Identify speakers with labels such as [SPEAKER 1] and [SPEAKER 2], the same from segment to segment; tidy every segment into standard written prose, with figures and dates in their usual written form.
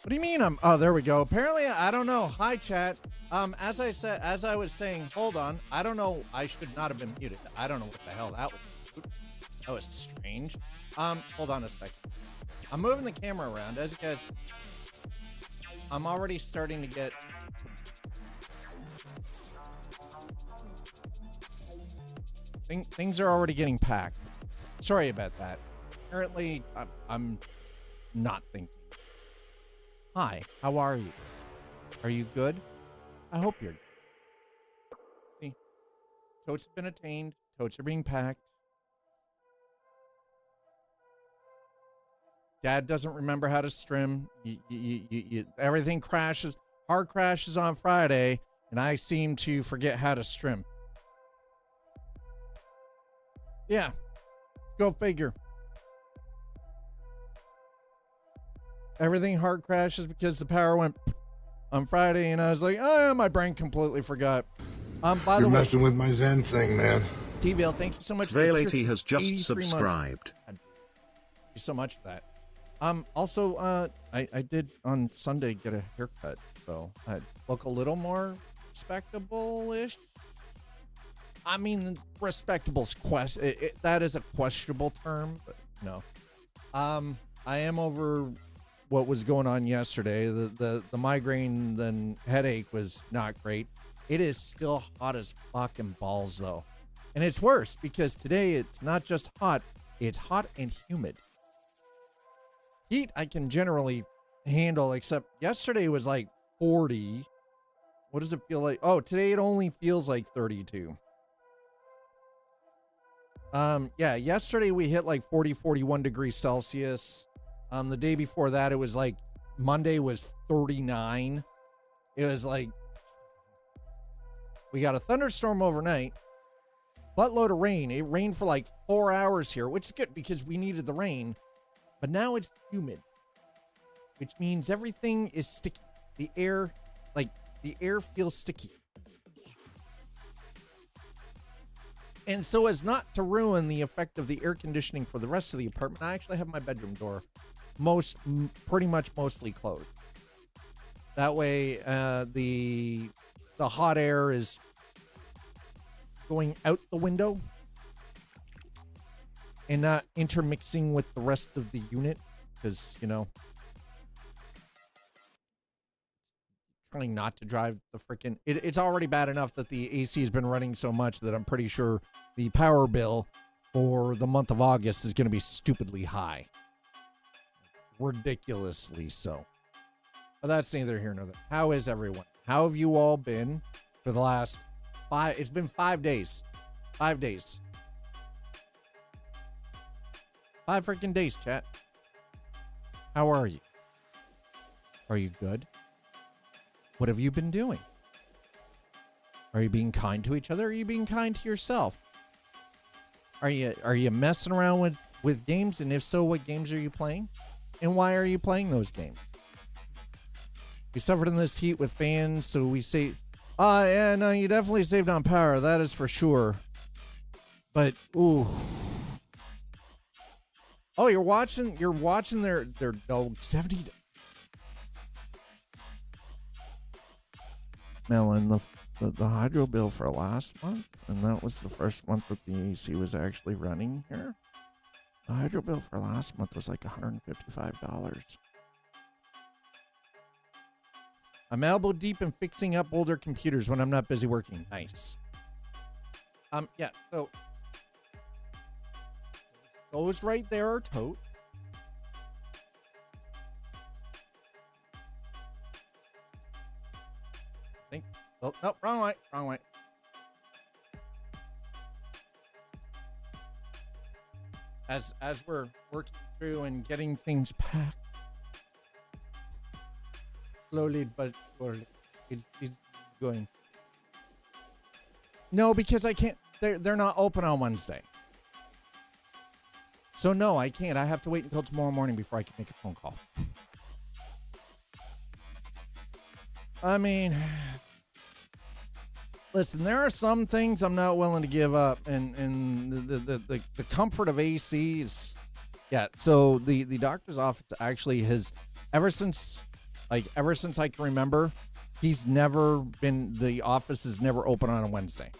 [SPEAKER 1] What do you mean oh, there we go. Apparently, I don't know. Hi, chat. As I was saying, hold on. I don't know. I should not have been muted. I don't know what the hell that was. That was strange. Hold on a second. I'm moving the camera around. As you guys, I'm already starting to get... Things are already getting packed. Sorry about that. Apparently, I'm not thinking. Hi, how are you? Are you good? I hope you're good. See, totes have been attained. Totes are being packed. Dad doesn't remember how to stream. Everything crashes. Hard crashes on Friday, and I seem to forget how to stream. Yeah, go figure. Everything hard crashes because the power went on Friday, and I was like, oh, my brain completely forgot. By the way,
[SPEAKER 2] you're messing with my Zen thing, man.
[SPEAKER 1] TVL, thank you so much.
[SPEAKER 3] Vaility has just subscribed.
[SPEAKER 1] Thank you so much for that. Also, I did on Sunday get a haircut, so I look a little more respectable-ish. I mean, respectable's that is a questionable term, but no. I am over what was going on yesterday. The migraine and headache was not great. It is still hot as fucking balls though. And it's worse because today it's not just hot, it's hot and humid. Heat I can generally handle, except yesterday was like 40. What does it feel like? Oh, today it only feels like 32. Yeah, yesterday we hit like 40, 41 degrees Celsius. The day before that, it was like Monday was 39. It was like, we got a thunderstorm overnight, buttload of rain. It rained for like 4 hours here, which is good because we needed the rain, but now it's humid, which means everything is sticky. The air feels sticky. And so as not to ruin the effect of the air conditioning for the rest of the apartment, I actually have my bedroom door pretty much mostly closed. That way, the hot air is going out the window and not intermixing with the rest of the unit, because, you know, trying not to drive the freaking... It's already bad enough that the AC has been running so much that I'm pretty sure the power bill for the month of August is going to be stupidly high. Ridiculously so. But that's neither here nor there. How is everyone? How have you all been for the last 5... It's been 5 days. 5 days. 5 freaking days, chat. How are you? Are you good? What have you been doing? Are you being kind to each other? Or are you being kind to yourself? Are you messing around with games? And if so, what games are you playing? And why are you playing those games? We suffered in this heat with fans, so we say, yeah, no, you definitely saved on power. That is for sure. But, ooh. Oh, you're watching their 70. Melon, the hydro bill for last month, and that was the first month that the AC was actually running here. The hydro bill for last month was like $155. I'm elbow deep in fixing up older computers when I'm not busy working. Nice. Yeah, so those right there are totes. Oh, no, wrong way, wrong way. As we're working through and getting things packed, slowly but surely, it's going. No, because I can't. They're not open on Wednesday. So no, I can't. I have to wait until tomorrow morning before I can make a phone call. I mean, listen, there are some things I'm not willing to give up, and the comfort of AC is, yeah. So the doctor's office actually has, ever since Like, ever since I can remember, the office is never open on a Wednesday.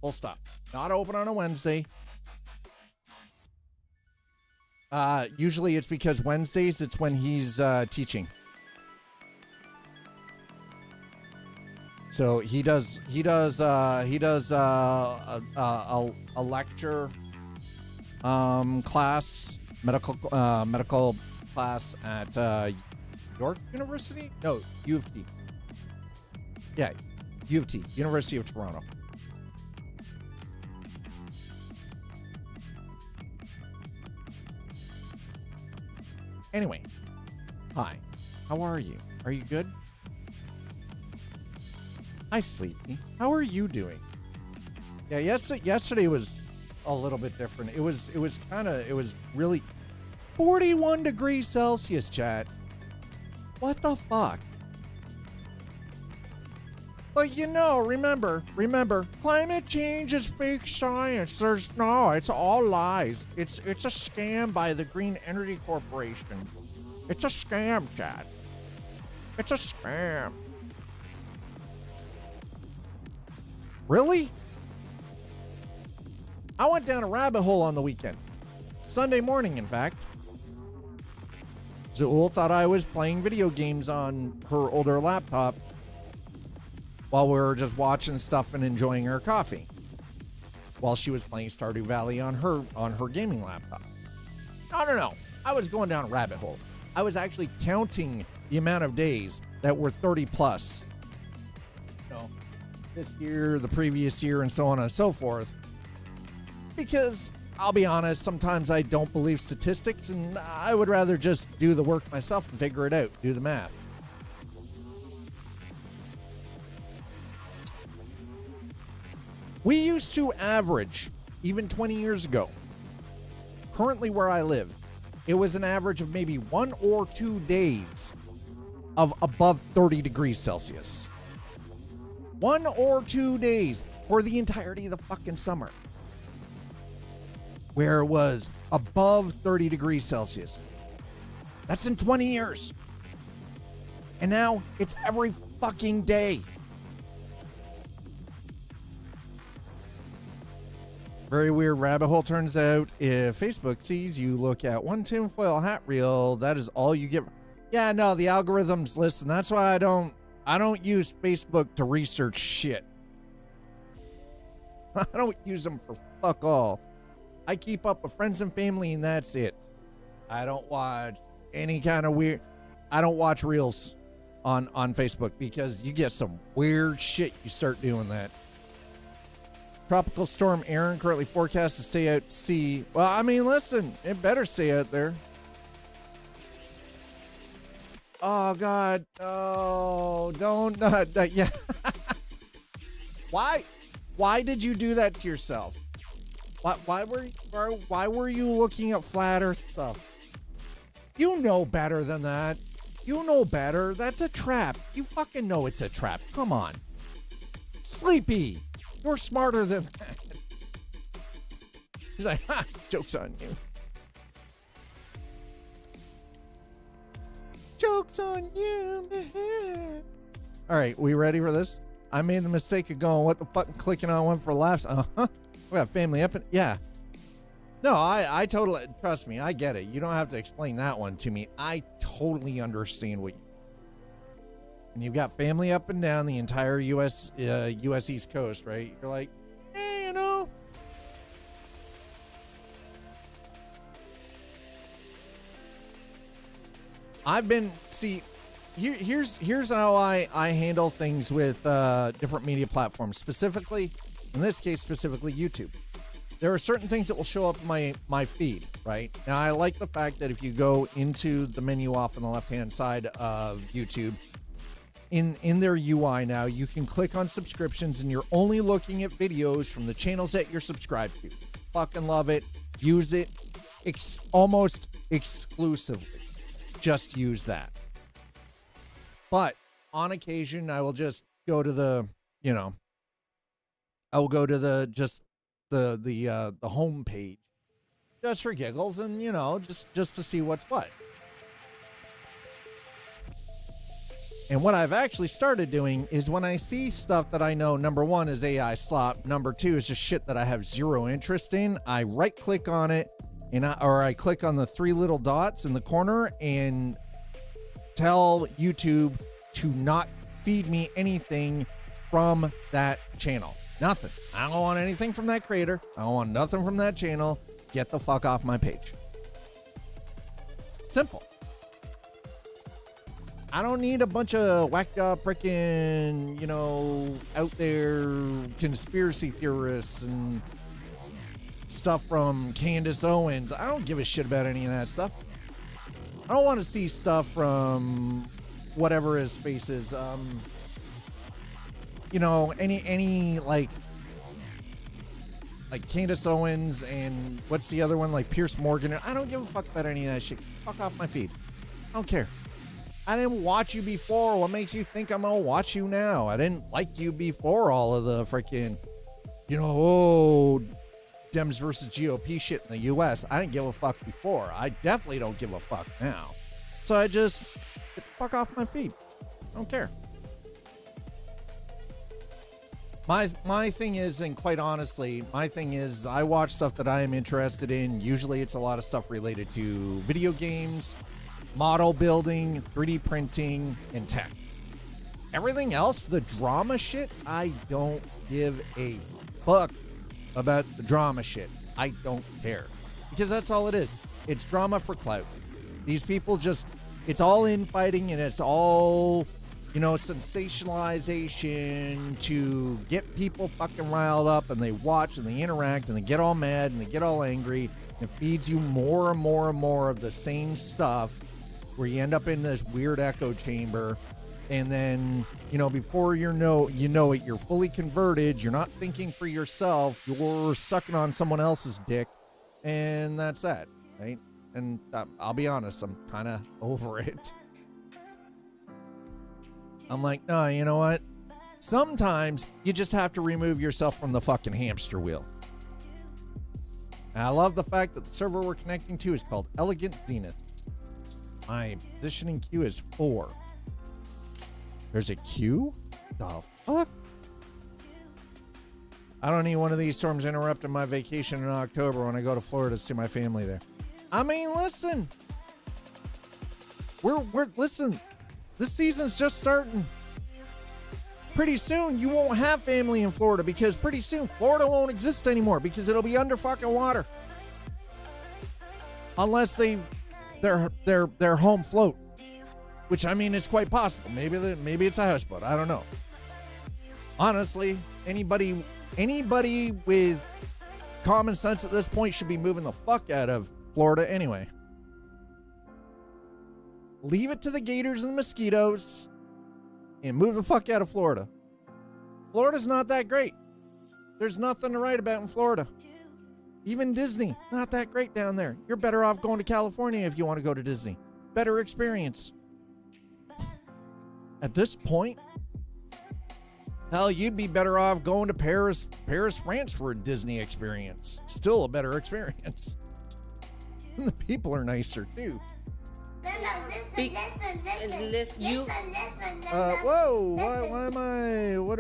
[SPEAKER 1] Full stop. Not open on a Wednesday. Usually it's because Wednesdays, it's when he's teaching. So he does a lecture class, medical class at York University? No, U of T. Yeah, U of T, University of Toronto. Anyway, hi, how are you? Are you good? Hi, Sleepy. How are you doing? Yeah, yesterday was a little bit different. It was really 41 degrees Celsius, chat. What the fuck? But remember, climate change is fake science. It's all lies. It's a scam by the Green Energy Corporation. It's a scam, chat. It's a scam. Really? I went down a rabbit hole on the weekend. Sunday morning, in fact. Zool thought I was playing video games on her older laptop while we were just watching stuff and enjoying her coffee, while she was playing Stardew Valley on her gaming laptop. No. I was going down a rabbit hole. I was actually counting the amount of days that were 30 plus. This year, the previous year, and so on and so forth. Because, I'll be honest, sometimes I don't believe statistics, and I would rather just do the work myself and figure it out, do the math. We used to average, even 20 years ago, currently where I live, it was an average of maybe 1 or 2 days of above 30 degrees Celsius. 1 or 2 days for the entirety of the fucking summer, where it was above 30 degrees Celsius. That's in 20 years. And now it's every fucking day. Very weird rabbit hole. Turns out if Facebook sees you look at one tinfoil hat reel, that is all you get. Yeah, no, the algorithms listen. That's why I don't use Facebook to research shit. I don't use them for fuck all. I keep up with friends and family, and that's it. I don't watch any kind of weird. I don't watch reels on Facebook because you get some weird shit. You start doing that. Tropical storm Aaron currently forecast to stay out to sea. Well, I mean, listen, it better stay out there. Oh God! Oh, don't yeah. Why did you do that to yourself? Why were you looking at flat Earth stuff? You know better than that. You know better. That's a trap. You fucking know it's a trap. Come on, Sleepy. You're smarter than that. He's like, ha! Joke's on you. Joke's on you, man. All right, we ready for this? I made the mistake of going, what the fuck, and clicking on one for laughs. We got family up and yeah. No, I totally, trust me, I get it. You don't have to explain that one to me. I totally understand what you. And you've got family up and down the entire U.S. East Coast, right? You're like, you know. Here's how I handle things with different media platforms, specifically, in this case, specifically YouTube. There are certain things that will show up in my feed, right? Now, I like the fact that if you go into the menu off on the left-hand side of YouTube, in their UI now, you can click on subscriptions and you're only looking at videos from the channels that you're subscribed to. Fucking love it. Use it almost exclusively. Just use that. But on occasion, I will just go to the home page just for giggles and, just to see what's what. And what I've actually started doing is when I see stuff that I know, number one is AI slop, number two is just shit that I have zero interest in, I right click on it or I click on the three little dots in the corner and tell YouTube to not feed me anything from that channel. Nothing. I don't want anything from that creator. I don't want nothing from that channel. Get the fuck off my page. Simple. I don't need a bunch of whacked up freaking, out there conspiracy theorists and stuff from Candace Owens. I don't give a shit about any of that stuff. I don't want to see stuff from whatever his face is. Any like Candace Owens and what's the other one? Like Pierce Morgan. I don't give a fuck about any of that shit. Fuck off my feed. I don't care. I didn't watch you before. What makes you think I'm gonna watch you now? I didn't like you before all of the freaking, Dems versus GOP shit in the US. I didn't give a fuck before. I definitely don't give a fuck now. So I just get the fuck off my feed. I don't care. My thing is, and quite honestly, my thing is I watch stuff that I am interested in. Usually it's a lot of stuff related to video games, model building, 3D printing, and tech. Everything else, the drama shit, I don't give a fuck about the drama shit. I don't care. Because that's all it is. It's drama for clout. These people just, it's all infighting and it's all, sensationalization to get people fucking riled up, and they watch and they interact and they get all mad and they get all angry. It feeds you more and more and more of the same stuff where you end up in this weird echo chamber. And then, before you know it, you're fully converted. You're not thinking for yourself. You're sucking on someone else's dick. And that's that, right? And I'll be honest, I'm kind of over it. I'm like, no, you know what? Sometimes you just have to remove yourself from the fucking hamster wheel. And I love the fact that the server we're connecting to is called Elegant Zenith. My positioning queue is 4. There's a queue? The fuck? I don't need one of these storms interrupting my vacation in October when I go to Florida to see my family there. I mean, listen. Listen. This season's just starting. Pretty soon, you won't have family in Florida because pretty soon, Florida won't exist anymore because it'll be under fucking water. Unless their home float. Which, I mean, is quite possible. Maybe it's a houseboat. I don't know. Honestly, anybody with common sense at this point should be moving the fuck out of Florida anyway. Leave it to the gators and the mosquitoes and move the fuck out of Florida. Florida's not that great. There's nothing to write about in Florida. Even Disney, not that great down there. You're better off going to California if you want to go to Disney. Better experience. At this point, hell, you'd be better off going to Paris, France for a Disney experience. Still a better experience. And the people are nicer too.
[SPEAKER 4] Listen.
[SPEAKER 1] Whoa! Why am I? What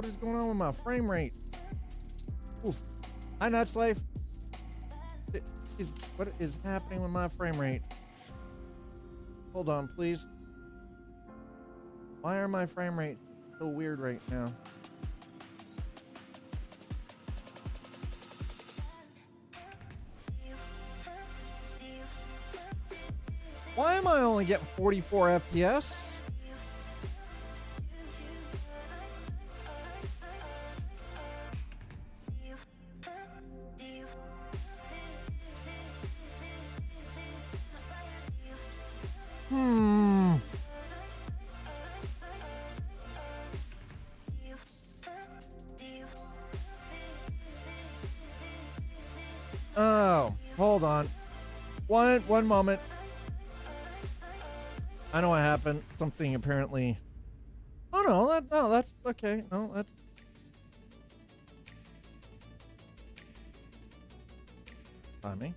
[SPEAKER 1] is going on with my frame rate? Oof. Hi, Nutslife. What is happening with my frame rate? Hold on, please. Why are my frame rates so weird right now? Why am I only getting 44 FPS? Oh, hold on. One moment. I know what happened. Something apparently. Oh no, that's okay. No, that's. Timing.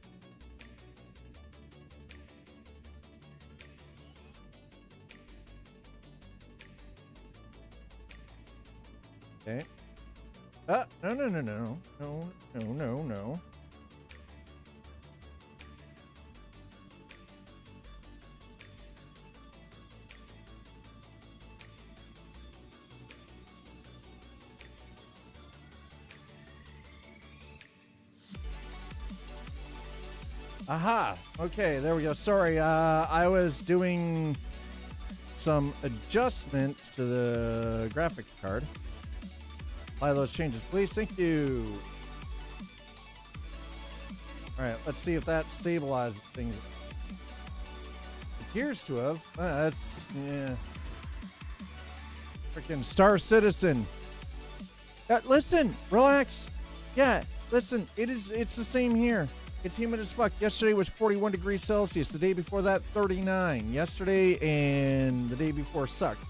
[SPEAKER 1] Okay. No. Aha. Okay, there we go. Sorry, I was doing some adjustments to the graphics card. Apply those changes, please. Thank you. All right, let's see if that stabilizes things. It appears to have. That's, yeah. Freaking Star Citizen. Listen, relax. Yeah, listen, it's the same here. It's humid as fuck. Yesterday was 41 degrees Celsius. The day before that, 39. Yesterday and the day before sucked.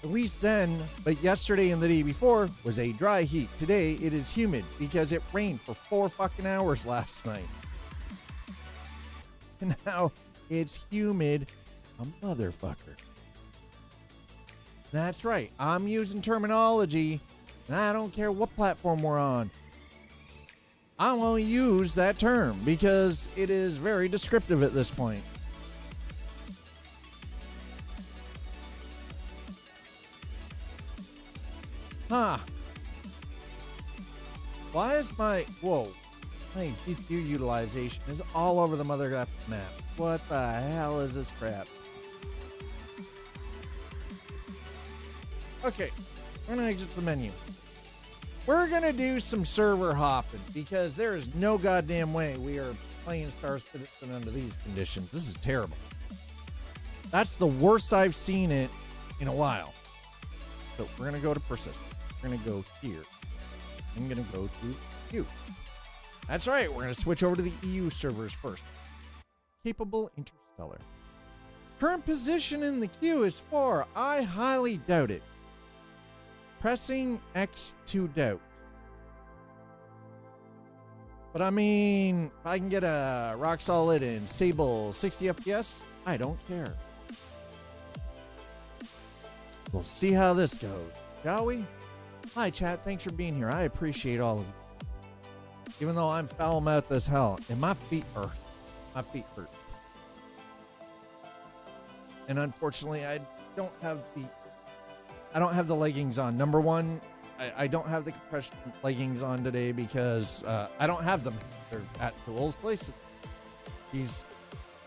[SPEAKER 1] At least then, but yesterday and the day before was a dry heat. Today, it is humid because it rained for 4 fucking hours last night. And now, it's humid, a motherfucker. That's right. I'm using terminology, and I don't care what platform we're on. I won't use that term because it is very descriptive at this point. Huh. Why is my GPU utilization is all over the mother graphics map? What the hell is this crap? Okay, we're gonna exit the menu. We're gonna do some server hopping because there is no goddamn way we are playing Star Citizen under these conditions. This is terrible. That's the worst I've seen it in a while. So we're gonna go to persistent. We're gonna go here. I'm gonna go to queue. That's right. We're gonna switch over to the EU servers first. Capable interstellar. Current position in the queue is 4. I highly doubt it. Pressing X to doubt. But I mean, if I can get a rock solid and stable 60 FPS, I don't care. We'll see how this goes, shall we? Hi, chat. Thanks for being here. I appreciate all of you. Even though I'm foul-mouthed as hell, and my feet hurt. My feet hurt. And unfortunately, I don't have the leggings on. Number one, I don't have the compression leggings on today because I don't have them. They're at Joel's place. She's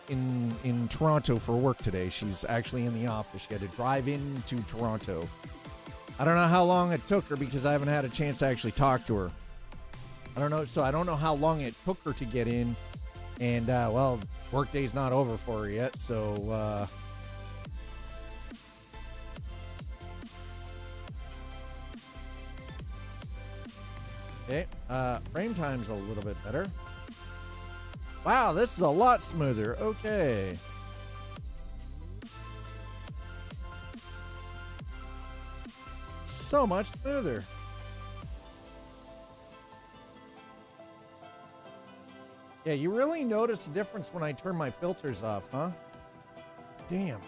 [SPEAKER 1] in Toronto for work today. She's actually in the office. She had to drive into Toronto. I don't know how long it took her because I haven't had a chance to actually talk to her. I don't know. So I don't know how long it took her to get in. And, well, work day's not over for her yet. So, okay, frame time's a little bit better. Wow, this is a lot smoother. Okay. So much smoother. Yeah, you really notice the difference when I turn my filters off, huh? Damn.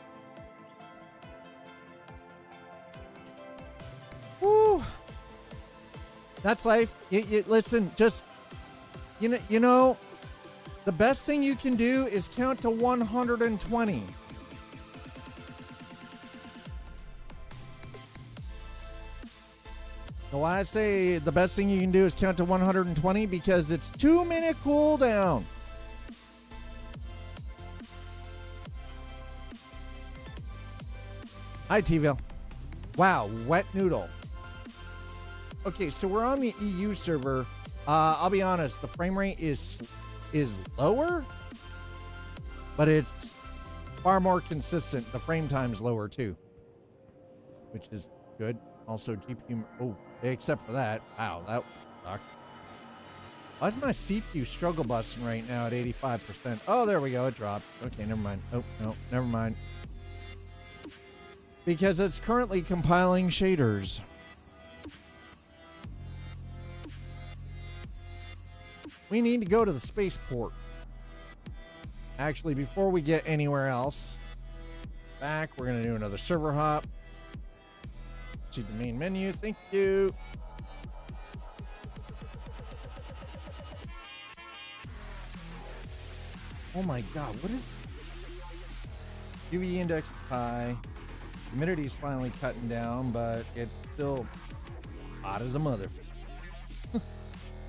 [SPEAKER 1] Woo. That's life. Listen, just, you know, the best thing you can do is count to 120. So why I say the best thing you can do is count to 120 because it's 2-minute cooldown. Hi, T-Ville. Wow, wet noodle. Okay, so we're on the EU server. I'll be honest, the frame rate is lower, but it's far more consistent. The frame time's lower too, which is good. Also, GPU. Oh, except for that. Wow, that sucked. Why is my CPU struggle busting right now at 85%? Oh, there we go. It dropped. Okay, never mind. Oh, no, never mind. Because it's currently compiling shaders. We need to go to the spaceport. Actually, before we get anywhere else, back, we're going to do another server hop. to the main menu. Thank you. Oh my god, what is UV index high? Humidity's finally cutting down, but it's still hot as a mother.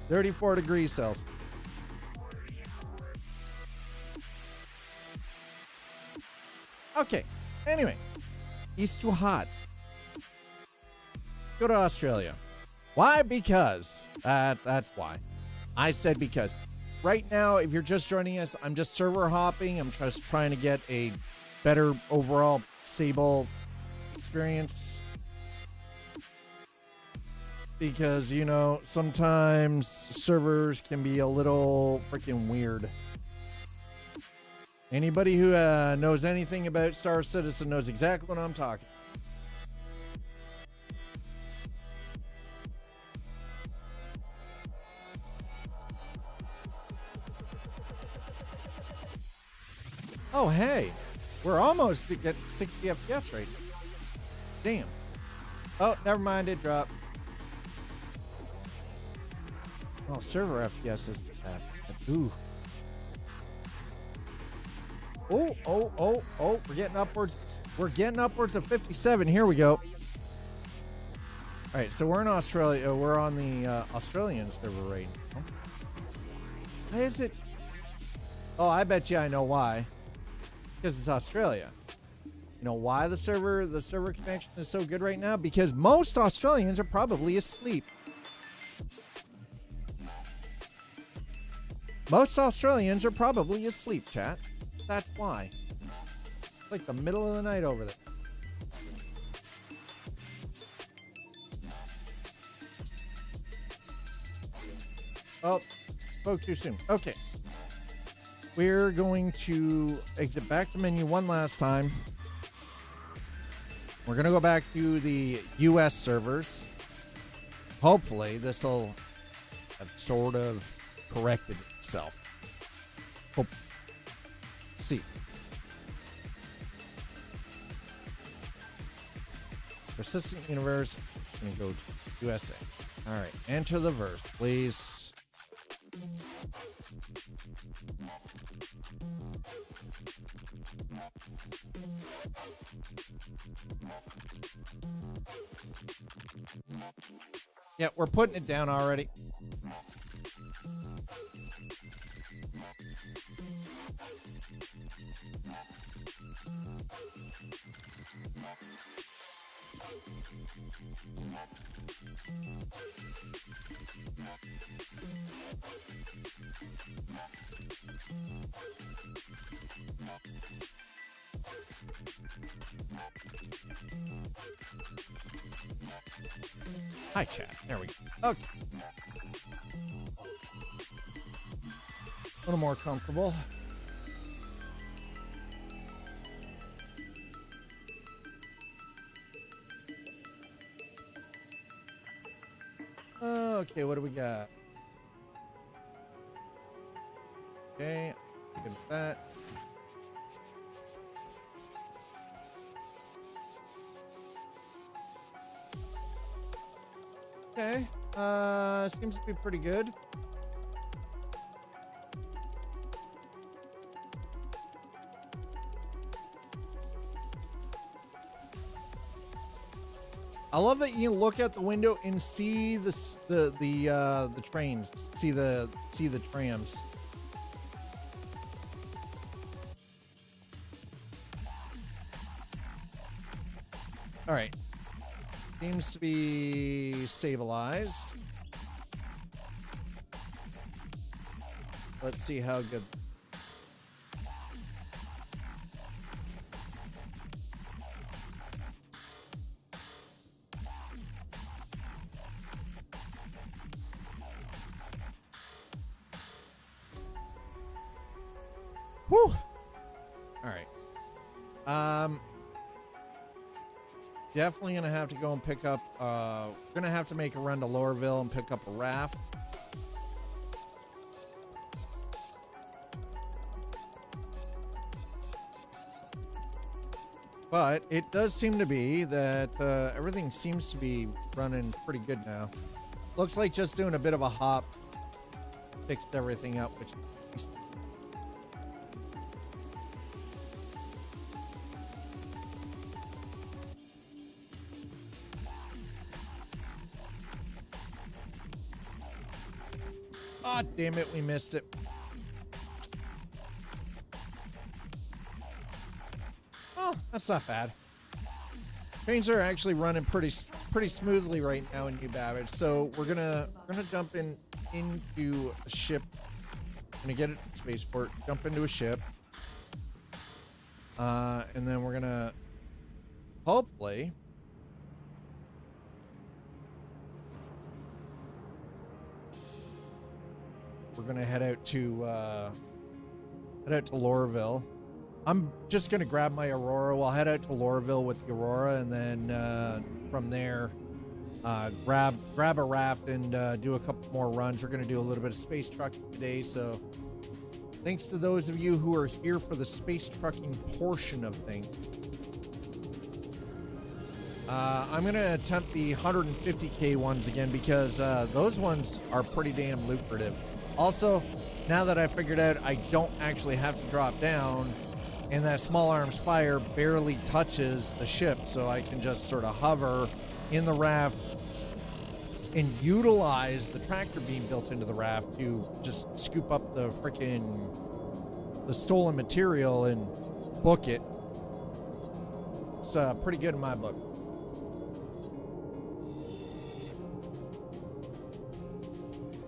[SPEAKER 1] 34 degrees Celsius. Okay, anyway, he's too hot. Go to Australia. Why? Because. That's why. I said because. Right now, if you're just joining us, I'm just server hopping. I'm just trying to get a better overall stable experience. Because, you know, sometimes servers can be a little freaking weird. Anybody who knows anything about Star Citizen knows exactly what I'm talking. Oh, hey, we're almost at 60 FPS right now. Damn. Oh, never mind, it dropped. Oh, server FPS is bad. Ooh. Oh, we're getting upwards. We're getting upwards of 57. Here we go. All right, so we're in Australia. We're on the Australian server right now. Why is it? Oh, I bet you I know why. Because it's Australia. You know why the server connection is so good right now? Because most Australians are probably asleep. Most Australians are probably asleep, chat. That's why. It's like the middle of the night over there. Oh, spoke too soon. Okay. We're going to exit back to menu one last time. We're going to go back to the US servers. Hopefully, this will have sort of corrected itself. Hope. Let's see. Persistent universe. I'm going to go to USA. All right. Enter the verse, please. Yeah, we're putting it down already. Hi, chat. There we go. Okay. A little more comfortable. Okay, what do we got? Okay, good with that. Okay, seems to be pretty good. I love that you can look out the window and see the trains, see the trams. All right. Seems to be stabilized. Let's see how good. Whew. All right. Definitely gonna have to go and pick up. Gonna have to make a run to Lorville and pick up a raft. But it does seem to be that everything seems to be running pretty good now. Looks like just doing a bit of a hop fixed everything up, which is ah, damn it, we missed it. Oh, that's not bad. Trains are actually running pretty smoothly right now in New Babbage. So we're gonna jump into a ship. Gonna get it to spaceport, jump into a ship, and then we're gonna hopefully we're gonna head out to Lorville. I'm just gonna grab my Aurora. We'll head out to Lorville with the Aurora, and then from there, grab a raft and do a couple more runs. We're gonna do a little bit of space trucking today. So, thanks to those of you who are here for the space trucking portion of things. I'm gonna attempt the 150K ones again because those ones are pretty damn lucrative. Also, now that I figured out I don't actually have to drop down, and that small arms fire barely touches the ship, so I can just sort of hover in the raft and utilize the tractor beam built into the raft to just scoop up the stolen material and book it. It's pretty good in my book.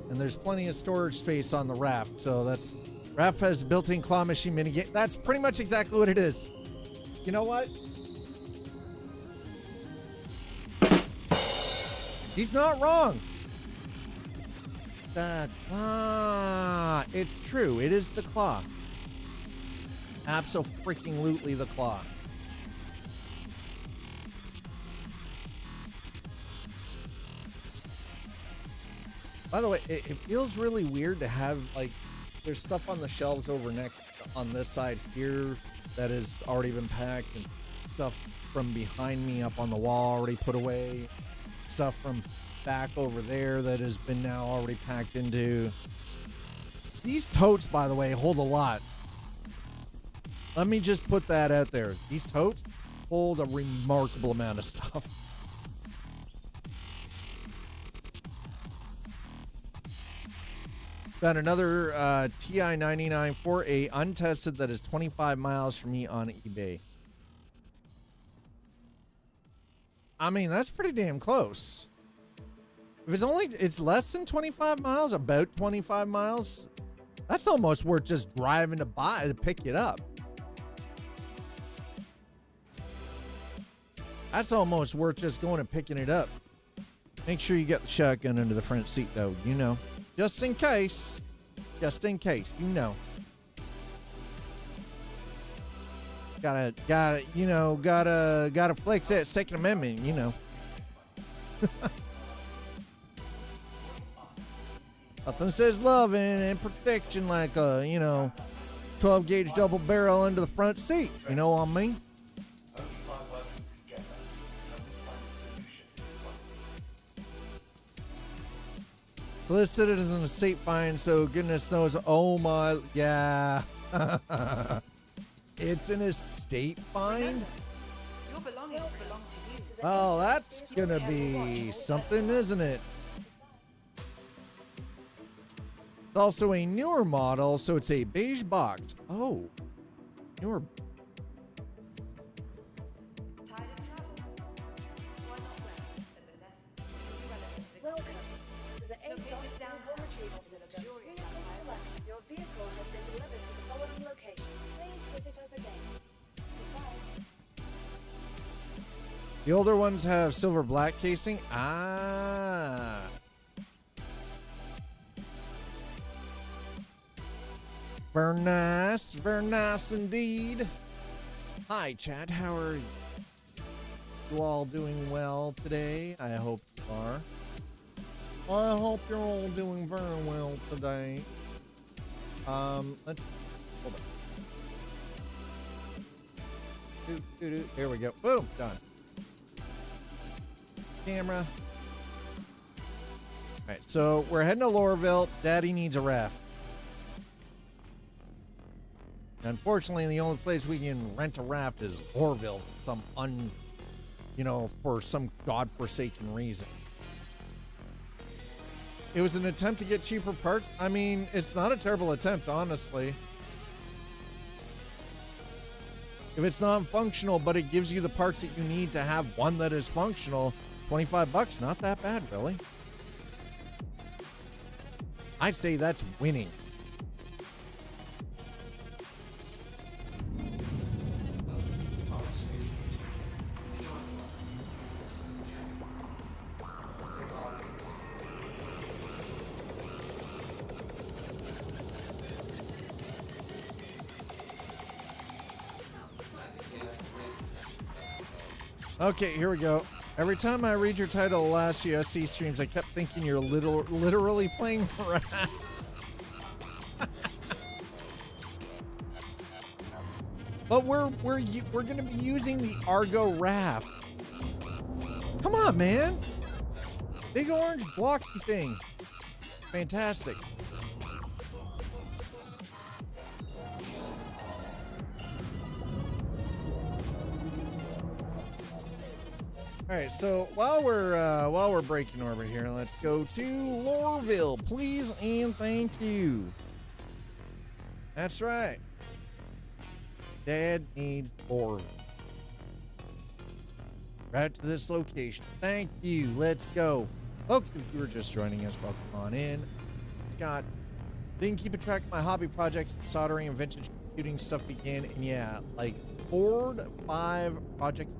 [SPEAKER 1] And there's plenty of storage space on the raft, so that's raft has built-in claw machine minigame. That's pretty much exactly what it is. You know what? He's not wrong. The claw. It's true. It is the claw. Abso-freaking-lutely the claw. By the way, it feels really weird to have, like, there's stuff on the shelves over next on this side here that has already been packed, and stuff from behind me up on the wall already put away, stuff from back over there that has been now already packed into. These totes, by the way, hold a lot. Let me just put that out there. These totes hold a remarkable amount of stuff. Got another TI 99 4A untested that is 25 miles from me on eBay. I mean, that's pretty damn close. If it's less than 25 miles, about 25 miles, that's almost worth just driving to pick it up. That's almost worth just going and picking it up. Make sure you get the shotgun under the front seat, though, you know. Just in case, you know. Gotta flex that Second Amendment, you know. Nothing says loving and protection like a, 12 gauge double barrel under the front seat. You know what I mean? It's listed as an estate find, so goodness knows. Oh my, yeah. It's an estate find? Well, that's gonna be something, isn't it? It's also a newer model, so it's a beige box. Oh, newer.
[SPEAKER 5] Welcome to the ASOS vehicle retrieval system. Your vehicle has been delivered to the following location. Please visit us again. Goodbye.
[SPEAKER 1] The older ones have silver black casing. Ah. Very nice indeed. Hi, chat. How are you all doing well today? I hope you are. I hope you're all doing very well today. Let's hold on. There we go. Boom, done. Camera. All right, so we're heading to Lorville. Daddy needs a raft. Unfortunately, the only place we can rent a raft is Lorville for some for some godforsaken reason. It was an attempt to get cheaper parts. I mean, it's not a terrible attempt, honestly. If it's non-functional, but it gives you the parts that you need to have one that is functional, $25, not that bad, really. I'd say that's winning. Okay, here we go. Every time I read your title of the last few SC streams, I kept thinking you're literally playing Raft. But we're going to be using the Argo RAFT. Come on, man. Big orange blocky thing. Fantastic. All right, so while we're breaking orbit here, let's go to Lorville, please and thank you. That's right. Dad needs Lorville. Right to this location. Thank you. Let's go. Folks, if you were just joining us, welcome on in. Scott, been keeping track of my hobby projects, soldering and vintage computing stuff began, and yeah, like 4 to 5 projects.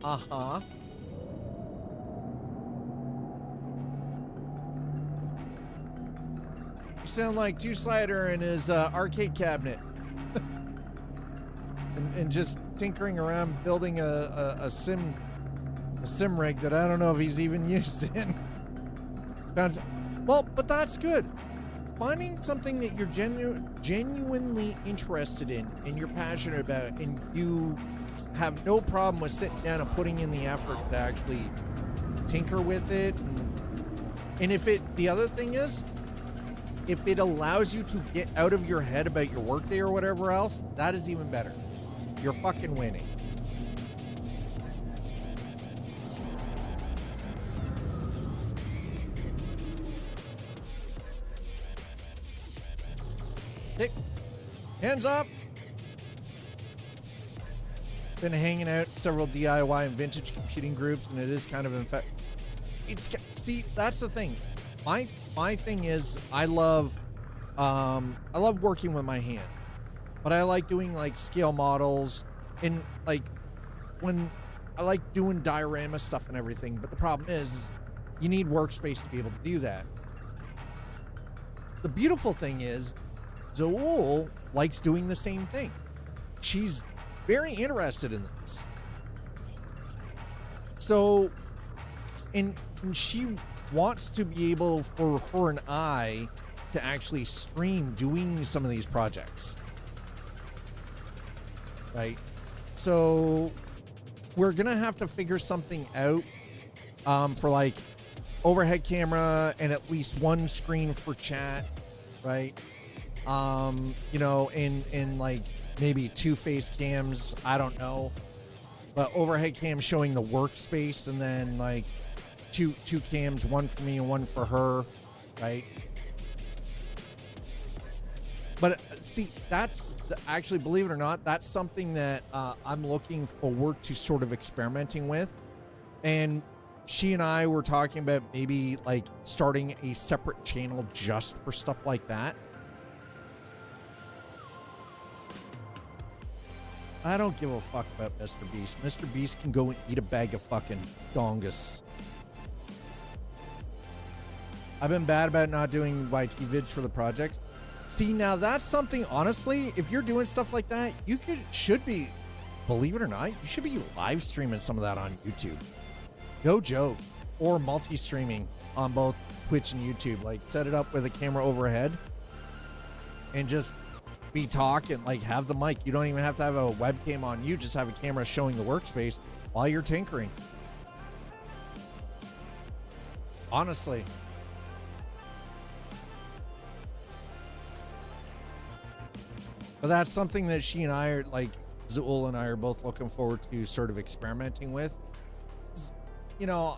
[SPEAKER 1] Uh-huh. You sound like Two Slider in his arcade cabinet. and just tinkering around building a sim rig that I don't know if he's even used in. Well, but that's good. Finding something that you're genuinely interested in and you're passionate about, and you have no problem with sitting down and putting in the effort to actually tinker with it. And if the other thing is, if it allows you to get out of your head about your workday or whatever else, that is even better. You're fucking winning. Okay. Hands up. Been hanging out several DIY and vintage computing groups, and it is kind of see, that's the thing. My thing is I love working with my hands, but I like doing like scale models and like when I like doing diorama stuff and everything. But the problem is you need workspace to be able to do that. The beautiful thing is Zool likes doing the same thing. She's very interested in this. So, and she wants to be able for her and I to actually stream doing some of these projects. Right? So, we're gonna have to figure something out for like overhead camera and at least one screen for chat, right? In like maybe 2 face cams, I don't know, but overhead cam showing the workspace, and then like two cams, one for me and one for her, right? But see, that's actually, believe it or not, that's something that I'm looking forward to sort of experimenting with. And she and I were talking about maybe like starting a separate channel just for stuff like that. I don't give a fuck about Mr. Beast. Mr. Beast can go and eat a bag of fucking dongus. I've been bad about not doing YT vids for the projects. See, now that's something, honestly, if you're doing stuff like that, you should be, believe it or not, you should be live streaming some of that on YouTube. No joke. Or multi-streaming on both Twitch and YouTube. Like, set it up with a camera overhead and just be talking, like have the mic. You don't even have to have a webcam on you. Just have a camera showing the workspace while you're tinkering. Honestly. But that's something that she and I are, like, Zool and I are both looking forward to sort of experimenting with. You know,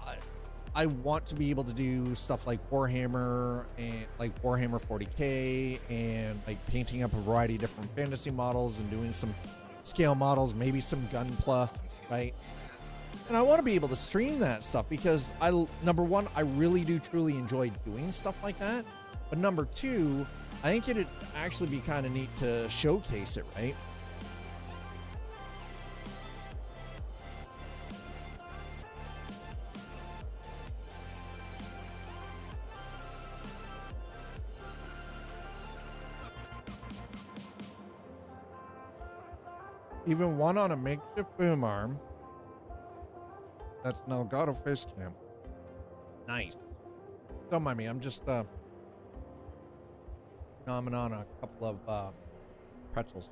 [SPEAKER 1] I want to be able to do stuff like Warhammer and like Warhammer 40K and like painting up a variety of different fantasy models and doing some scale models, maybe some Gunpla, right? And I want to be able to stream that stuff because number one, I really do truly enjoy doing stuff like that. But number two, I think it'd actually be kind of neat to showcase it, right? Even one on a makeshift boom arm. That's an Elgato face cam. Nice. Don't mind me. I'm just nomming on a couple of pretzels.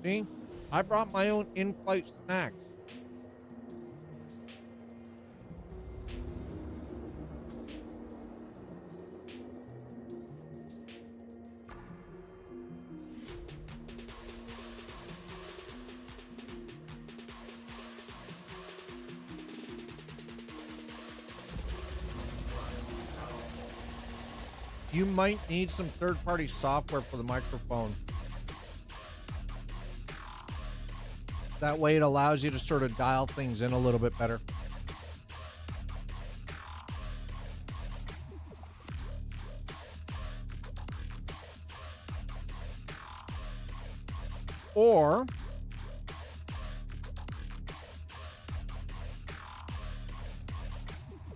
[SPEAKER 1] See? I brought my own in-flight snacks. You might need some third-party software for the microphone. That way it allows you to sort of dial things in a little bit better. Or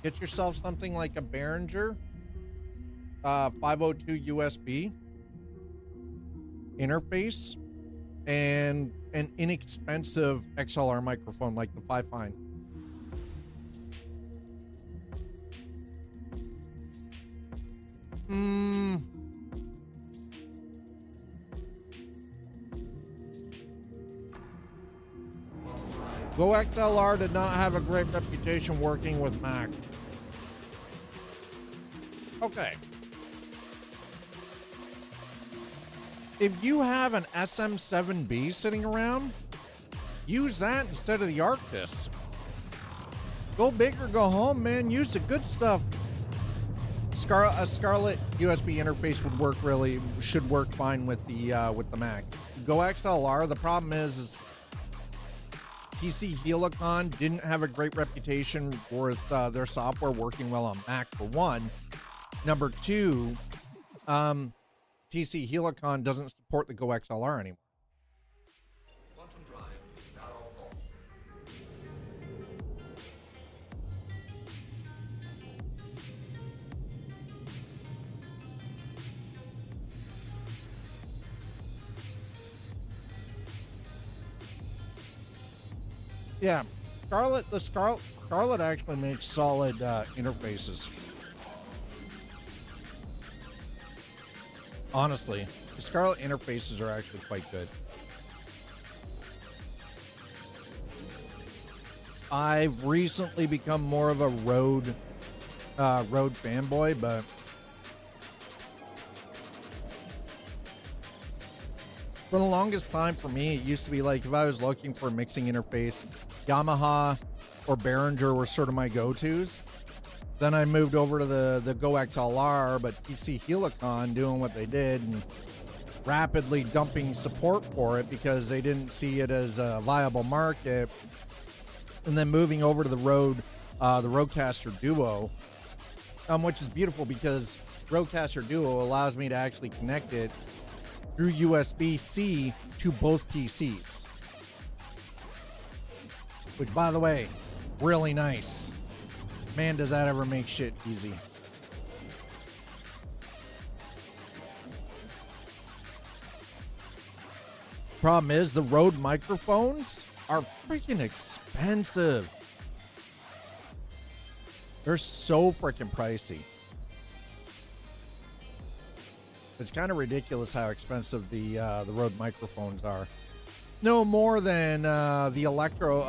[SPEAKER 1] get yourself something like a Behringer 502 USB interface and an inexpensive XLR microphone like the 5 Fine. Go XLR did not have a great reputation working with Mac. Okay. If you have an SM7B sitting around, use that instead of the Arctis. Go big or go home, man. Use the good stuff. A Scarlett USB interface should work fine with the Mac. Go XLR. The problem is TC Helicon didn't have a great reputation with their software working well on Mac, for one. Number two, TC Helicon doesn't support the Go XLR anymore.
[SPEAKER 6] Quantum drive is now off.
[SPEAKER 1] Yeah, Scarlett actually makes solid interfaces. Honestly, the Scarlett interfaces are actually quite good. I've recently become more of a Rode fanboy, but for the longest time for me, it used to be like if I was looking for a mixing interface, Yamaha or Behringer were sort of my go-tos. Then I moved over to the Go XLR, but TC Helicon doing what they did and rapidly dumping support for it because they didn't see it as a viable market. And then moving over to the Rodecaster Duo, which is beautiful because Rodecaster Duo allows me to actually connect it through USB-C to both PCs. Which, by the way, really nice. Man, does that ever make shit easy. Problem is, the Rode microphones are freaking expensive. They're so freaking pricey. It's kind of ridiculous how expensive the Rode microphones are. No more than the Electro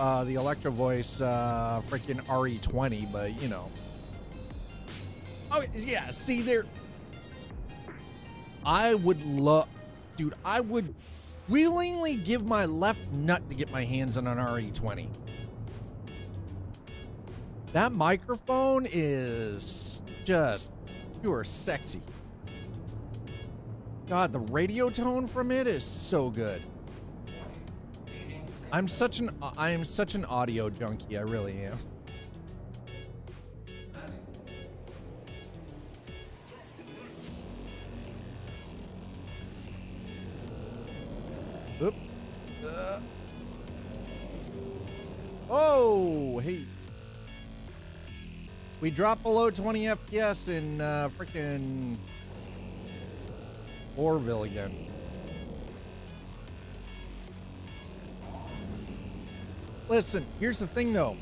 [SPEAKER 1] Voice freaking RE20, but you know. Oh yeah, see there. I would dude. I would willingly give my left nut to get my hands on an RE20. That microphone is just pure sexy. God, the radio tone from it is so good. I am such an audio junkie. I really am. Oop. Oh, hey. We dropped below 20 FPS in freaking Orville again. Listen, here's the thing though.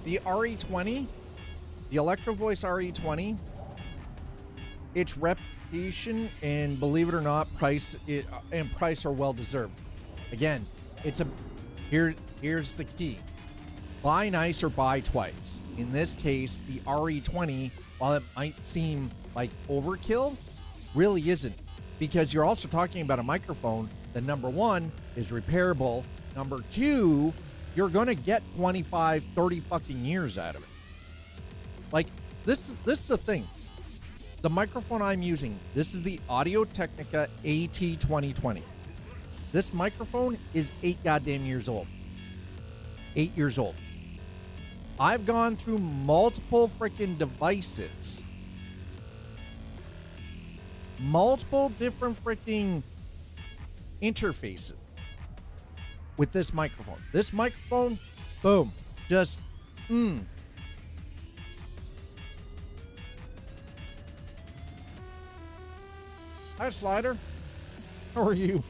[SPEAKER 1] The RE20, the Electro Voice RE20, its reputation and, believe it or not, price are well deserved. Again, here's the key. Buy nice or buy twice. In this case, the RE20, while it might seem like overkill, really isn't, because you're also talking about a microphone that, number one, is repairable. Number two, you're going to get 25, 30 fucking years out of it. Like, this is the thing. The microphone I'm using, this is the Audio-Technica AT2020. This microphone is 8 goddamn years old. 8 years old. I've gone through multiple freaking devices. Multiple different freaking interfaces with this microphone. This microphone, boom, just, Hi, Slider. How are you?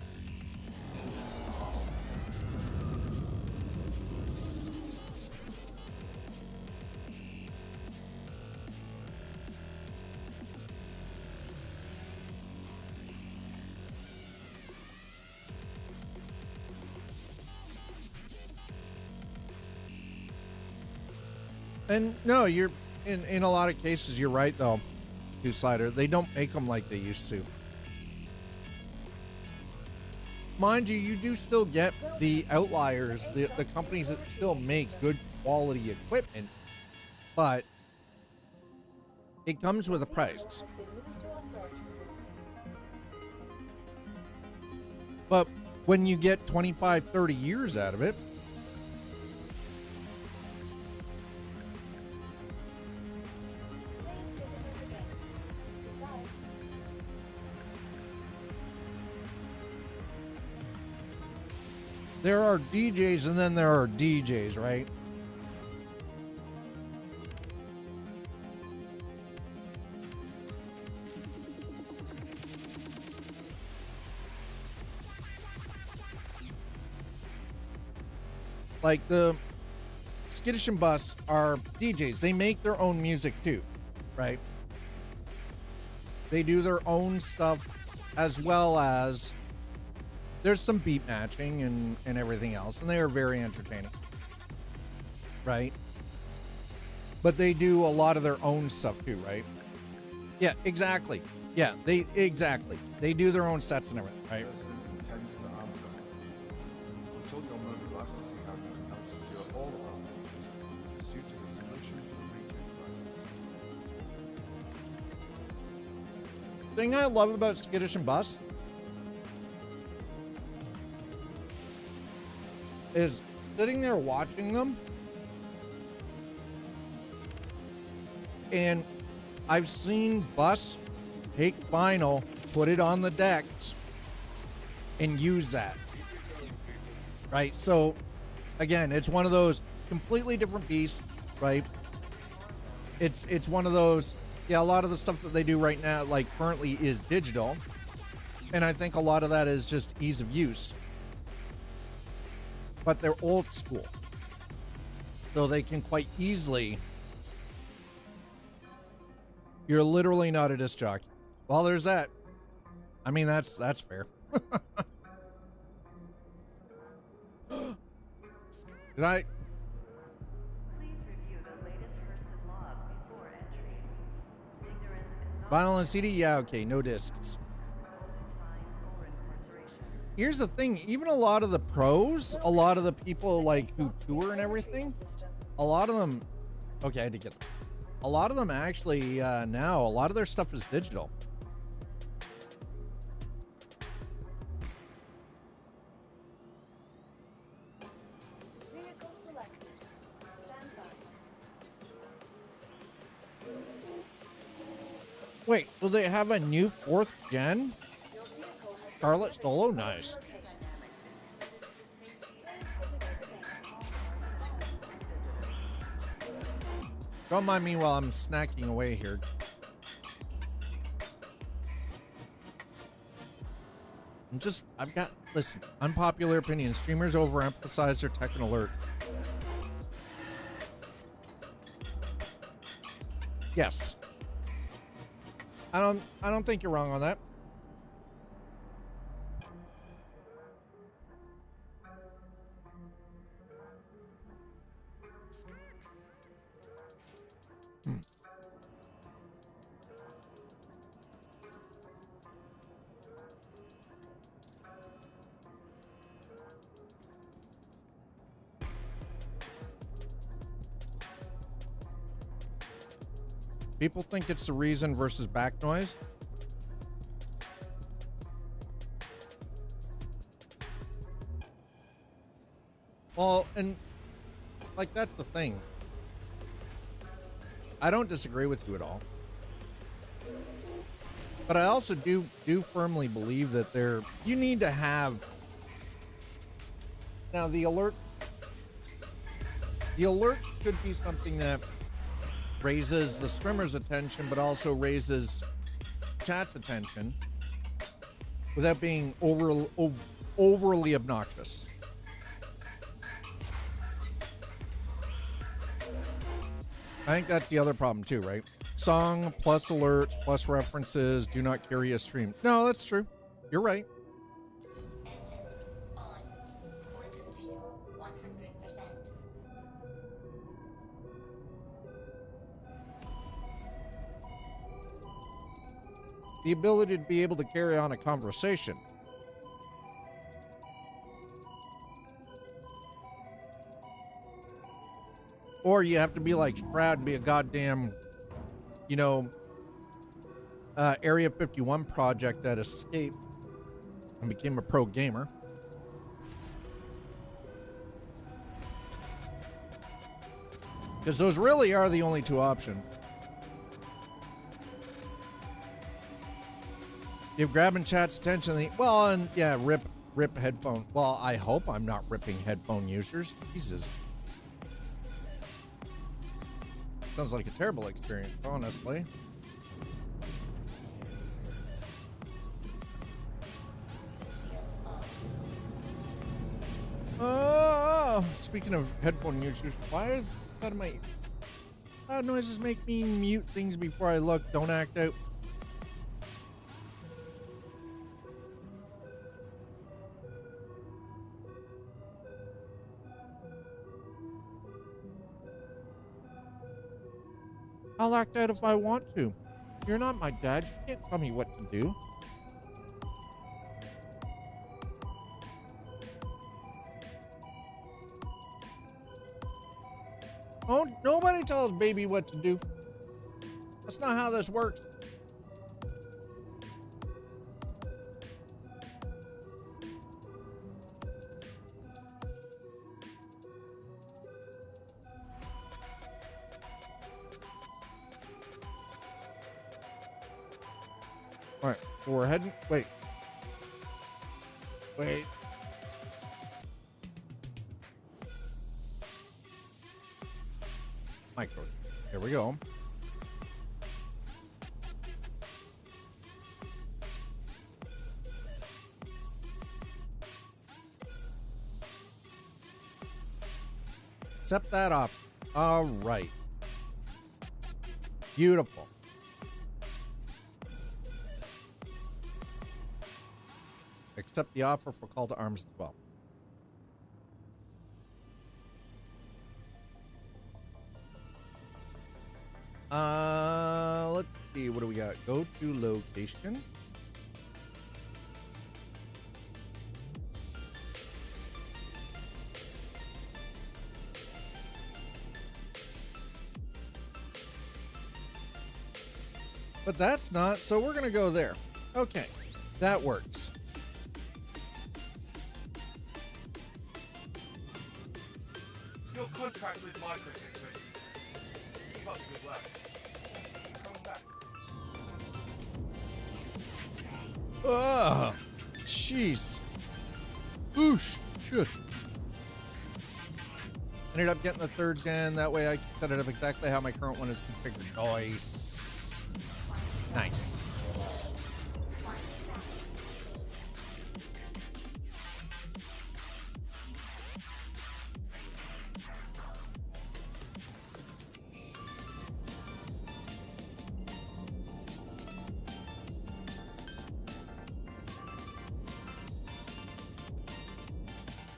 [SPEAKER 1] And no, you're in a lot of cases, you're right though, Two Slider. They don't make them like they used to. Mind you, you do still get the outliers, the companies that still make good quality equipment, but it comes with a price. But when you get 25, 30 years out of it, there are DJs and then there are DJs, right? Like the Skittish and Bus are DJs. They make their own music too, right? They do their own stuff, as well as there's some beat matching and everything else, and they are very entertaining, right? But they do a lot of their own stuff too, right? Yeah, exactly. Yeah, they do their own sets and everything, right?
[SPEAKER 2] Intends to answer. Until your murder lasts to see how you can help secure all of our futures, pursue to the solution to the Imprint Crisis.
[SPEAKER 1] Thing I love about Skittish and Bus is sitting there watching them, and I've seen Bus take vinyl, put it on the decks, and use that. Right? So, again, it's one of those completely different beasts, right? It's one of those, yeah, a lot of the stuff that they do right now, like currently, is digital, and I think a lot of that is just ease of use. But they're old school, so they can quite easily You're literally not a disc jockey. Well, there's that. I mean, that's fair. Did I? Vinyl and CD? Yeah, okay, no discs. Here's the thing, even a lot of the pros, a lot of the people like who tour and everything, a lot of them, okay, I had to get them. A lot of them actually, now, a lot of their stuff is digital.
[SPEAKER 5] Vehicle selected. Stand by.
[SPEAKER 1] Wait, so they have a new 4th gen?
[SPEAKER 5] Your vehicle has been
[SPEAKER 1] Charlotte
[SPEAKER 5] delivered
[SPEAKER 1] Solo?
[SPEAKER 5] to the
[SPEAKER 1] Nice.
[SPEAKER 5] location. Please visit us again.
[SPEAKER 1] Don't mind me while I'm snacking away here. Listen, unpopular opinion. Streamers overemphasize their tech and alert. Yes. I don't think you're wrong on that. People think it's the reason versus back noise. Well, and like that's the thing. I don't disagree with you at all. But I also do firmly believe that you need to have now the alert should be something that raises the streamer's attention, but also raises chat's attention without being overly obnoxious. I think that's the other problem too, right? Song plus alerts plus references do not carry a stream. No, that's true. You're right.
[SPEAKER 4] Engines on. Quantum fuel 100%.
[SPEAKER 1] The ability to be able to carry on a conversation. Or you have to be like Brad and be a goddamn, Area 51 project that escaped and became a pro gamer. Because those really are the only two options. If grabbing chat's attention, rip headphone. Well, I hope I'm not ripping headphone users. Jesus. Sounds like a terrible experience, honestly. Oh, speaking of headphone users, why is that my loud noises make me mute things before I look? Don't act out. I'll act out if I want to. You're not my dad. You can't tell me what to do. Oh, nobody tells baby what to do. That's not how this works. All right, so we're heading. Wait. Micro. Here we go. Accept that off. All right. Beautiful. accept the offer for Call to Arms as well. Let's see. What do we got? Go to location. But that's not, so we're gonna go there. Okay, that works.
[SPEAKER 2] Your contract with Microtech is ready. Keep up the good work. Coming back.
[SPEAKER 1] Ugh, jeez. Boosh, shit. Ended up getting the 3rd gen, that way I can set it up exactly how my current one is configured. Nice. Nice.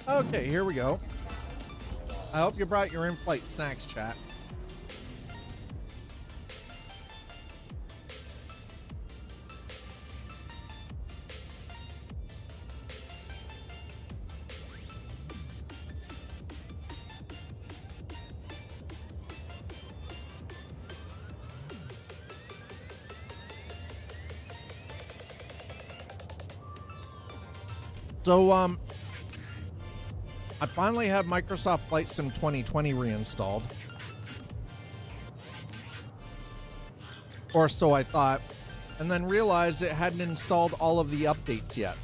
[SPEAKER 1] Okay, here we go. I hope you brought your in-flight snacks, chat. So, I finally have Microsoft Flight Sim 2020 reinstalled. Or so I thought. And then realized it hadn't installed all of the updates yet.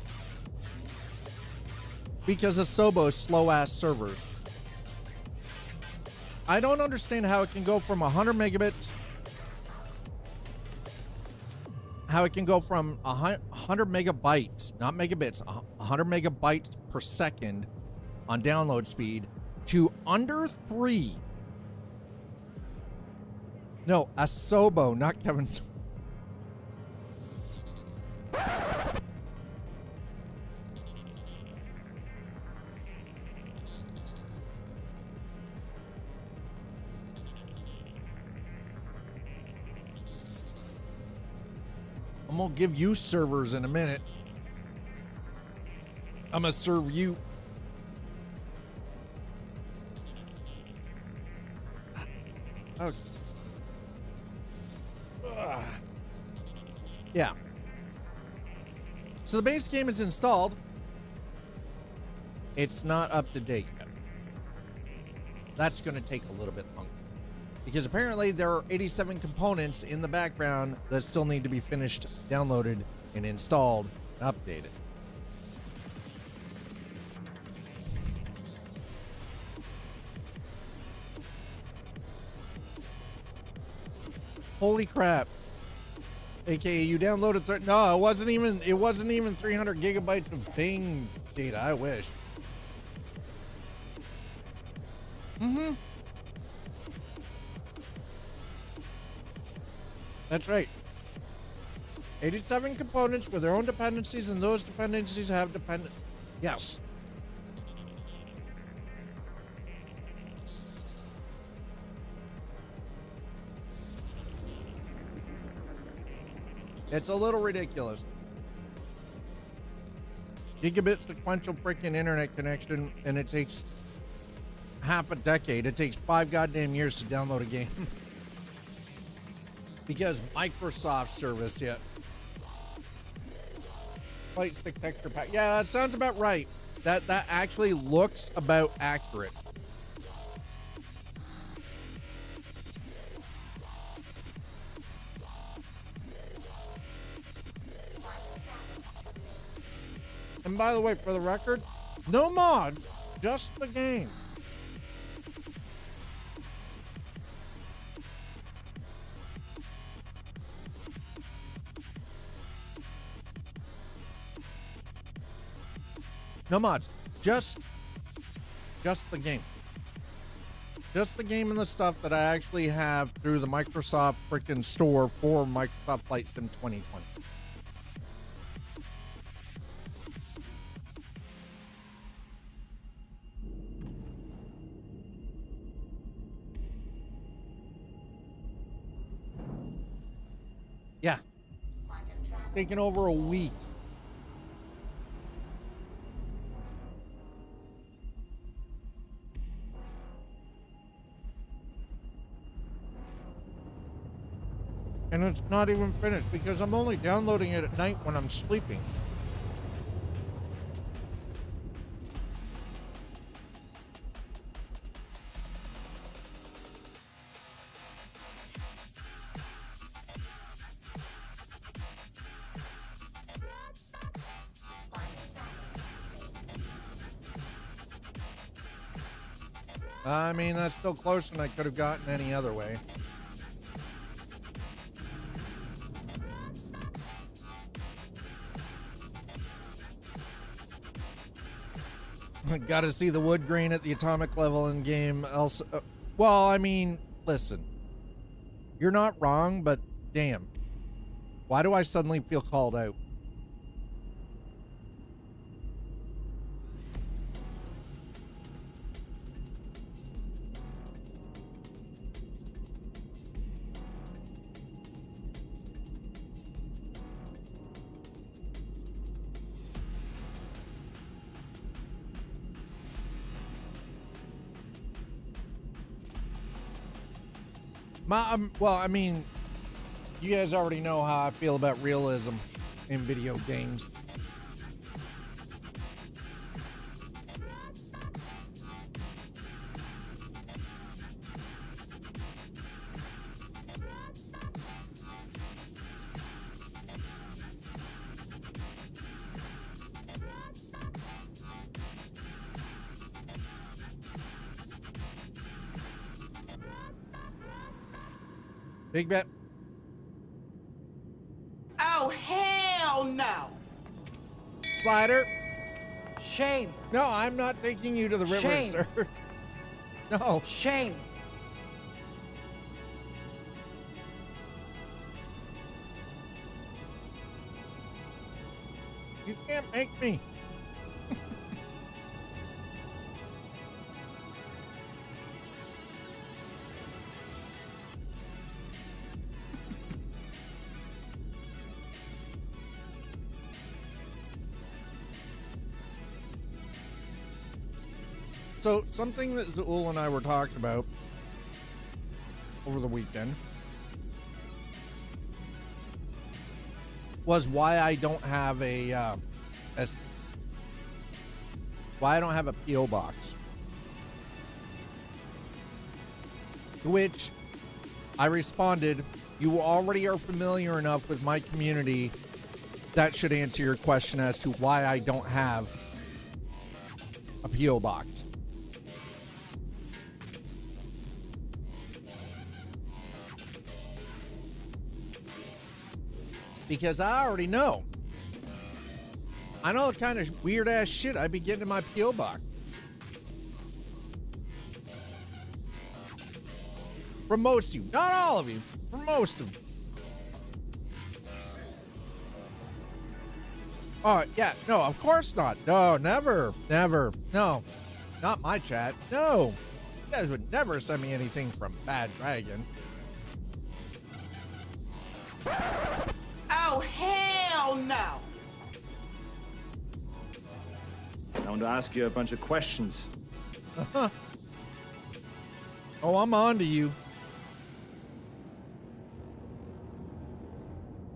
[SPEAKER 1] Because of Sobo's slow-ass servers. I don't understand how it can go from 100 megabits... How it can go from 100 megabytes, not megabits, 100 megabytes per second on download speed to under 3. No, Asobo, not Kevin. I'm gonna give you servers in a minute. I'm gonna serve you. Okay. Yeah. So the base game is installed. It's not up to date yet. That's going to take a little bit longer. Because apparently there are 87 components in the background that still need to be finished, downloaded, and installed, and updated. Holy crap. AKA you downloaded no, it wasn't even 300 gigabytes of Bing data. I wish. Mm-hmm. That's right. 87 components with their own dependencies, and those dependencies have dependent. Yes. It's a little ridiculous. Gigabit sequential freaking internet connection, and it takes half a decade. It takes 5 goddamn years to download a game. Because Microsoft service yet. Flight stick texture pack. Yeah, that sounds about right. That actually looks about accurate. And by the way, for the record, no mod, just the game. No mods, just the game. Just the game and the stuff that I actually have through the Microsoft freaking store for Microsoft Flight Sim 2020. taken over a week. And it's not even finished because I'm only downloading it at night when I'm sleeping. I mean, that's still closer than I could have gotten any other way. Got to see the wood grain at the atomic level in game. Else, well, I mean, listen, you're not wrong, but damn, why do I suddenly feel called out? Well, I mean, you guys already know how I feel about realism in video games. Big bet.
[SPEAKER 7] Oh, hell no.
[SPEAKER 1] Slider.
[SPEAKER 8] Shame.
[SPEAKER 1] No, I'm not taking you to the river,
[SPEAKER 8] Shame.
[SPEAKER 1] sir. No.
[SPEAKER 8] Shame.
[SPEAKER 1] You can't make me. So, something that Zool and I were talking about over the weekend was why I don't have why I don't have a PO box. To which I responded, you already are familiar enough with my community. That should answer your question as to why I don't have a PO box. Because I already know. I know the kind of weird ass shit I'd be getting in my P.O. box. From most of you. Not all of you. From most of you. Oh, yeah. No, of course not. No, never. Never. No. Not my chat. No. You guys would never send me anything from Bad Dragon.
[SPEAKER 7] Oh, hell no.
[SPEAKER 9] I want to ask you a bunch of questions.
[SPEAKER 1] Oh, I'm on to you.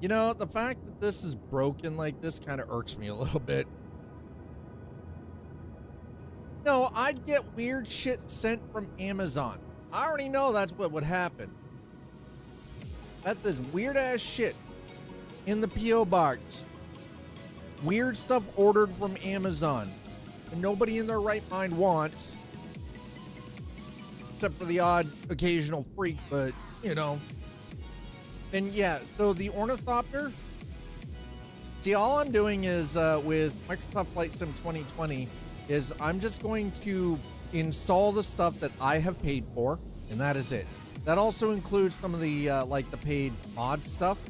[SPEAKER 1] You know, the fact that this is broken like this kind of irks me a little bit. No, I'd get weird shit sent from Amazon. I already know that's what would happen. That this weird ass shit in the P.O. box. Weird stuff ordered from Amazon. And nobody in their right mind wants. Except for the odd occasional freak, but, you know. And yeah, so the Ornithopter. See, all I'm doing is, with Microsoft Flight Sim 2020, is I'm just going to install the stuff that I have paid for, and that is it. That also includes some of the, like, the paid mod stuff.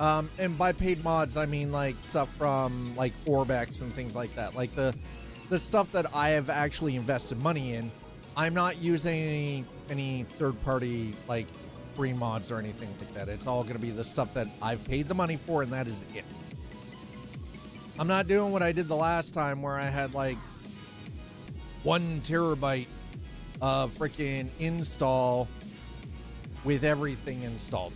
[SPEAKER 1] And by paid mods, I mean like stuff from like Orbex and things like that. Like the stuff that I have actually invested money in. I'm not using any third party like free mods or anything like that. It's all going to be the stuff that I've paid the money for, and that is it. I'm not doing what I did the last time where I had like 1 terabyte of freaking install with everything installed.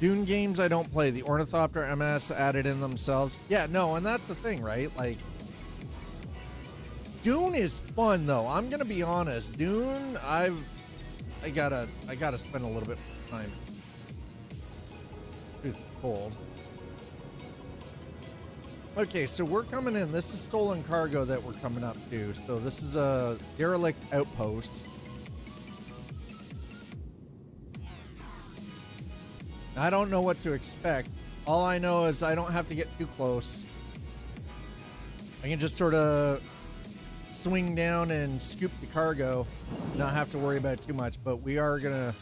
[SPEAKER 1] Dune games I don't play. The Ornithopter MS added in themselves. Yeah, no, and that's the thing, right? Like, Dune is fun though. I'm gonna be honest. Dune, I gotta spend a little bit of time. It's cold. Okay, so we're coming in. This is stolen cargo that we're coming up to. So this is a derelict outpost. I don't know what to expect. All I know is I don't have to get too close. I can just sort of swing down and scoop the cargo, not have to worry about it too much, but we are gonna...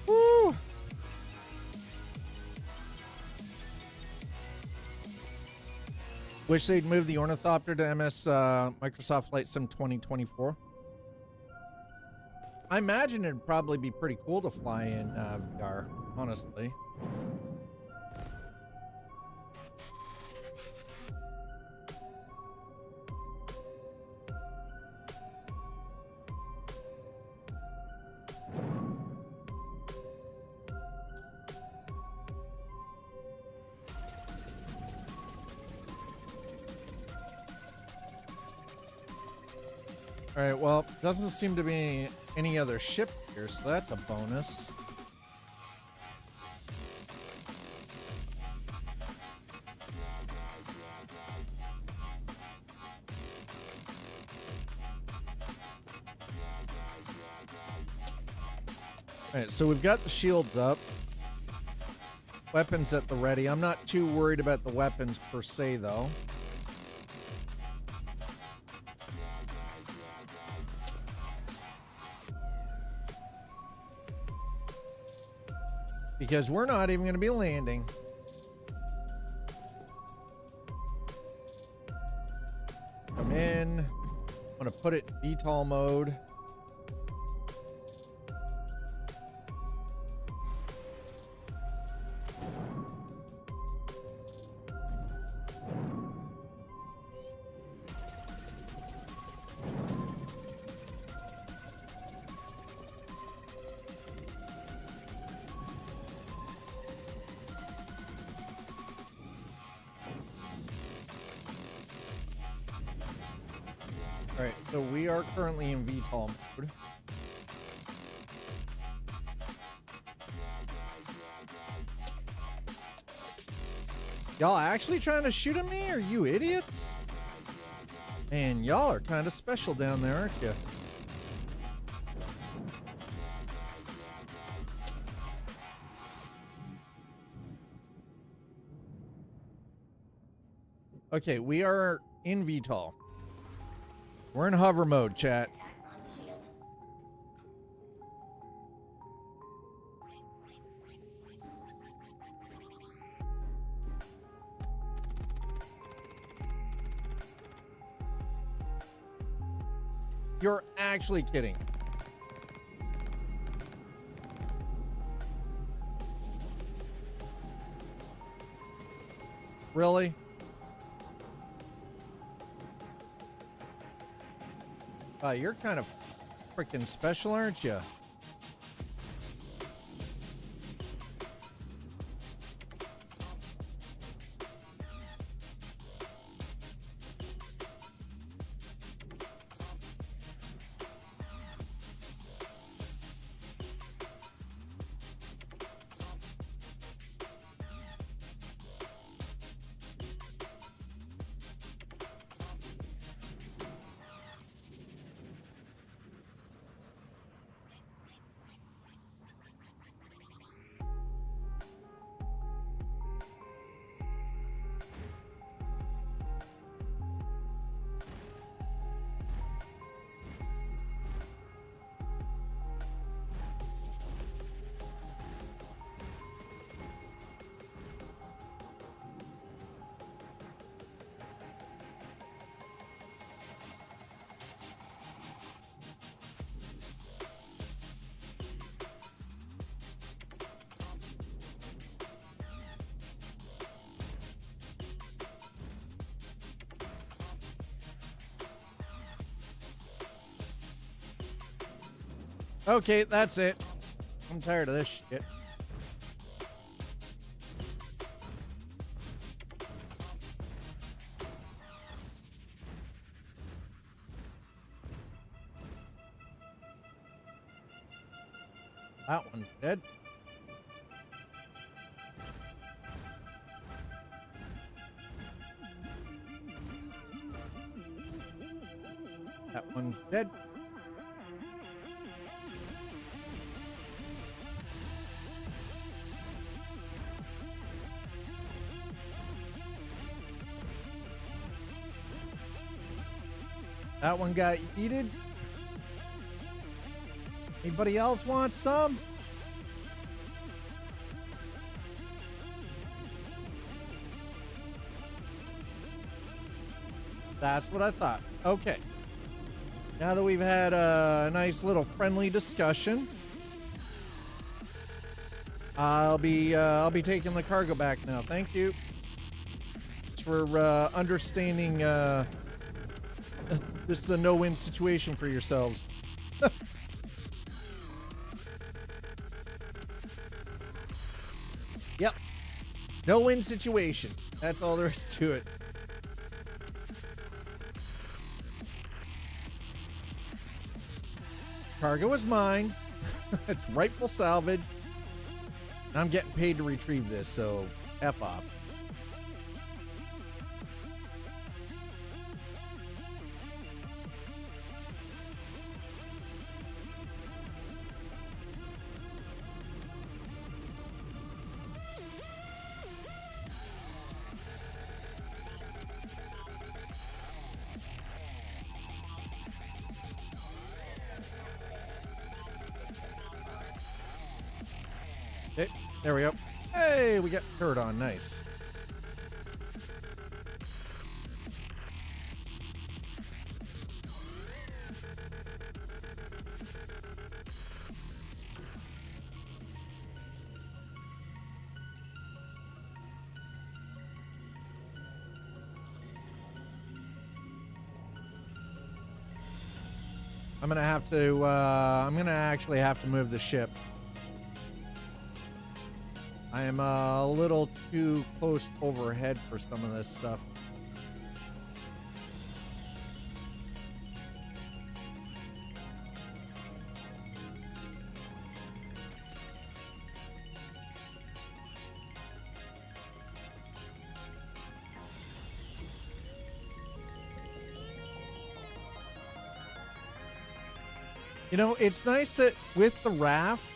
[SPEAKER 1] Woo! Wish they'd move the Ornithopter to MS Microsoft Flight Sim 2024. I imagine it'd probably be pretty cool to fly in VR, honestly. All right, well, doesn't seem to be any other ship here, so that's a bonus. All right, so we've got the shields up. Weapons at the ready. I'm not too worried about the weapons per se, though. Because we're not even going to be landing. Come in. I'm going to put it in VTOL mode. All right, so we are currently in VTOL mode. Y'all actually trying to shoot at me? Are you idiots? Man, y'all are kind of special down there, aren't you? Okay, we are in VTOL. We're in hover mode, chat.
[SPEAKER 4] Attack on shield.
[SPEAKER 1] You're actually kidding. Really? You're kind of freaking special, aren't you? Okay, that's it. I'm tired of this shit. That one's dead. That one's dead. That one got yeeted. Anybody else want some? That's what I thought. Okay. Now that we've had a nice little friendly discussion, I'll be taking the cargo back now. Thank you for understanding. This is a no-win situation for yourselves. Yep. No-win situation. That's all there is to it. Cargo is mine. It's rightful salvage. And I'm getting paid to retrieve this, so F off. Okay, there we go. Hey, we got turret on. Nice. I'm gonna have to. I'm gonna actually have to move the ship. I am a little too close overhead for some of this stuff. You know, it's nice that with the raft,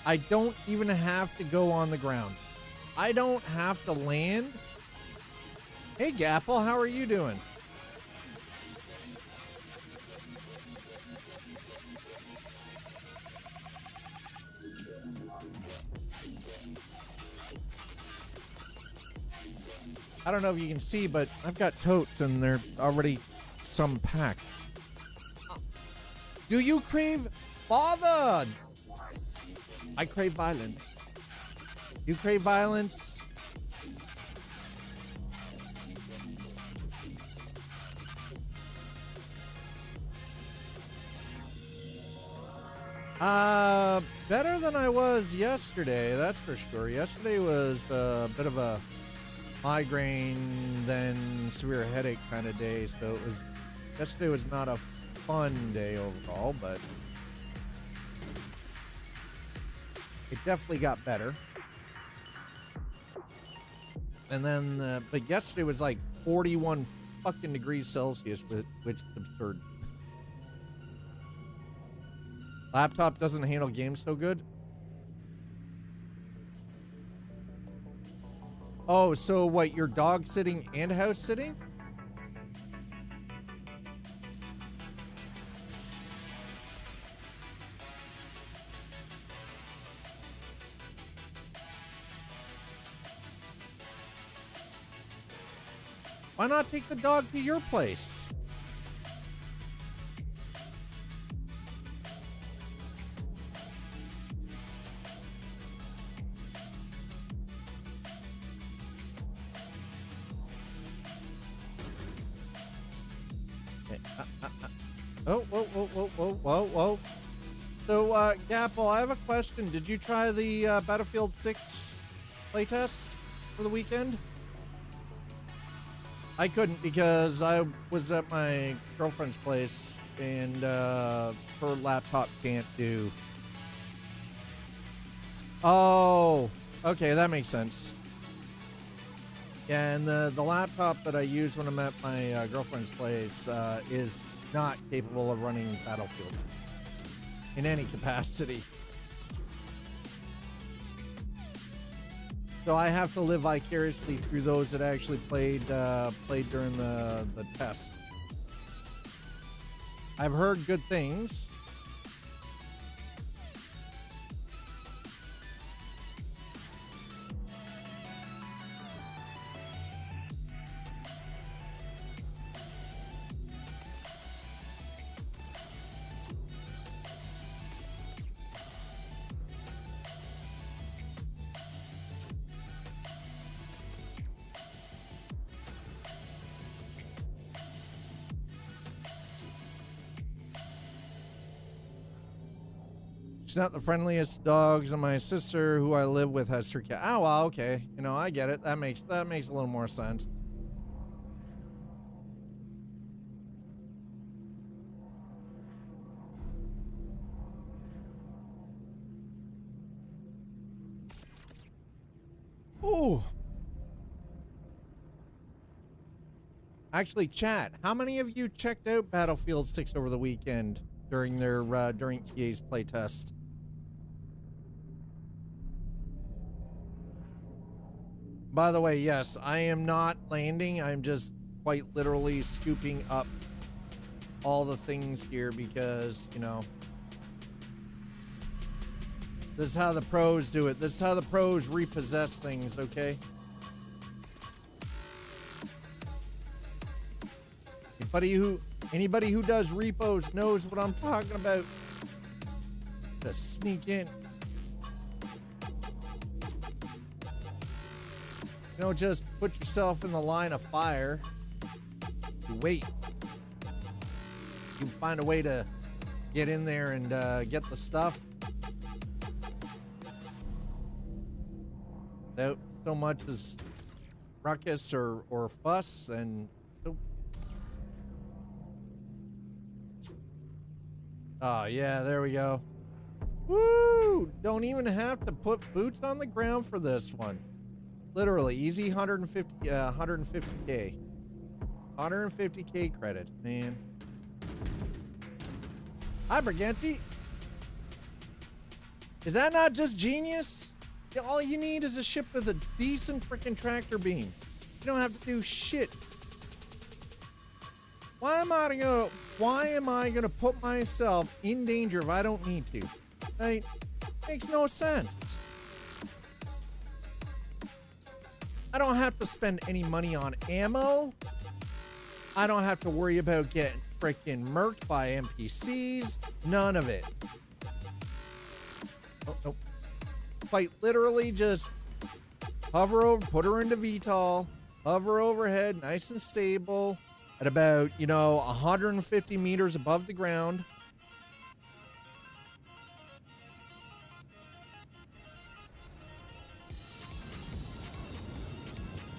[SPEAKER 1] I don't even have to go on the ground. I don't have to land. Hey, Gapple, how are you doing? I don't know if you can see, but I've got totes and they're already some packed. Do you crave bother? I crave violence. You crave violence? Better than I was yesterday, that's for sure. Yesterday was a bit of a migraine, then severe headache kind of day, so yesterday was not a fun day overall, but it definitely got better. And then, but yesterday was like 41 fucking degrees Celsius, which is absurd. Laptop doesn't handle games so good. Oh, so what, you're dog sitting and house sitting? Why not take the dog to your place? Okay. Oh, whoa, whoa, whoa, whoa, whoa, whoa. So, Gapple, I have a question. Did you try the Battlefield 6 playtest for the weekend? I couldn't because I was at my girlfriend's place and her laptop can't do. Oh, okay, that makes sense. Yeah, and the laptop that I use when I'm at my girlfriend's place is not capable of running Battlefield in any capacity. So I have to live vicariously through those that actually played during the test. I've heard good things. She's not the friendliest dogs, and my sister, who I live with, has 3 cats. Oh, well, okay. You know, I get it. That makes a little more sense. Ooh. Actually, chat, how many of you checked out Battlefield 6 over the weekend during their during EA's playtest? By the way, yes, I am not landing. I'm just quite literally scooping up all the things here because, you know, this is how the pros do it. This is how the pros repossess things, okay? Anybody who does repos knows what I'm talking about. Just sneak in. You don't just put yourself in the line of fire. You wait. You find a way to get in there and get the stuff without so much as ruckus or fuss. And so, oh yeah, there we go. Woo! Don't even have to put boots on the ground for this one. Literally, easy 150K. 150K credits, man. Hi, Briganti. Is that not just genius? All you need is a ship with a decent freaking tractor beam. You don't have to do shit. Why am I gonna put myself in danger if I don't need to? Right? Makes no sense. I don't have to spend any money on ammo. I don't have to worry about getting freaking murked by NPCs. None of it. Oh, nope. Quite literally just hover over, put her into VTOL, hover overhead, nice and stable, at about, 150 meters above the ground.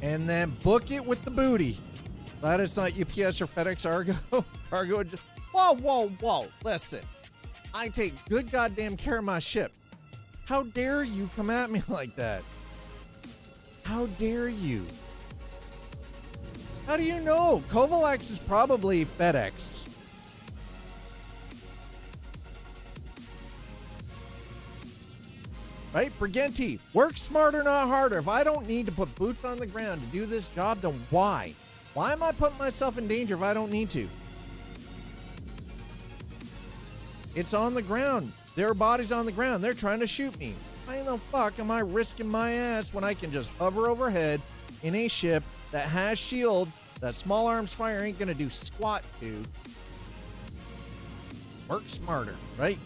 [SPEAKER 1] And then book it with the booty. Glad it's not UPS or FedEx Argo. Argo just, whoa. Listen, I take good goddamn care of my ships. How dare you come at me like that? How dare you? How do you know? Kovalex is probably FedEx. Right? Briganti, work smarter, not harder. If I don't need to put boots on the ground to do this job, then why? Why am I putting myself in danger if I don't need to? It's on the ground. Their body's on the ground. They're trying to shoot me. Why the fuck am I risking my ass when I can just hover overhead in a ship that has shields that small arms fire ain't gonna do squat to? Work smarter, right?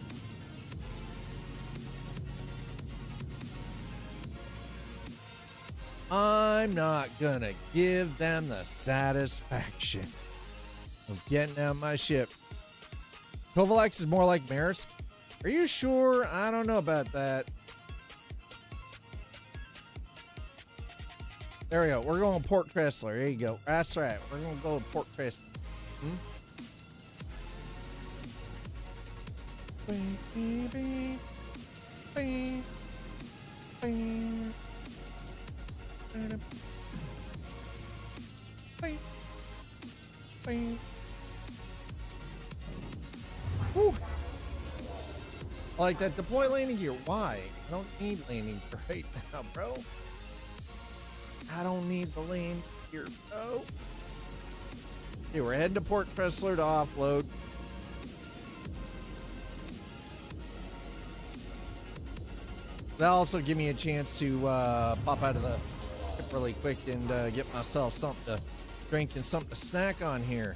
[SPEAKER 1] I'm not gonna give them the satisfaction of getting out my ship. Kovalex is more like Maersk. Are you sure? I don't know about that. There we go. We're going Port Chrysler. There you go. That's right. We're going to go to Port Chrysler. Whew. I like that. Deploy landing gear. Why? I don't need landing gear right now, bro. I don't need the landing gear, bro. Okay, we're heading to Port Chrysler to offload. That'll also give me a chance to pop out of the ship really quick and get myself something to drink and something to snack on here.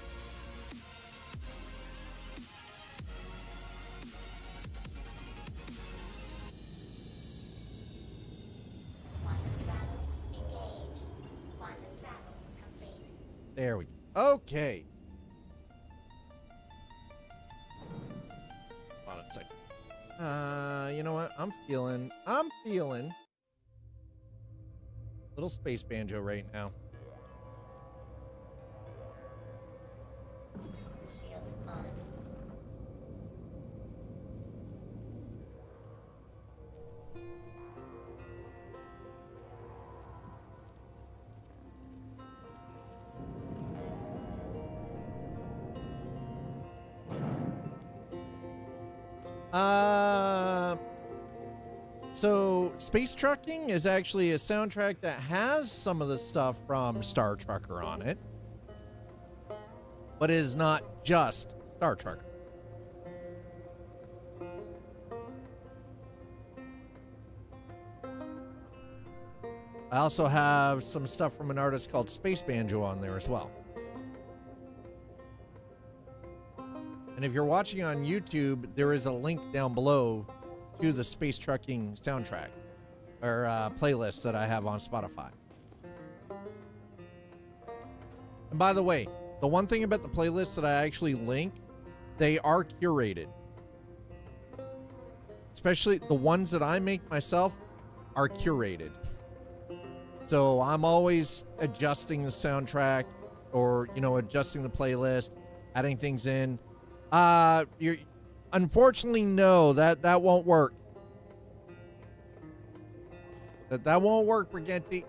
[SPEAKER 1] There we go. Okay. Hold on a second. You know what? I'm feeling little space banjo right now.
[SPEAKER 4] Shields on.
[SPEAKER 1] So Space Trucking is actually a soundtrack that has some of the stuff from Star Trucker on it, but it is not just Star Trucker. I also have some stuff from an artist called Space Banjo on there as well. And if you're watching on YouTube, there is a link down below to the Space Trucking soundtrack or playlist that I have on Spotify. And by the way, the one thing about the playlists that I actually link, they are curated. Especially the ones that I make myself are curated. So I'm always adjusting the soundtrack or, you know, adjusting the playlist, adding things in. Unfortunately, no, that won't work. That won't work, Briganti.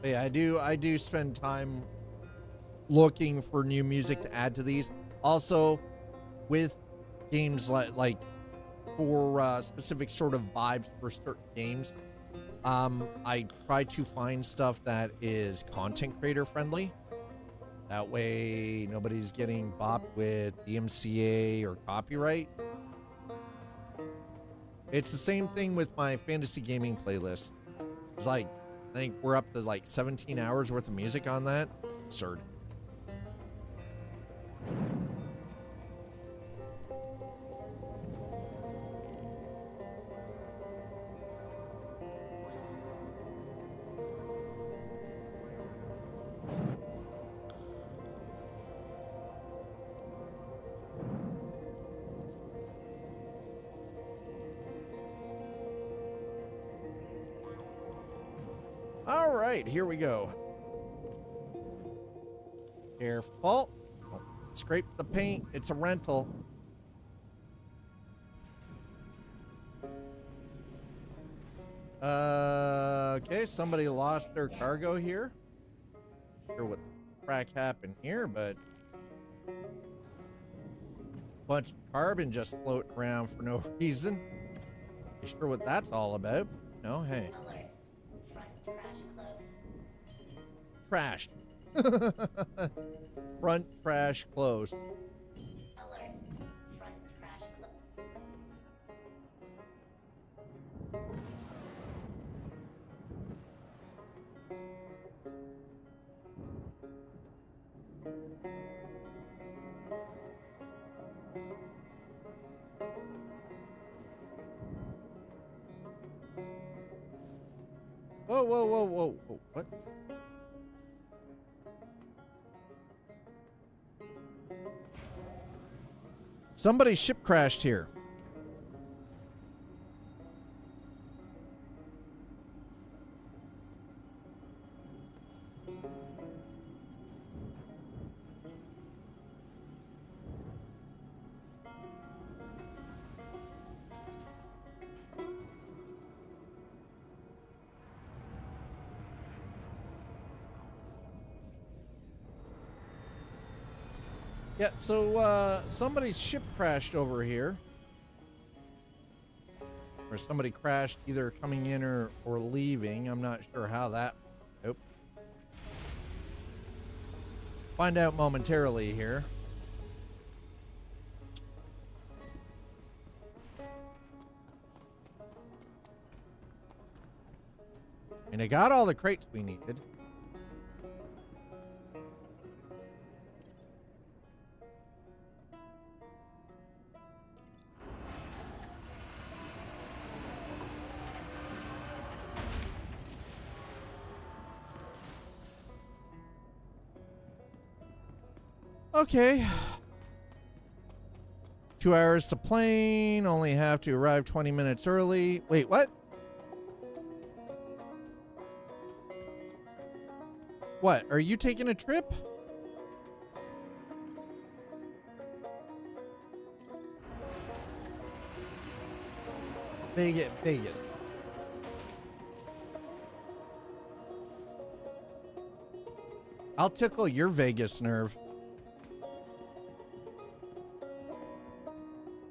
[SPEAKER 1] But yeah, I do spend time looking for new music to add to these. Also, with games like for specific sort of vibes for certain games, I try to find stuff that is content creator friendly. That way nobody's getting bopped with DMCA or copyright. It's the same thing with my fantasy gaming playlist. It's like, I think we're up to like 17 hours worth of music on that. Absurd. All right, here we go. Careful. Don't scrape the paint. It's a rental. Okay, somebody lost their cargo here. Not sure what the frack happened here, but a bunch of carbon just floating around for no reason. Not sure what that's all about. No, hey.
[SPEAKER 4] Alert. Front crash
[SPEAKER 1] Trash.
[SPEAKER 4] close.
[SPEAKER 1] Front trash closed.
[SPEAKER 4] Alert. Front crash close.
[SPEAKER 1] Whoa, whoa, whoa, whoa, whoa, what? Somebody's ship crashed here. Yeah, so somebody's ship crashed over here. Or somebody crashed either coming in or leaving. I'm not sure how that... Nope. Find out momentarily here. And I got all the crates we needed. Okay. 2 hours to plane. Only have to arrive 20 minutes early. Wait, what? What? Are you taking a trip? Vegas. I'll tickle your Vegas nerve.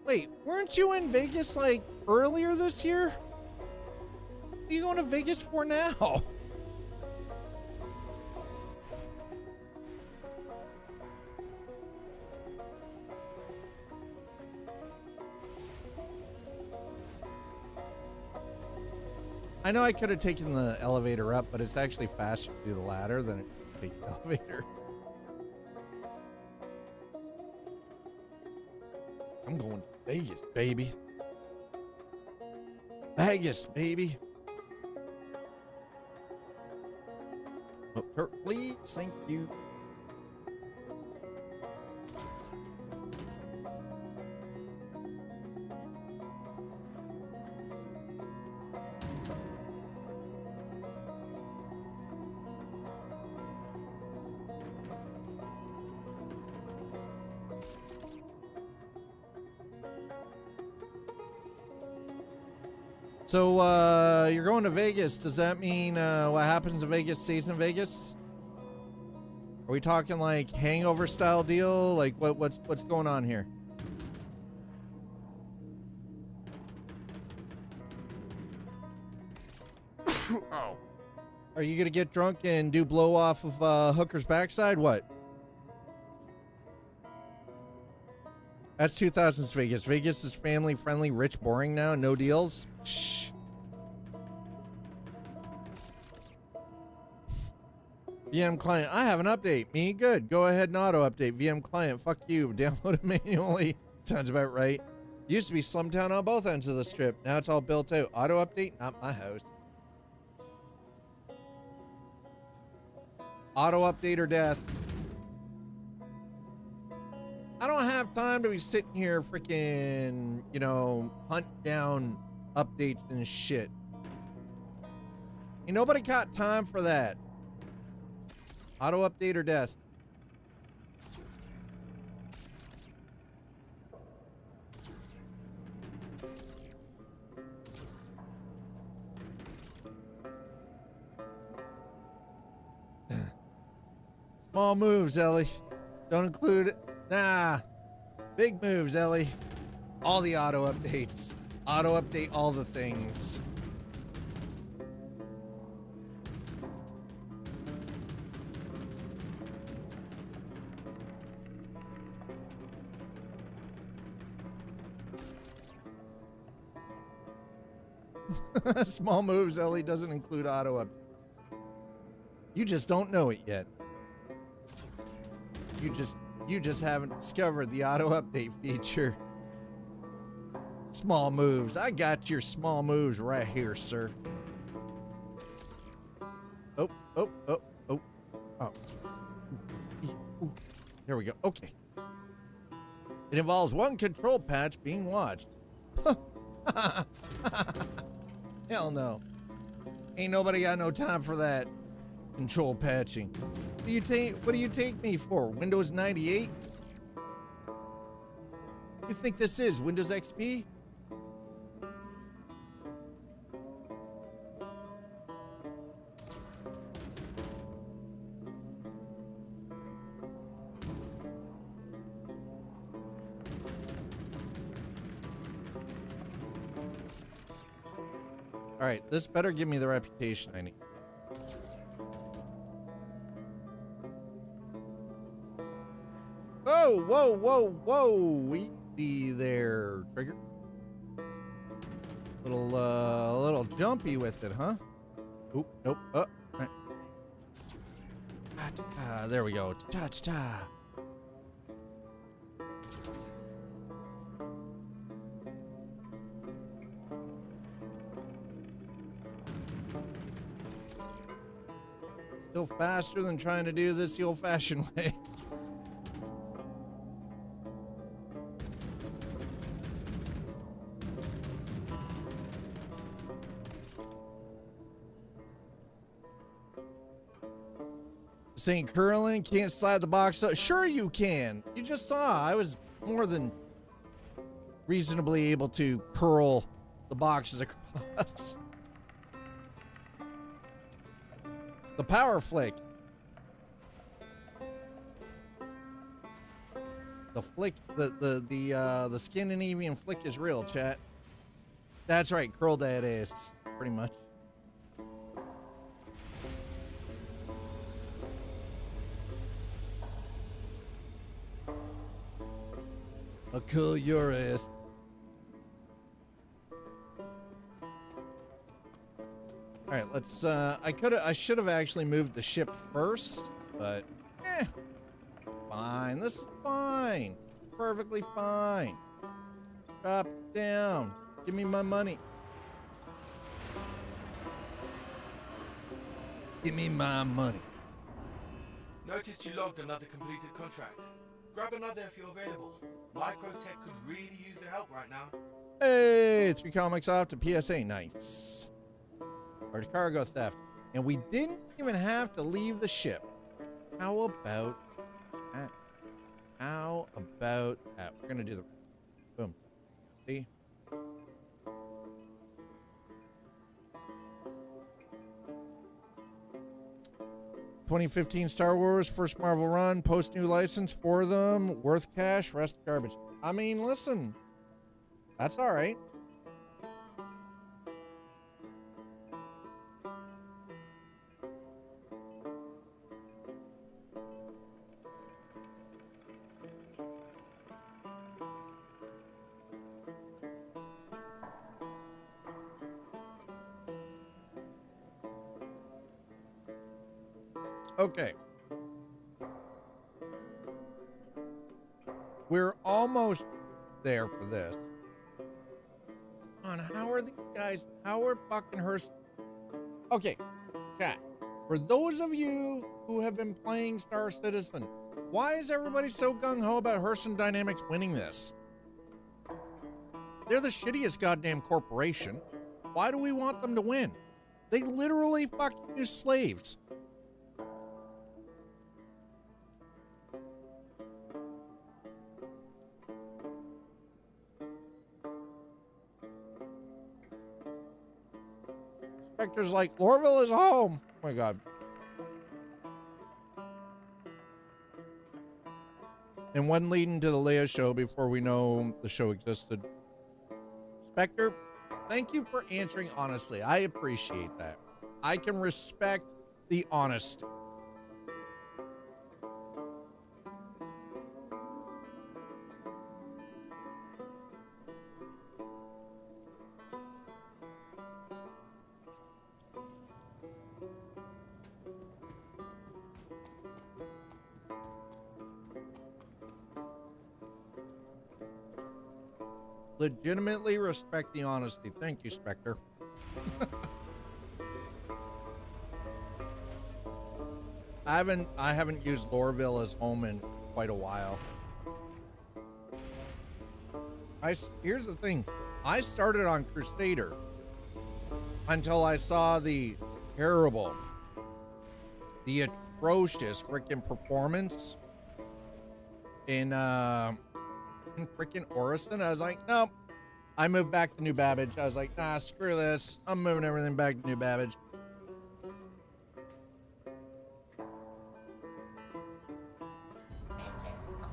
[SPEAKER 1] Wait, weren't you in Vegas like earlier this year? What are you going to Vegas for now? I know I could have taken the elevator up, but it's actually faster to do the ladder than it is to take the elevator. I'm going to Vegas, baby. Vegas, baby. Oh, Turk, please. Thank you. So, you're going to Vegas. Does that mean what happens in Vegas stays in Vegas? Are we talking like hangover style deal? Like what's going on here? Oh. Are you gonna get drunk and do blow off of Hooker's backside? What? That's 2000s Vegas. Vegas is family friendly, rich, boring now. No deals. Shh. VM client, I have an update. Me? Good. Go ahead and auto update. VM client, fuck you. Download it manually. Sounds about right. Used to be Slumtown on both ends of the strip. Now it's all built out. Auto update? Not my house. Auto update or death. I don't have time to be sitting here freaking, you know, hunting down updates and shit. Ain't nobody got time for that. Auto update or death. Small moves, Ellie. Don't include it. Nah. Big moves, Ellie. All the auto updates. Auto update all the things. Small moves, Ellie, doesn't include auto updates. You just don't know it yet. You just haven't discovered the auto update feature. Small moves. I got your small moves right here, sir. Oh. There we go. Okay. It involves one control patch being watched. Hell no. Ain't nobody got no time for that control patching. What do you take me for? Windows 98? You think this is Windows XP? All right, this better give me the reputation I need. Whoa, whoa, whoa, whoa! Easy there, Trigger. Little jumpy with it, huh? Oop, nope. Right. There we go. Ta-ta-ta. Still faster than trying to do this the old-fashioned way. Saying curling can't slide the box up. Sure you can. You just saw I was more than reasonably able to curl the boxes across. The power flick. The flick, the Scandinavian flick is real, chat. That's right, curl that ass, pretty much. I'll curl your ass. All right, let's, I should have actually moved the ship first, but, fine. This is fine. Perfectly fine. Drop it down. Give me my money. Give me my money.
[SPEAKER 6] Noticed you logged another completed contract. Grab another if you're available. Microtech could really use the help right now.
[SPEAKER 1] Hey, 3 comics off to PSA. Nice. Or cargo theft. And we didn't even have to leave the ship. How about that? How about that? We're going to do the... Boom. See? ...2015 Star Wars, first Marvel run, post new license for them, worth cash, rest garbage. I mean, listen. That's all right. Okay. We're almost there for this. Come on, how are these guys? How are fucking Hearst? Okay, chat. For those of you who have been playing Star Citizen, why is everybody so gung-ho about Hearst Dynamics winning this? They're the shittiest goddamn corporation. Why do we want them to win? They literally fucking use slaves. Spectre's like, Lorville is home. Oh my god. And one leading to the Leia show before we know the show existed. Spectre, thank you for answering honestly. I appreciate that. I can respect the honesty. Legitimately respect the honesty. Thank you, Spectre. I haven't used Lorville as home in quite a while. Here's the thing. I started on Crusader until I saw the terrible, the atrocious freaking performance in freaking Orison. I was like, nope. I moved back to New Babbage. I was like, nah, screw this. I'm moving everything back to New Babbage.
[SPEAKER 4] Engines on.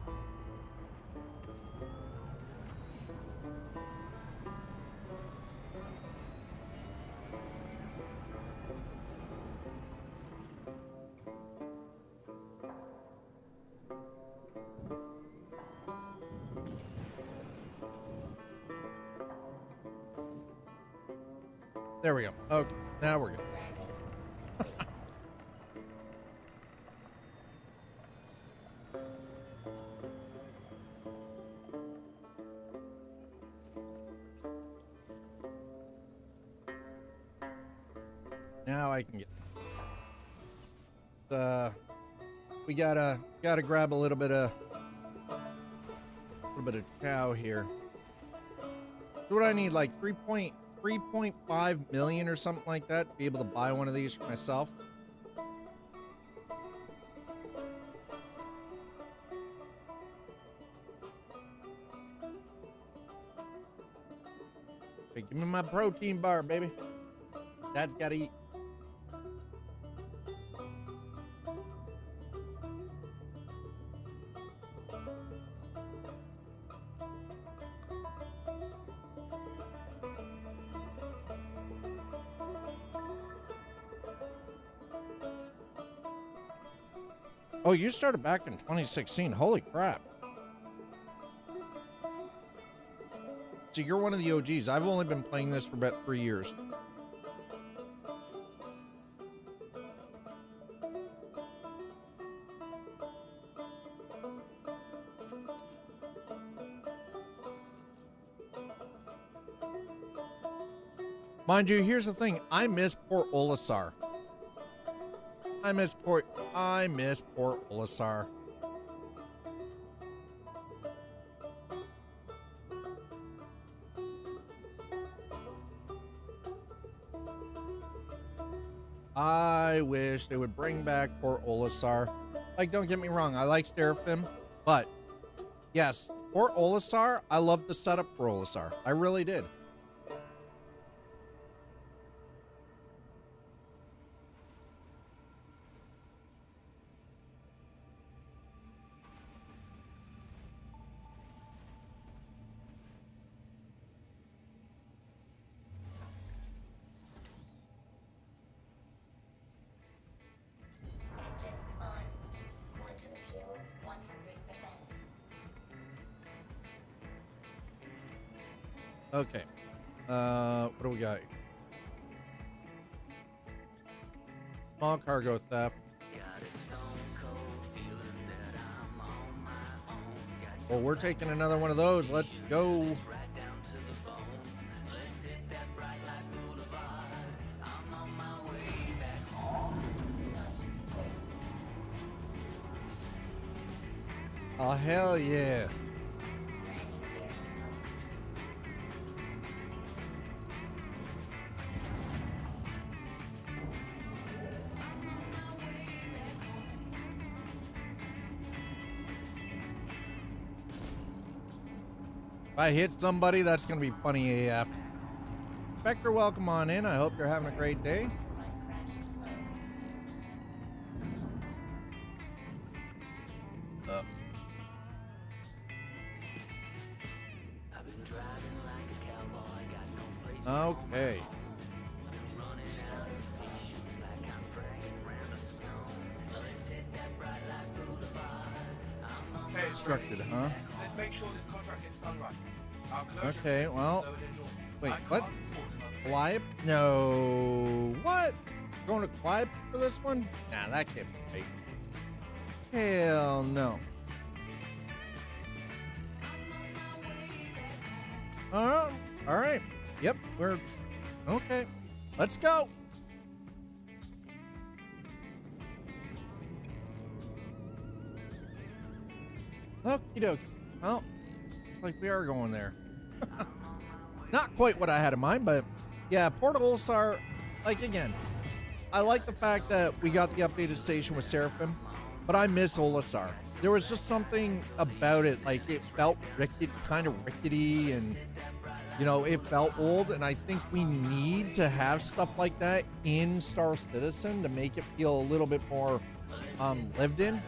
[SPEAKER 1] There we go. Okay, now we're good.
[SPEAKER 4] Landing complete.
[SPEAKER 1] Now I can get. We gotta grab a little bit of chow here. So what I need, like 3.5 million or something like that, to be able to buy one of these for myself. Hey, give me my protein bar, baby. Dad's gotta eat. Oh, you started back in 2016. Holy crap. So you're one of the OGs. I've only been playing this for about 3 years. Mind you, here's the thing. I miss Port Olisar. I miss Port Olisar. I wish they would bring back Port Olisar. Like, don't get me wrong, I like Seraphim, but yes, Port Olisar, I love the setup for Olisar. I really did.
[SPEAKER 4] Engines on. Quantum fuel 100%.
[SPEAKER 1] Okay. What do we got? Small cargo theft. Well, we're taking another one of those. Let's go. Oh, hell yeah. If I hit somebody, that's going to be funny AF. Spectre, welcome on in. I hope you're having a great day.
[SPEAKER 4] Front crash close.
[SPEAKER 1] Okay.
[SPEAKER 6] Hey,
[SPEAKER 1] Constructed, huh?
[SPEAKER 6] let's make sure this contract gets done right. Our closure
[SPEAKER 1] Okay,
[SPEAKER 6] is
[SPEAKER 1] well,
[SPEAKER 6] lower than normal.
[SPEAKER 1] wait,
[SPEAKER 6] I can't
[SPEAKER 1] what?
[SPEAKER 6] afford another
[SPEAKER 1] Clive? No. What? Going to Clive for this one? Nah, that can't be right. Hell no. All right. Yep, we're okay. Let's go. Okie dokie. Well, looks like we are going there. Not quite what I had in mind, but yeah, portals are, like, again, I like the fact that we got the updated station with Seraphim, but I miss Olisar. There was just something about it, like it felt kind of rickety, and you know, it felt old, and I think we need to have stuff like that in Star Citizen to make it feel a little bit more lived in.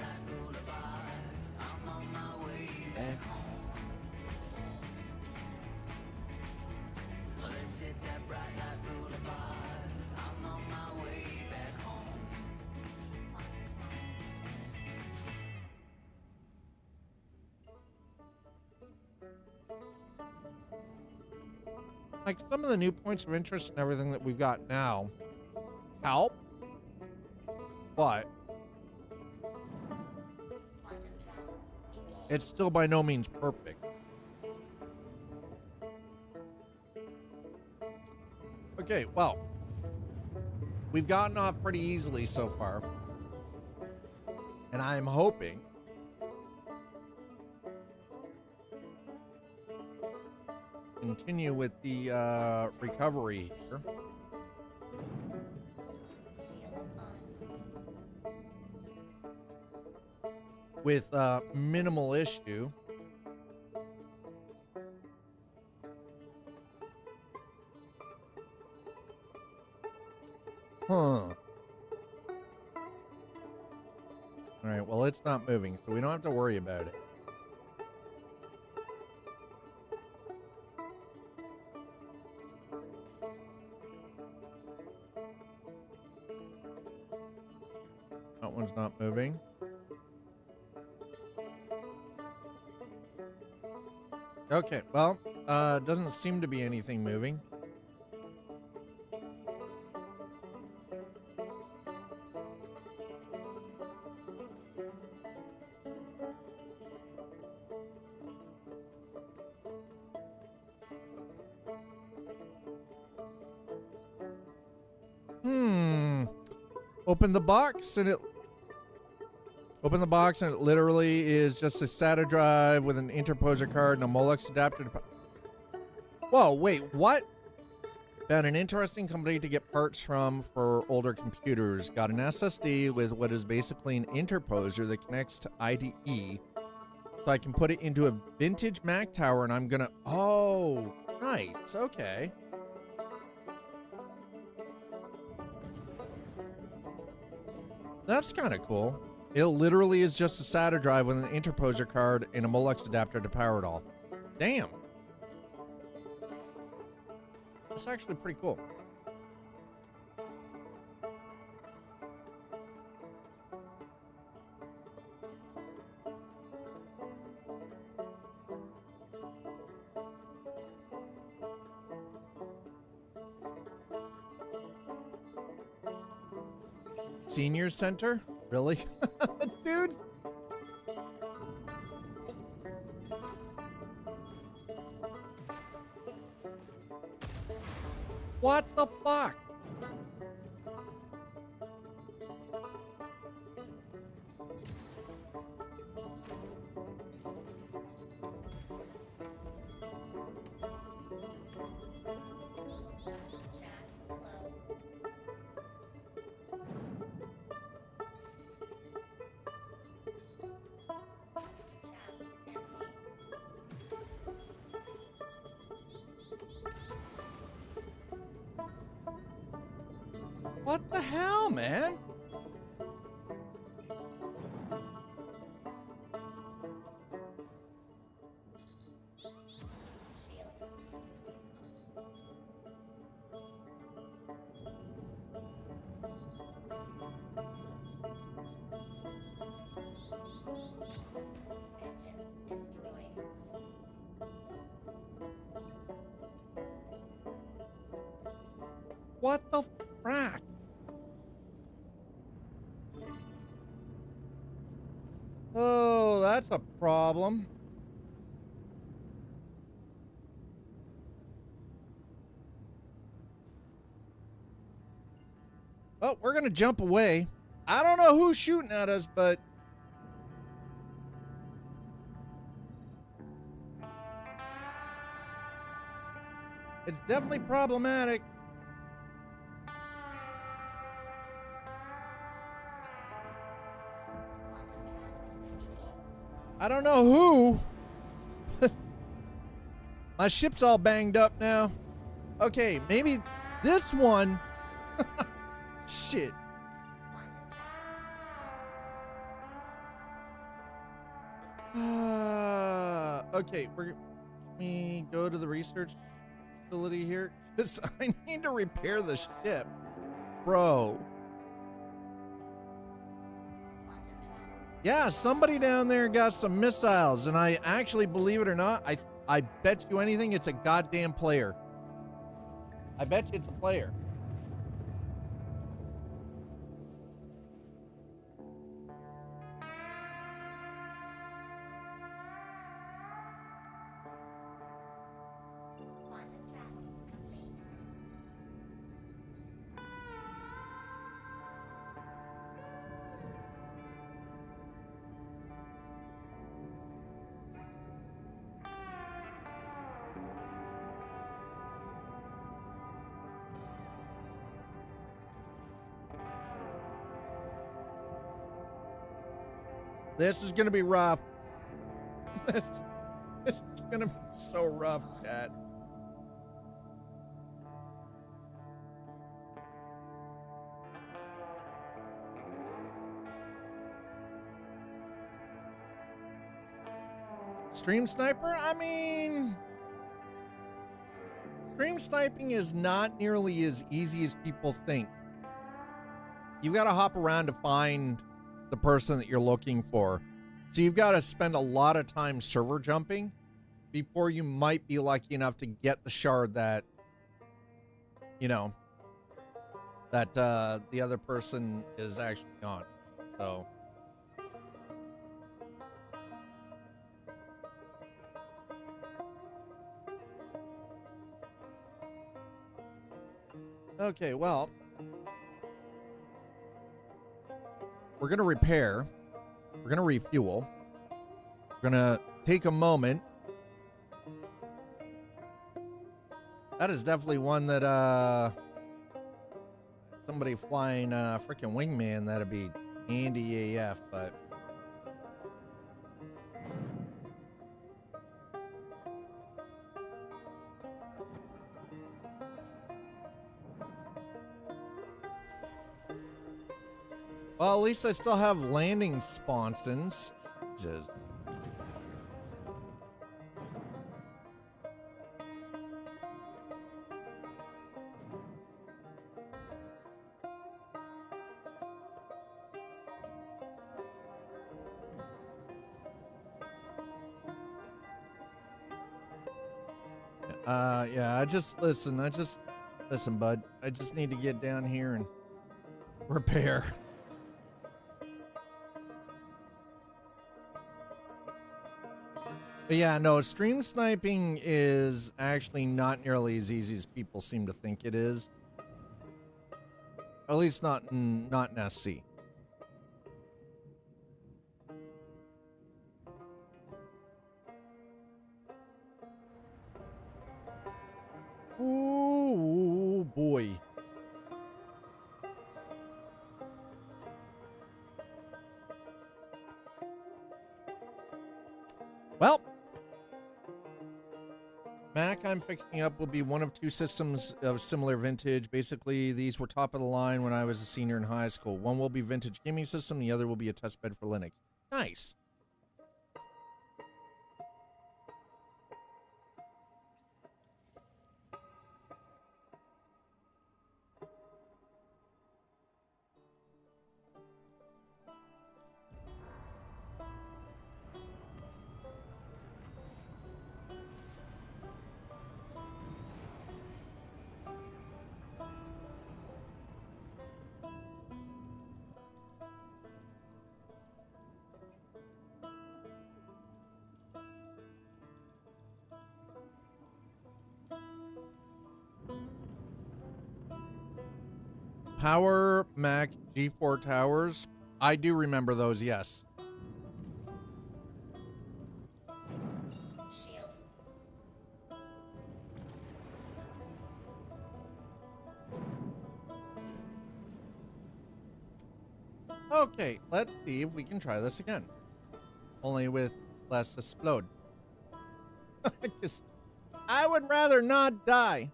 [SPEAKER 1] Like, some of the new points of interest and everything that we've got now help, but it's still by no means perfect. Okay, well, we've gotten off pretty easily so far, and I'm hoping continue with the recovery here. With minimal issue. All right, well, it's not moving, so we don't have to worry about it. That one's not moving. Okay, well, doesn't seem to be anything moving. Open the box and it literally is just a SATA drive with an interposer card and a Molex adapter. Whoa, wait, what? Found an interesting company to get parts from for older computers. Got an SSD with what is basically an interposer that connects to IDE. So I can put it into a vintage Mac tower and I'm gonna, oh, nice, okay. That's kind of cool. It literally is just a SATA drive with an interposer card and a Molex adapter to power it all. Damn. That's actually pretty cool. Senior center? Really? Dude. What the fuck? What the hell, man? What the frack? Oh, that's a problem. Oh, we're gonna jump away. I don't know who's shooting at us, but It's definitely problematic. I don't know who. My ship's all banged up now. Okay, maybe this one. Shit. Okay, can we go to the research facility here? 'Cause I need to repair the ship, bro. Yeah, somebody down there got some missiles, and I actually, believe it or not, I bet you anything it's a goddamn player. I bet you it's a player. This is gonna be rough. This is gonna be so rough, chat. Stream sniper? I mean, stream sniping is not nearly as easy as people think. You've got to hop around to find the person that you're looking for. So you've got to spend a lot of time server jumping before you might be lucky enough to get the shard that, you know, that the other person is actually on. So okay, well, we're going to repair. We're going to refuel. We're going to take a moment. That is definitely one that, somebody flying freaking wingman, that'd be handy AF, but. Well, at least I still have landing sponsons. Jesus. Yeah, listen, bud. I just need to get down here and repair. But yeah, no, stream sniping is actually not nearly as easy as people seem to think it is. At least not in SC. Ooh, boy. Well, Mac I'm fixing up will be one of two systems of similar vintage. Basically, these were top of the line when I was a senior in high school. One will be vintage gaming system, the other will be a test bed for Linux. Nice. Power Mac G4 towers. I do remember those, yes.
[SPEAKER 4] Shields.
[SPEAKER 1] Okay, let's see if we can try this again. Only with less explode. Because I would rather not die.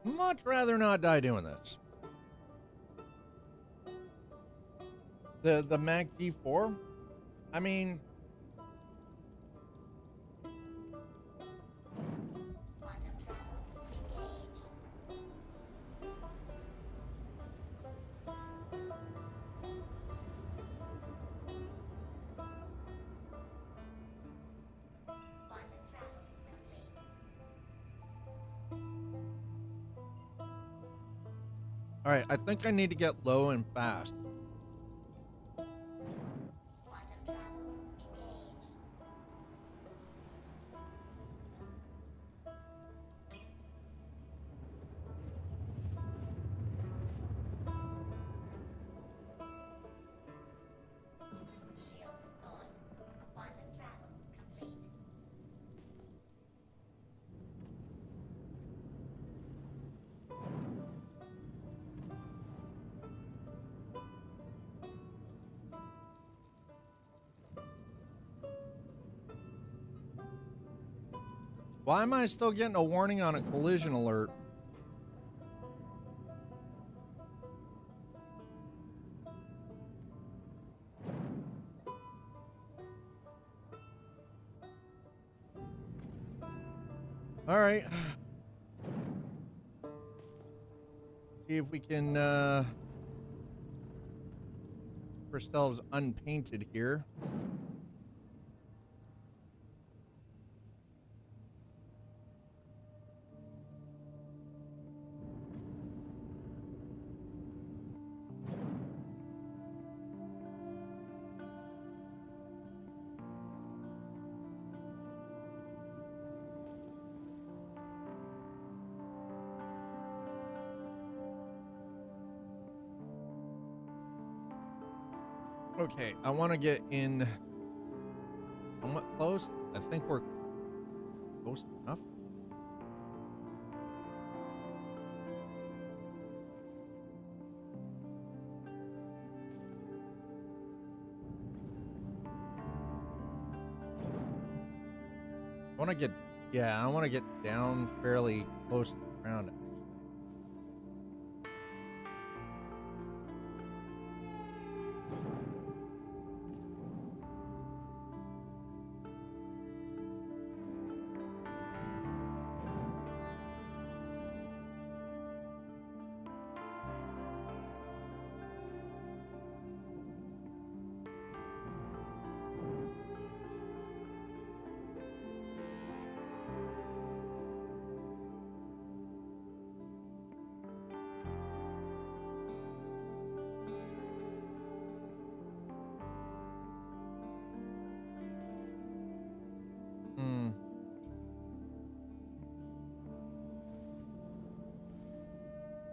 [SPEAKER 1] Much rather not die doing this. The Mac G4, I mean,
[SPEAKER 4] Quantum travel engaged. Quantum travel complete.
[SPEAKER 1] all right, I think I need to get low and fast.
[SPEAKER 4] Quantum travel engaged. Shields on. Quantum travel complete.
[SPEAKER 1] Why am I still getting a warning on a collision alert? All right. See if we can ourselves unpainted here. Okay, I want to get in somewhat close. I think we're close enough. I want to get, yeah, I want to get down fairly close to the ground, actually.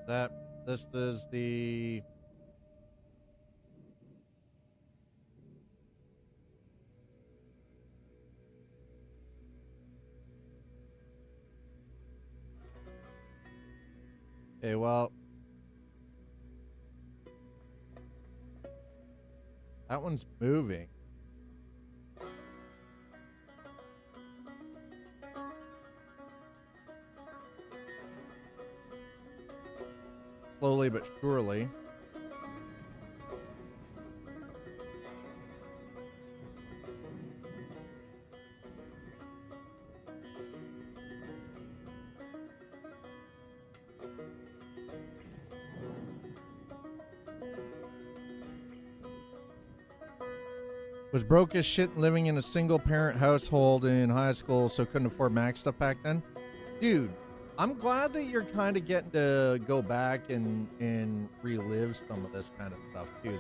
[SPEAKER 1] That this is the okay, well, that one's moving. Slowly but surely. Was broke as shit living in a single parent household in high school, so couldn't afford Mac stuff back then. Dude, I'm glad that you're kind of getting to go back and relive some of this kind of stuff too.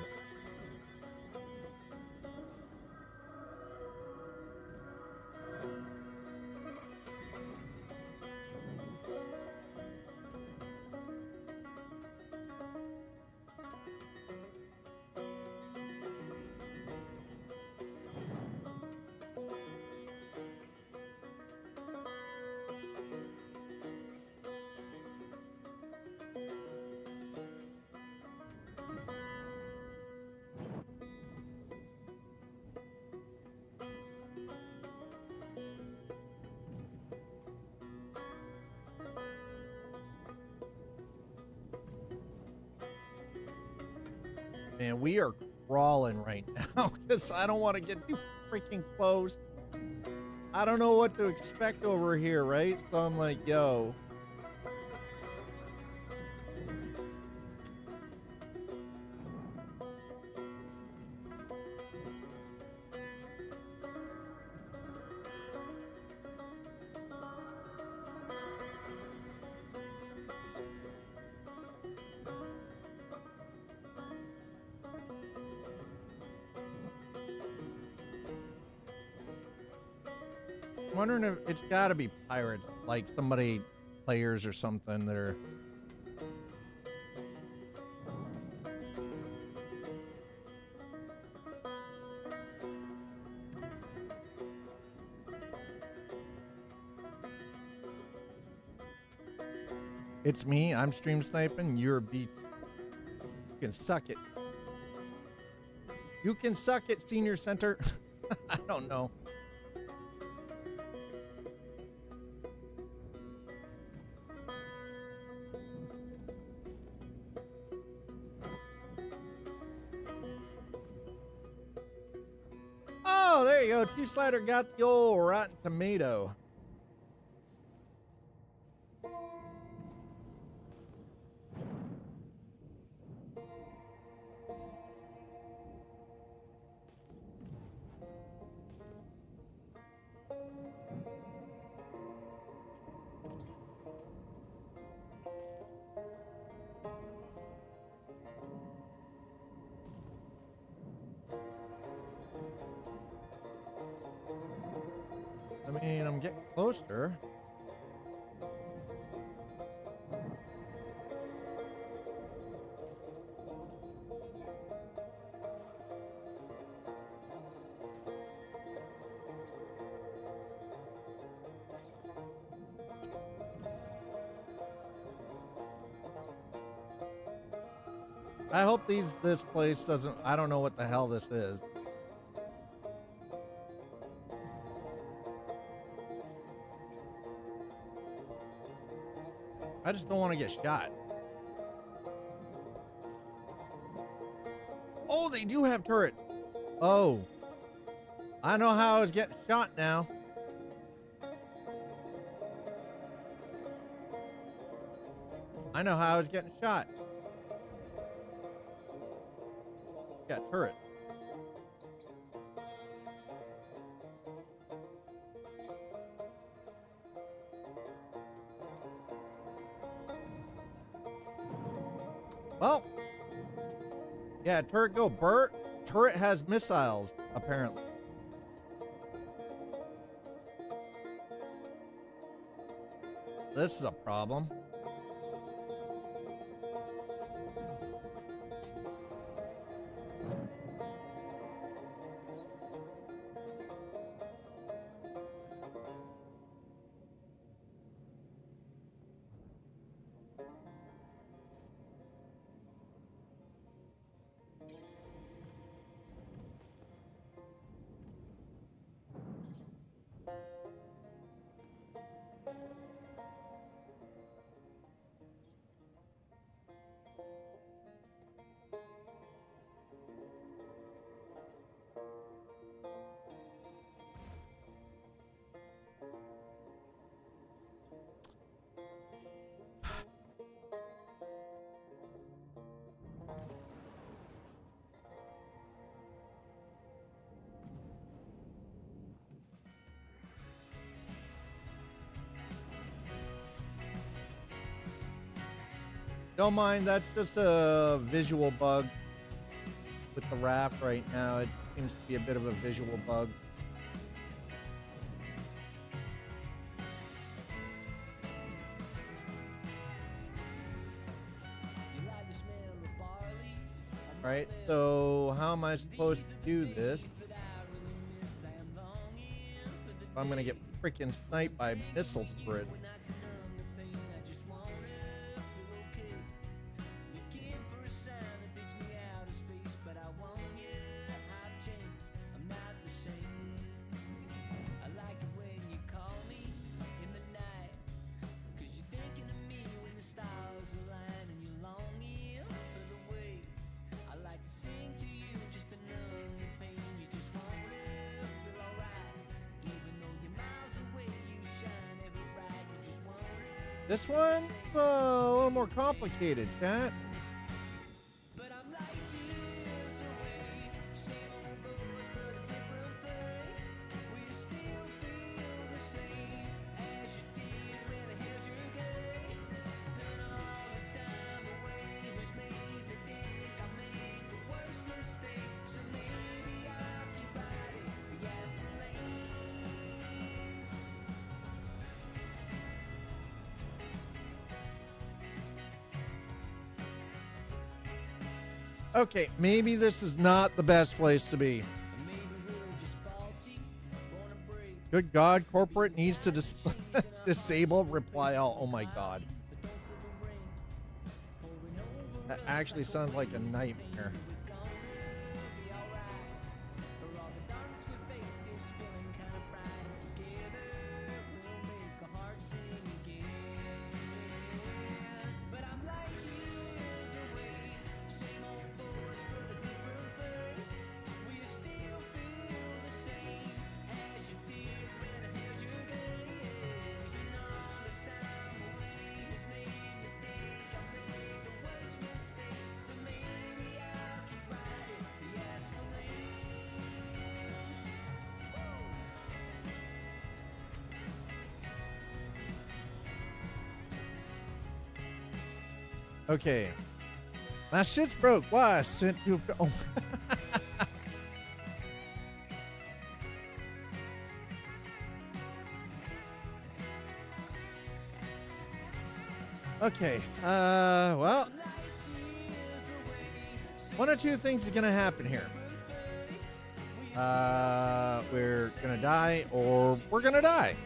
[SPEAKER 1] Man, we are crawling right now because I don't want to get too freaking close. I don't know what to expect over here, right? So I'm like, yo. I'm wondering if it's got to be pirates, like somebody, players or something that are. It's me. I'm stream sniping. You're a beach. You can suck it. You can suck it, senior center. I don't know. Oh, there you go. T-Slider got the old rotten tomato. I mean, I'm getting closer. I hope this place doesn't, I don't know what the hell this is. I just don't want to get shot. Oh, they do have turrets. Oh. I know how I was getting shot now. I know how I was getting shot. Got turrets. Well, yeah, turret go. Bert, turret has missiles, apparently. This is a problem. Don't mind, that's just a visual bug with the raft right now. It seems to be a bit of a visual bug. Alright, so how am I supposed to do this? If I'm gonna get freaking sniped by missile turrets.
[SPEAKER 10] I like to see
[SPEAKER 1] This one's a little more complicated, chat. Okay, maybe this is not the best place to be. Good God, corporate needs to disable reply all. Oh my God. That actually sounds like a nightmare. Okay. My shit's broke. Why? I sent you. Oh. Okay. Well. One or two things is gonna happen here. We're gonna die or we're gonna die.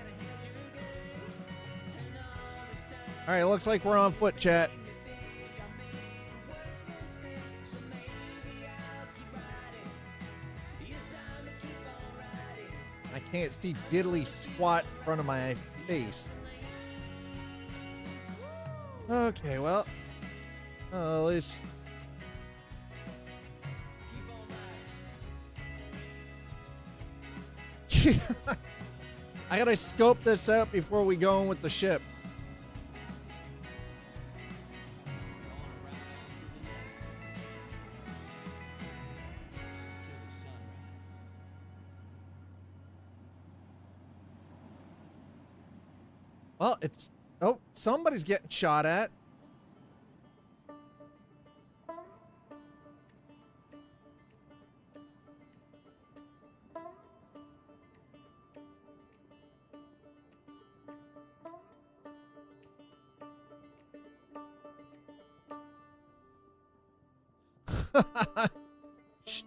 [SPEAKER 1] All right, looks like we're on foot, chat. I can't see diddly squat in front of my face. Okay, well, at least. I gotta scope this out before we go in with the ship. Well, it's... Oh, somebody's getting shot at.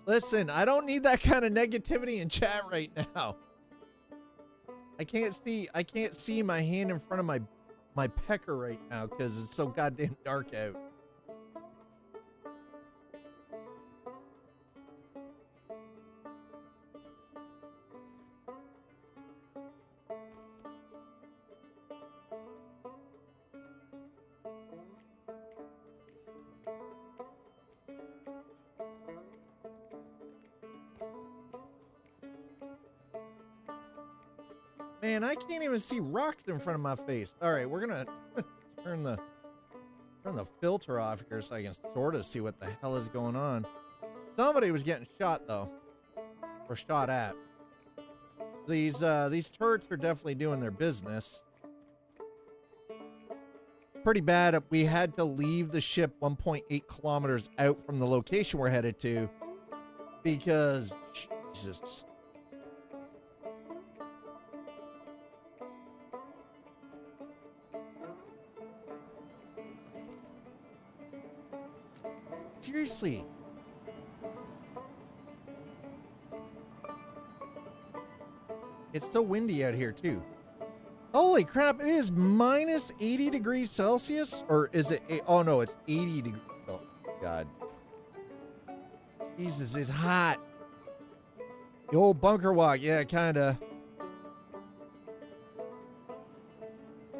[SPEAKER 1] Listen, I don't need that kind of negativity in chat right now. I can't see my hand in front of my pecker right now because it's so goddamn dark out. Man, I can't even see rocks in front of my face. All right, we're gonna turn the filter off here so I can sort of see what the hell is going on. Somebody was getting shot though, or shot at. These turrets are definitely doing their business. Pretty bad. We had to leave the ship 1.8 kilometers out from the location we're headed to because Jesus. Seriously. It's so windy out here too. Holy crap, it is minus 80 degrees Celsius? Or is it, oh no, it's 80 degrees Celsius. God. Jesus, it's hot. The old bunker walk, yeah, kinda.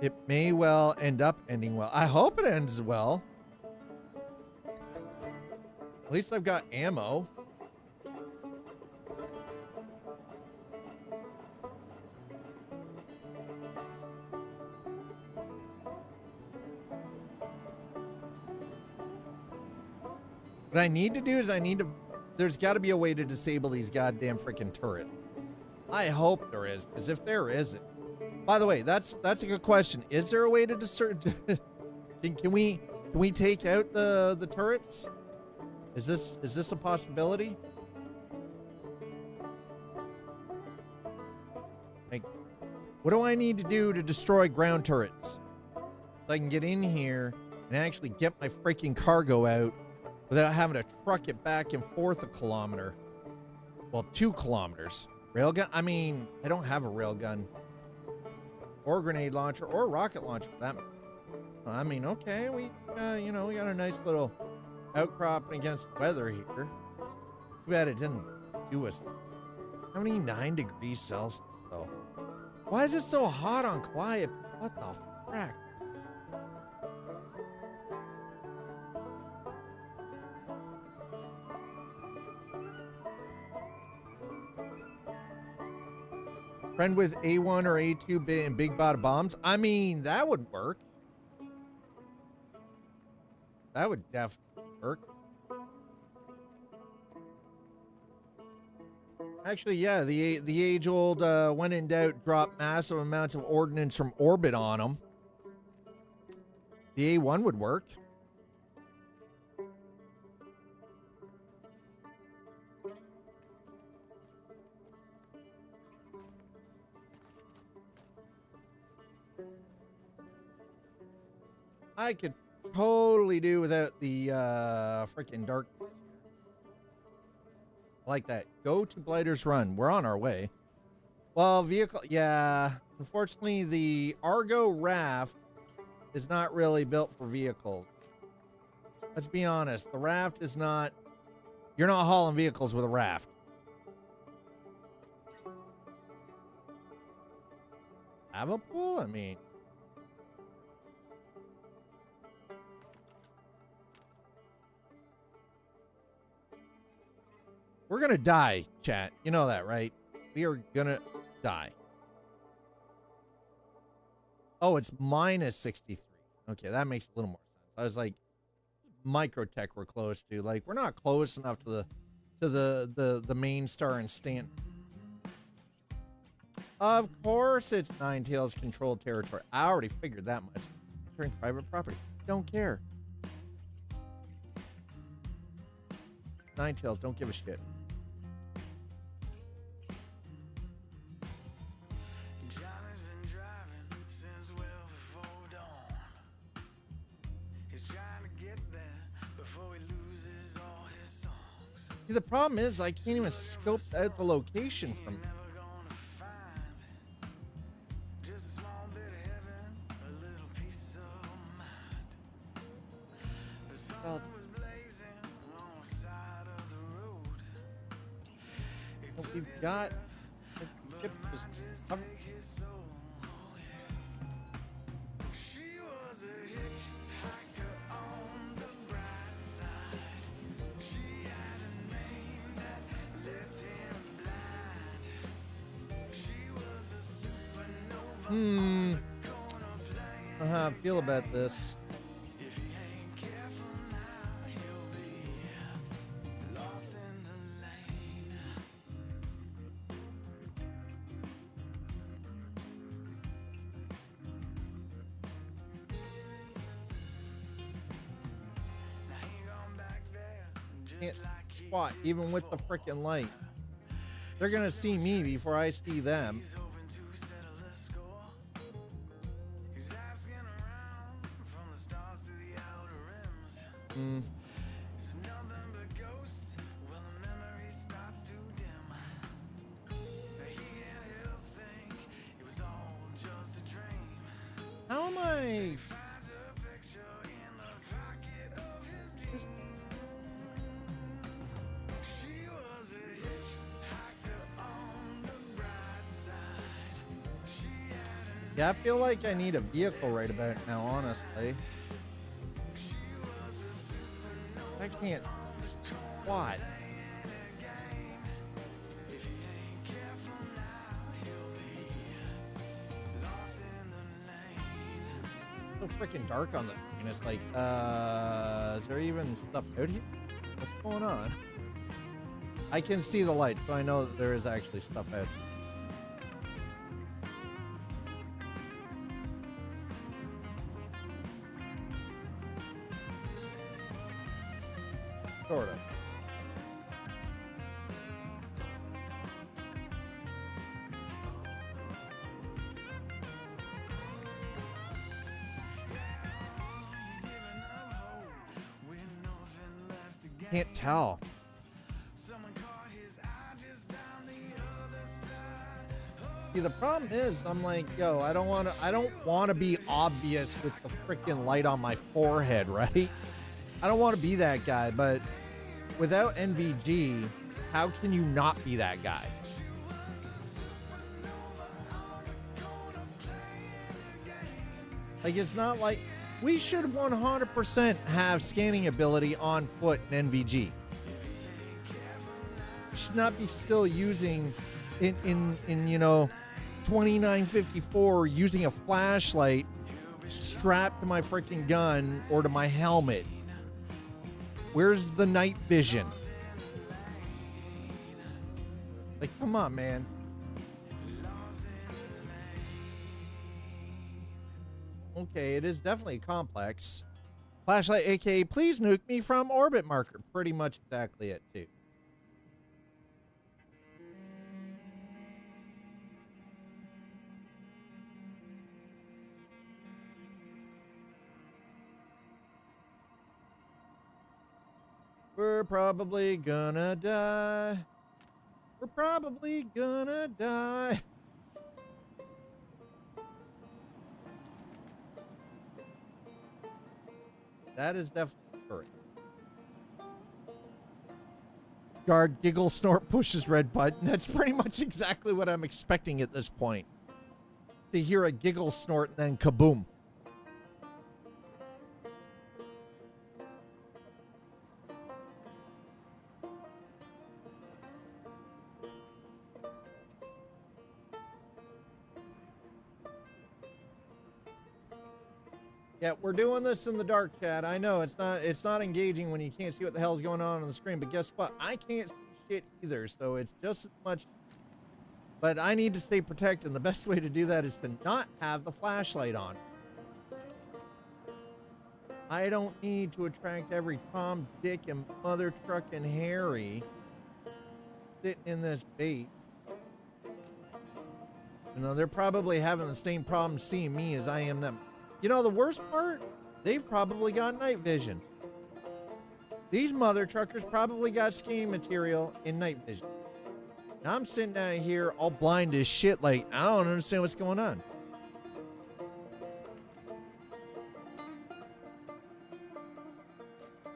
[SPEAKER 1] It may well end up ending well. I hope it ends well. At least I've got ammo. What I need to do is there's got to be a way to disable these goddamn freaking turrets. I hope there is, because if there isn't, by the way, that's a good question. Is there a way to can we take out the turrets? Is this a possibility? Like, what do I need to do to destroy ground turrets so I can get in here and actually get my freaking cargo out without having to truck it back and forth a kilometer? Well, 2 kilometers. Railgun? I mean, I don't have a railgun. Or grenade launcher, or rocket launcher for that matter. I mean, okay, we got a nice little outcropping against the weather here. Too bad it didn't do us 79 degrees Celsius, though. Why is it so hot on Calliope? What the frack? Friend with A1 or A2 and big bot bombs? I mean, that would work. That would definitely work. Actually, yeah, the age-old when in doubt, drop massive amounts of ordnance from orbit on them. The A1 would work. I could totally do without the freaking darkness. I like that. Go to Blighter's Run. We're on our way. Well, vehicle, yeah. Unfortunately, the Argo RAFT is not really built for vehicles. Let's be honest. The RAFT is not. You're not hauling vehicles with a RAFT. Have a pool? I mean. We're gonna die, chat. You know that, right? We are gonna die. Oh, it's minus 63. Okay, that makes a little more sense. I was like, Microtech we're close to. Like, we're not close enough to the main star and Stanton. Of course it's Ninetales controlled territory. I already figured that much. Entering private property. Don't care. Ninetales, don't give a shit. See, the problem is I can't even scope out the location from. What we've got. Just how I feel about this. Can't squat even with the freaking light. They're gonna see me before I see them. How am I? Yeah, I feel like I need a vehicle right about now, honestly. I can't squat. So freaking dark on the screen. It's like, is there even stuff out here? What's going on? I can see the lights, so I know that there is actually stuff out. Sort of. Can't tell. See, the problem is, I'm like, yo, I don't want to be obvious with the freaking light on my forehead, right? I don't want to be that guy, but without NVG, how can you not be that guy? Like, it's not like we should 100% have scanning ability on foot in NVG. Should not be still using in you know 2954 using a flashlight strapped to my freaking gun or to my helmet. Where's the night vision? Like, come on, man. Okay, it is definitely complex. Flashlight, aka please nuke me from orbit marker. Pretty much exactly it, too. We're probably gonna die. We're probably gonna die. That is definitely correct. Guard, giggle, snort, pushes red button. That's pretty much exactly what I'm expecting at this point. To hear a giggle, snort, and then kaboom. Yeah, we're doing this in the dark, chat. I know it's not engaging when you can't see what the hell is going on the screen, but guess what? I can't see shit either, so it's just as much. But I need to stay protected, and the best way to do that is to not have the flashlight on. I don't need to attract every Tom, Dick, and Mother Truck and Harry sitting in this base. You know, they're probably having the same problem seeing me as I am them. You know, the worst part? They've probably got night vision. These mother truckers probably got scanning material in night vision. Now I'm sitting down here all blind as shit, like, I don't understand what's going on.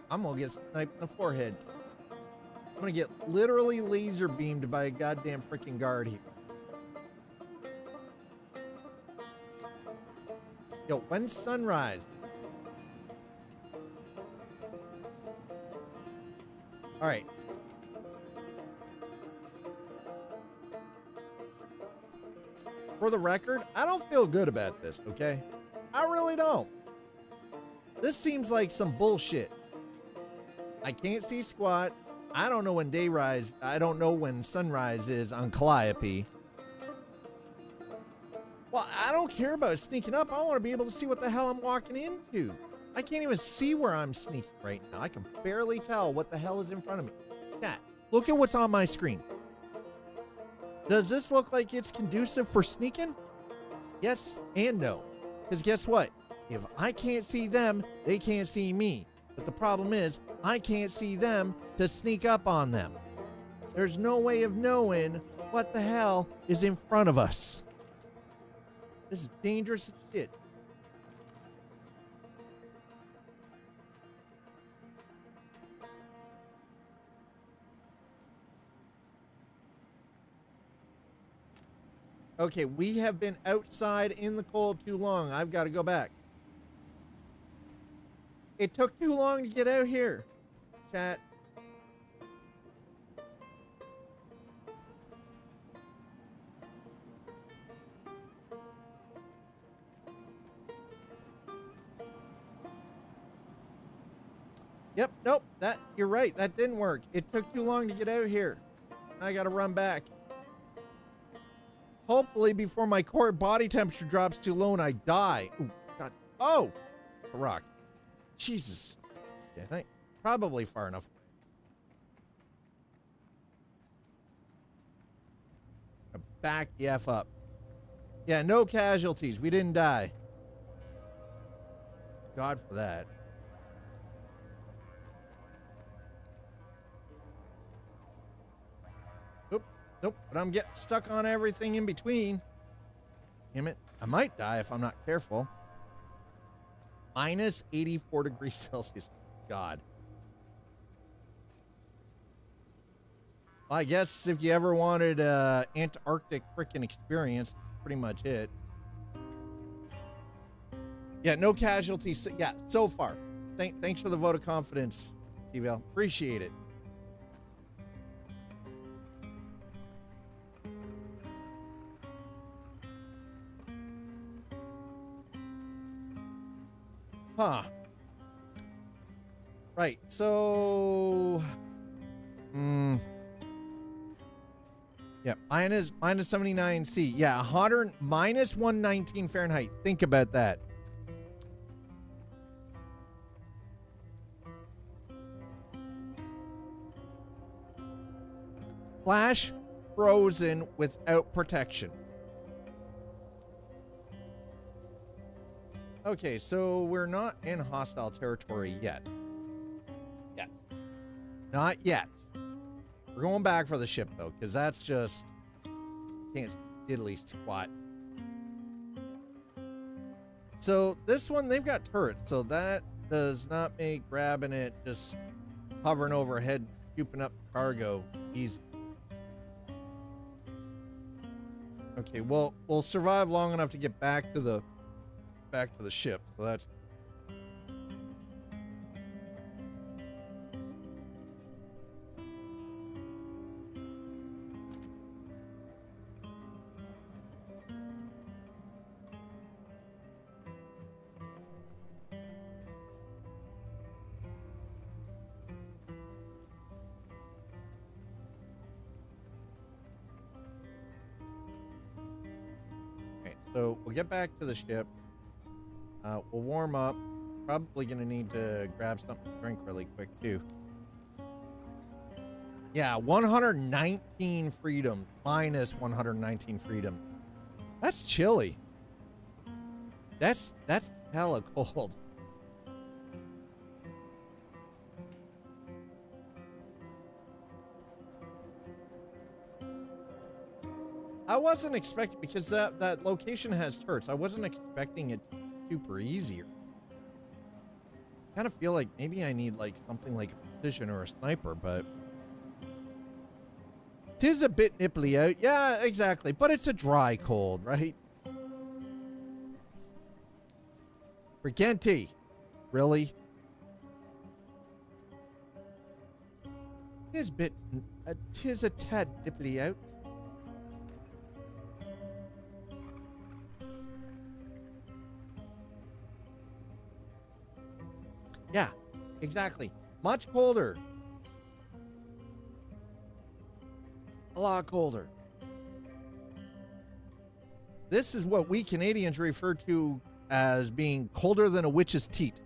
[SPEAKER 1] I'm gonna get sniped in the forehead. I'm gonna get literally laser beamed by a goddamn freaking guard here. Yo, when's sunrise? All right. For the record, I don't feel good about this, okay? I really don't. This seems like some bullshit. I can't see squat. I don't know when day rise. I don't know when sunrise is on Calliope. Well, I don't care about sneaking up. I want to be able to see what the hell I'm walking into. I can't even see where I'm sneaking right now. I can barely tell what the hell is in front of me. Chat, look at what's on my screen. Does this look like it's conducive for sneaking? Yes and no. Because guess what? If I can't see them, they can't see me. But the problem is, I can't see them to sneak up on them. There's no way of knowing what the hell is in front of us. This is dangerous as shit. Okay, we have been outside in the cold too long. I've got to go back. It took too long to get out here, chat. Yep, nope, you're right, that didn't work. It took too long to get out here. I gotta run back. Hopefully before my core body temperature drops too low and I die. Ooh, God. Oh! It's a rock. Jesus. Yeah, I think probably far enough. Back the F up. Yeah, no casualties. We didn't die. God for that. Nope, but I'm getting stuck on everything in between. Damn it. I might die if I'm not careful. Minus 84 degrees Celsius. God. Well, I guess if you ever wanted Antarctic frickin' experience, that's pretty much it. Yeah, no casualties. Yeah, so far. Thanks for the vote of confidence, T-Val. Appreciate it. Huh. Right, so... Yeah, minus 79 C. Yeah, minus 119 Fahrenheit. Think about that. Flash frozen without protection. Okay, so we're not in hostile territory yet. Not yet. We're going back for the ship, though, because that's just... can't diddly squat. So, this one, they've got turrets, so that does not make grabbing it just hovering overhead, scooping up cargo easy. Okay, well, we'll survive long enough to get back to the ship, so that's... Okay, so we'll get back to the ship. We'll warm up. Probably gonna need to grab something to drink really quick too. Yeah, 119 freedom. Minus 119 freedom. That's chilly. That's hella cold. I wasn't expecting, because that location has turrets. I wasn't expecting it to be super easier. I kind of feel like maybe I need like something like a precision or a sniper, but 'tis a bit nipply out. Yeah, exactly. But it's a dry cold, right? Briganti. Really? 'Tis a tad nipply out. Yeah, exactly. Much colder. A lot colder. This is what we Canadians refer to as being colder than a witch's teat.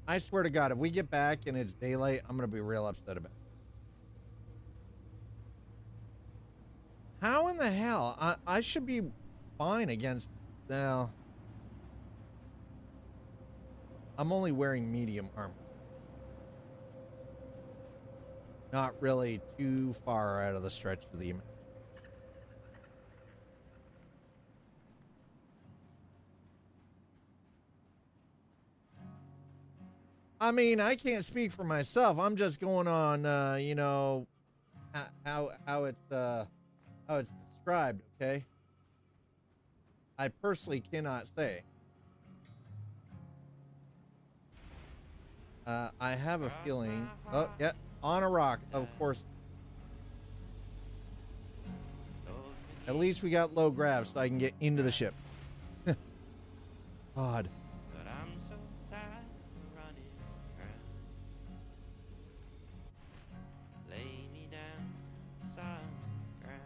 [SPEAKER 1] I swear to God, if we get back and it's daylight, I'm going to be real upset about it. How in the hell? I should be fine against... Now, I'm only wearing medium armor. Not really too far out of the stretch of the... I mean, I can't speak for myself. I'm just going on, you know, how it's described, okay? I personally cannot say. I have a feeling... Oh, yeah, on a rock, of course. At least we got low grav so I can get into the ship. God.
[SPEAKER 10] But I'm so tired of running around. Lay me down, solid ground.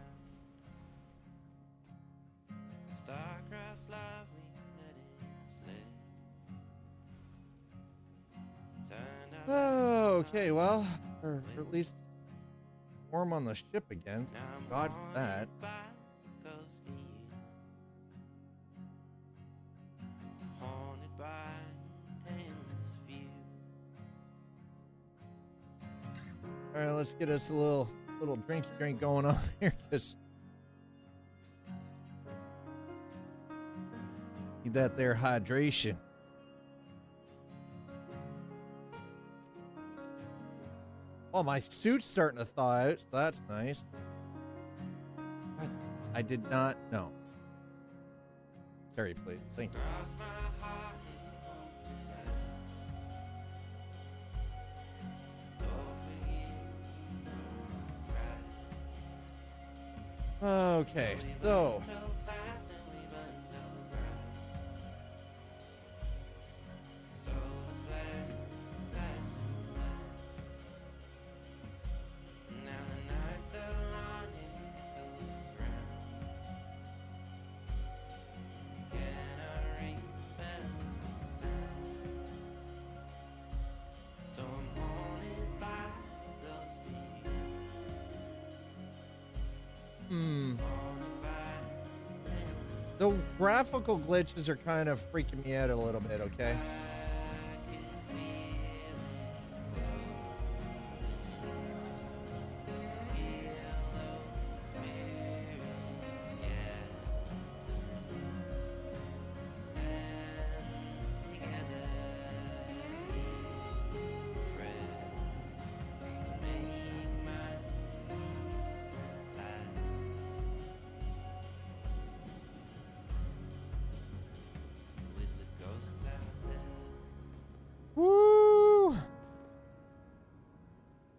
[SPEAKER 10] Star-crossed love, we let it slip. Turned out
[SPEAKER 1] Oh, okay, well, or at least warm on the ship again.
[SPEAKER 10] now I'm
[SPEAKER 1] God for that.
[SPEAKER 10] haunted by a ghost of you. Haunted by an endless view.
[SPEAKER 1] All right, let's get us a little drinky drink going on here, because need that there hydration. Oh, my suit's starting to thaw out, so that's nice. I did not know. Terry, please. Thank you.
[SPEAKER 10] Cross my heart and hope to die. Don't forget, try.
[SPEAKER 1] Okay, so
[SPEAKER 10] So fast and we burn so bright. Solar flare, flashing light. Now the night's so long and it goes round. We cannot ring bells with sound. So I'm haunted by a ghost of you. Haunted by endless.
[SPEAKER 1] the graphical glitches are kind of freaking me out a little bit, okay?
[SPEAKER 10] I can feel it closing in. Feel those spirits gathering. Hands together, breath. Make my peace at last. With the ghosts out there.
[SPEAKER 1] Woo!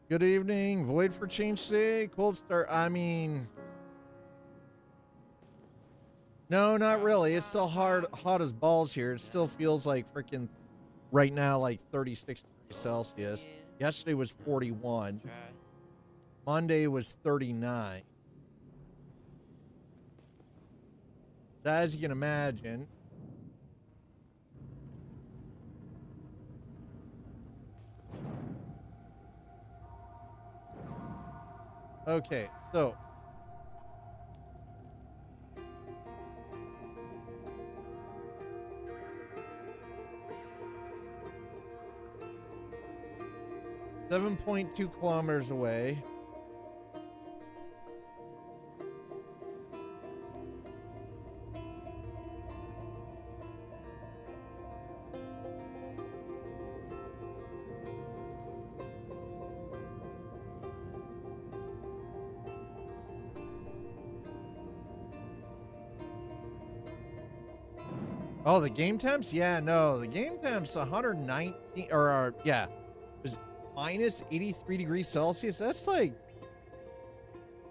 [SPEAKER 1] Good evening. Void for change today. Cold start. I mean, no, not really. It's still hot as balls here. It still feels like freaking right now, like 36 degrees Celsius. Yesterday was 41. Monday was 39. So as you can imagine, okay, so .2 kilometers away. Oh, the game temps? Yeah, no, the game temps 119 or yeah, it was minus 83 degrees Celsius. That's like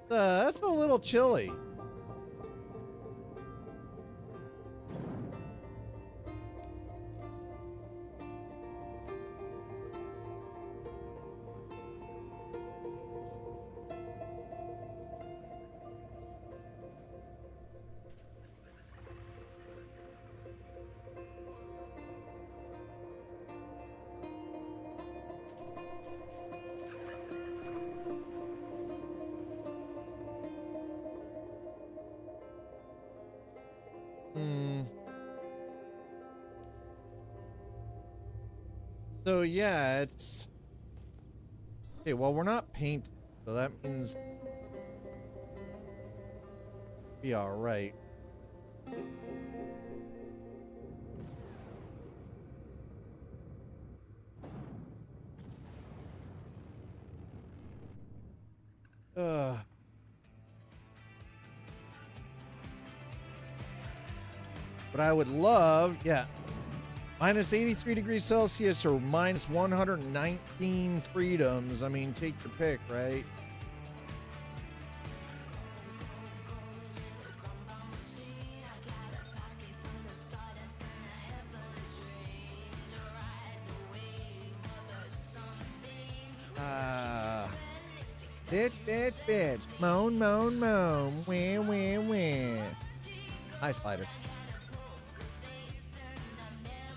[SPEAKER 1] that's a little chilly. So yeah, it's okay. Well, we're not painted, so that means be all right. But I would love, yeah, minus 83 degrees Celsius or minus 119 freedoms. I mean, take your pick, right? Bitch, bitch, bitch. Moan, moan, moan. Win, win, win. Hi, Slider.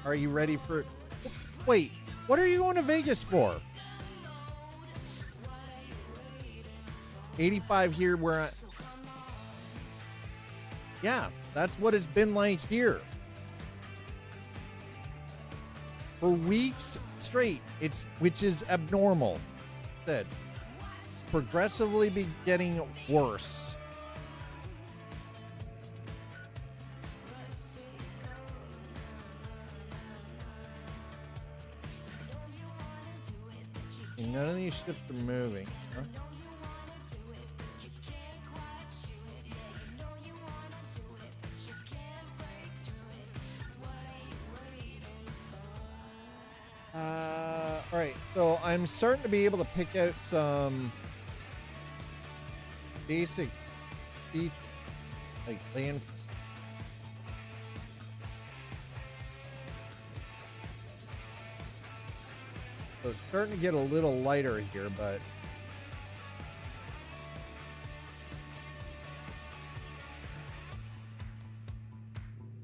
[SPEAKER 1] Are you ready for... Wait, what are you going to Vegas for? 85 here where I... Yeah, that's what it's been like here. For weeks straight, which is abnormal. Said, progressively be getting worse. None of these ships are moving. Huh? All right, so I'm starting to be able to pick out some basic features, like land. So it's starting to get a little lighter here, but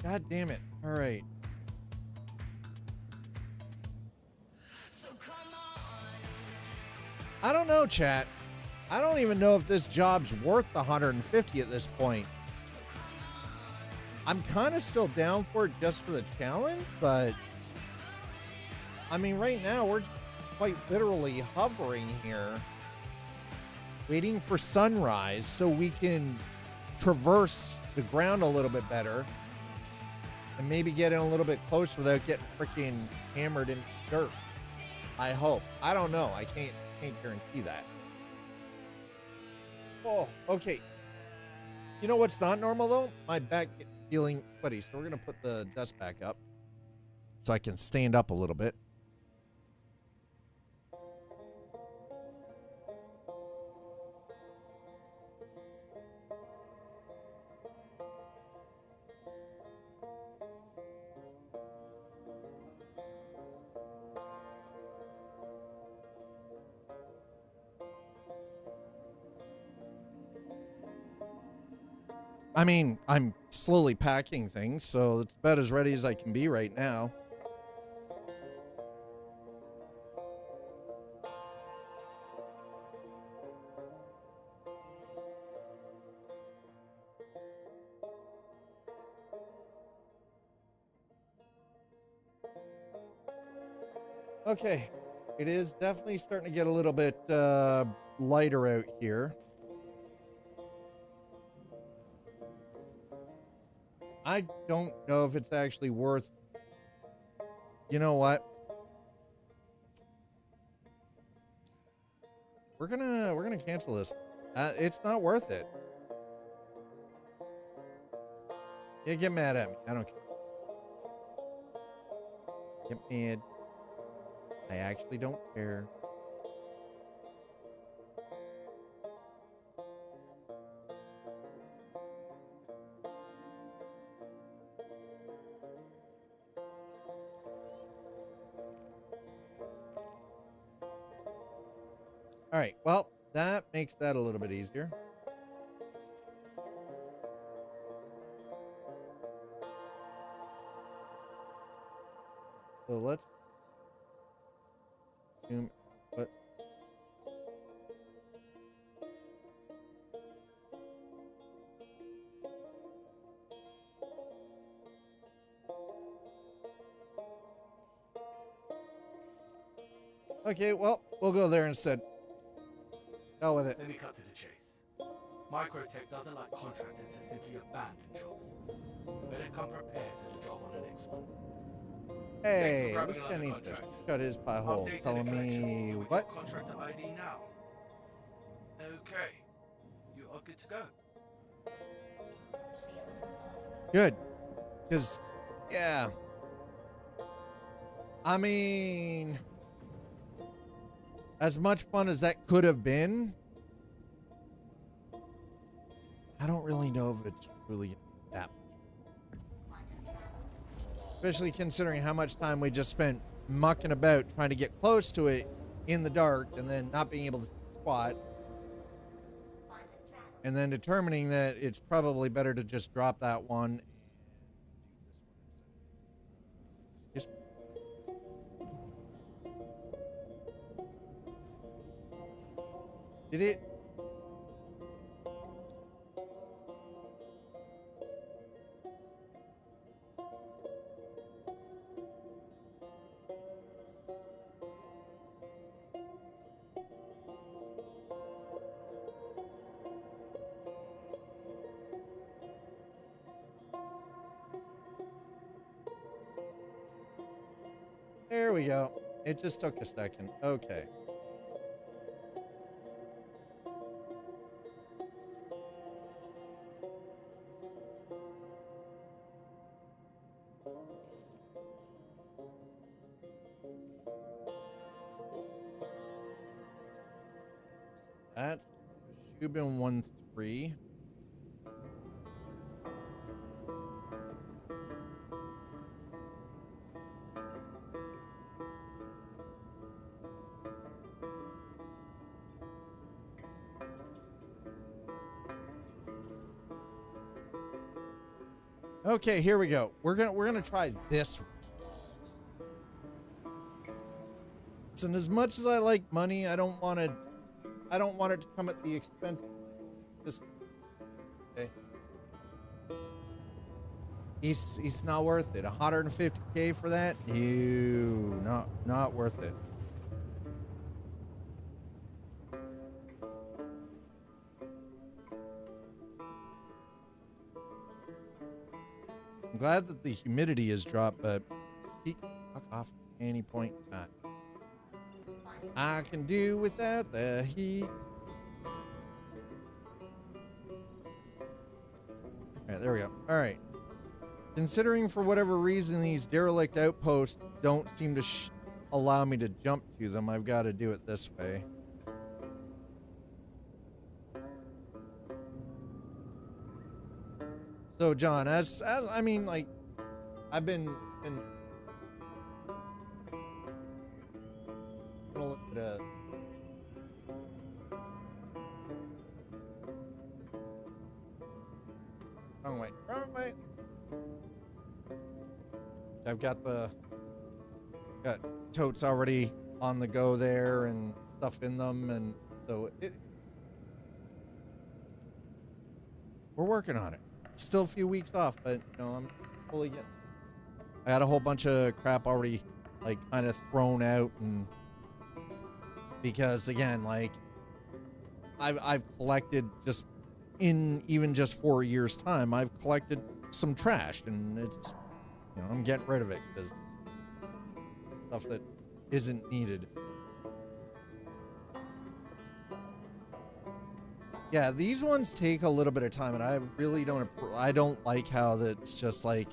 [SPEAKER 1] God damn it. All right. I don't know, chat. I don't even know if this job's worth the 150 at this point. I'm kind of still down for it just for the challenge, but I mean, right now we're quite literally hovering here, waiting for sunrise so we can traverse the ground a little bit better and maybe get in a little bit closer without getting freaking hammered in dirt. I hope. I don't know. I can't guarantee that. Oh, okay. You know what's not normal though? My back feeling sweaty, so we're gonna put the desk back up so I can stand up a little bit. I mean, I'm slowly packing things, so it's about as ready as I can be right now. Okay, it is definitely starting to get a little bit lighter out here. I don't know if it's actually worth... You know what? We're gonna cancel this. It's not worth it. Yeah, get mad at me. I don't care. Get mad. I actually don't care. All right, well, that makes that a little bit easier. So let's assume what. Okay, well, we'll go there instead. Go with it.
[SPEAKER 6] Let me cut to the chase. Microtech doesn't like contractors to simply abandon jobs. Better come prepared to the job on the next one.
[SPEAKER 1] Hey, this guy needs to shut his pie hole. Telling me what?
[SPEAKER 6] Contractor ID now. Okay, you are good to go.
[SPEAKER 1] Good, because yeah, I mean, as much fun as that could have been, I don't really know if it's truly that much. Especially considering how much time we just spent mucking about trying to get close to it in the dark and then not being able to squat. and then determining that it's probably better to just drop that one and do this one instead. Excuse me. Did it? There we go. It just took a second. Okay. That's Shubin 1-3. Okay, here we go. We're gonna try this one. Listen, as much as I like money, I don't want it to come at the expense of existence. Okay. He's not worth it. 150K for that? No, not worth it. I'm glad that the humidity has dropped, but heat can fuck off at any point in time. I can do without the heat. Alright, there we go. Alright. Considering for whatever reason these derelict outposts don't seem to allow me to jump to them, I've got to do it this way. So, John, as I mean, like, I've been gonna look at wrong way. I've got totes already on the go there and stuff in them, and so we're working on it. Still a few weeks off, but you know, I'm slowly getting this. I got a whole bunch of crap already like kind of thrown out, and because again, like I've collected just in even just 4 years time, I've collected some trash, and it's, you know, I'm getting rid of it because stuff that isn't needed. Yeah, these ones take a little bit of time, and I really don't like how that's just like,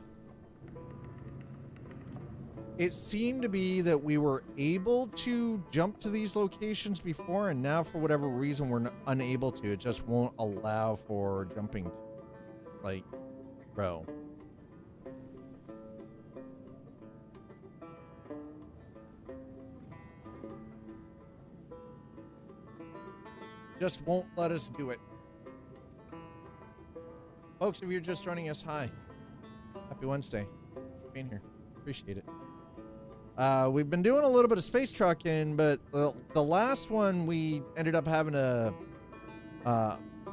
[SPEAKER 1] it seemed to be that we were able to jump to these locations before, and now for whatever reason we're unable to. It just won't allow for jumping. It's like, bro. Just won't let us do it. Folks, if you're just joining us, hi. Happy Wednesday. Thanks for being here. Appreciate it. We've been doing a little bit of space trucking, but the last one we ended up having to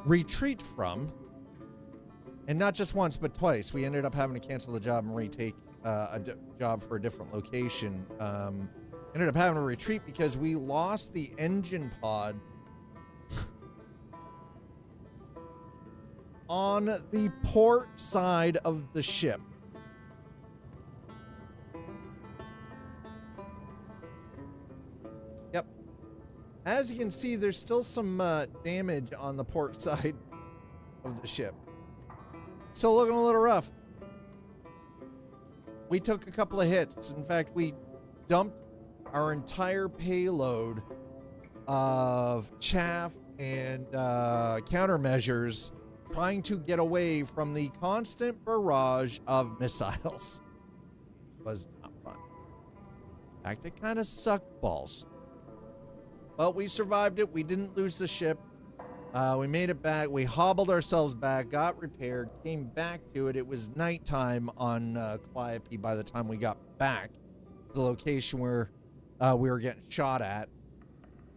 [SPEAKER 1] retreat from. And not just once, but twice. We ended up having to cancel the job and retake a job for a different location. Ended up having to retreat because we lost the engine pods on the port side of the ship. Yep. As you can see, there's still some damage on the port side of the ship. Still looking a little rough. We took a couple of hits. In fact, we dumped our entire payload of chaff and countermeasures trying to get away from the constant barrage of missiles. It was not fun. In fact, it kind of sucked balls. But we survived it. We didn't lose the ship. We made it back. We hobbled ourselves back, got repaired, came back to it. It was nighttime on Calliope by the time we got back to the location where we were getting shot at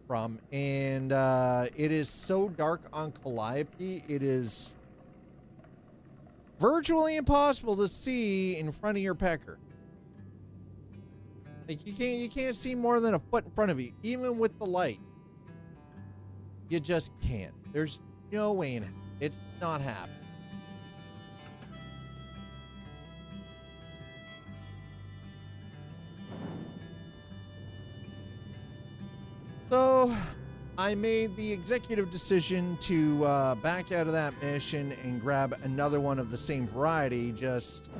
[SPEAKER 1] from. And it is so dark on Calliope, it is virtually impossible to see in front of your pecker. Like you can't see more than a foot in front of you, even with the light. You just can't. There's no way in it. It's not happening. So I made the executive decision to back out of that mission and grab another one of the same variety, just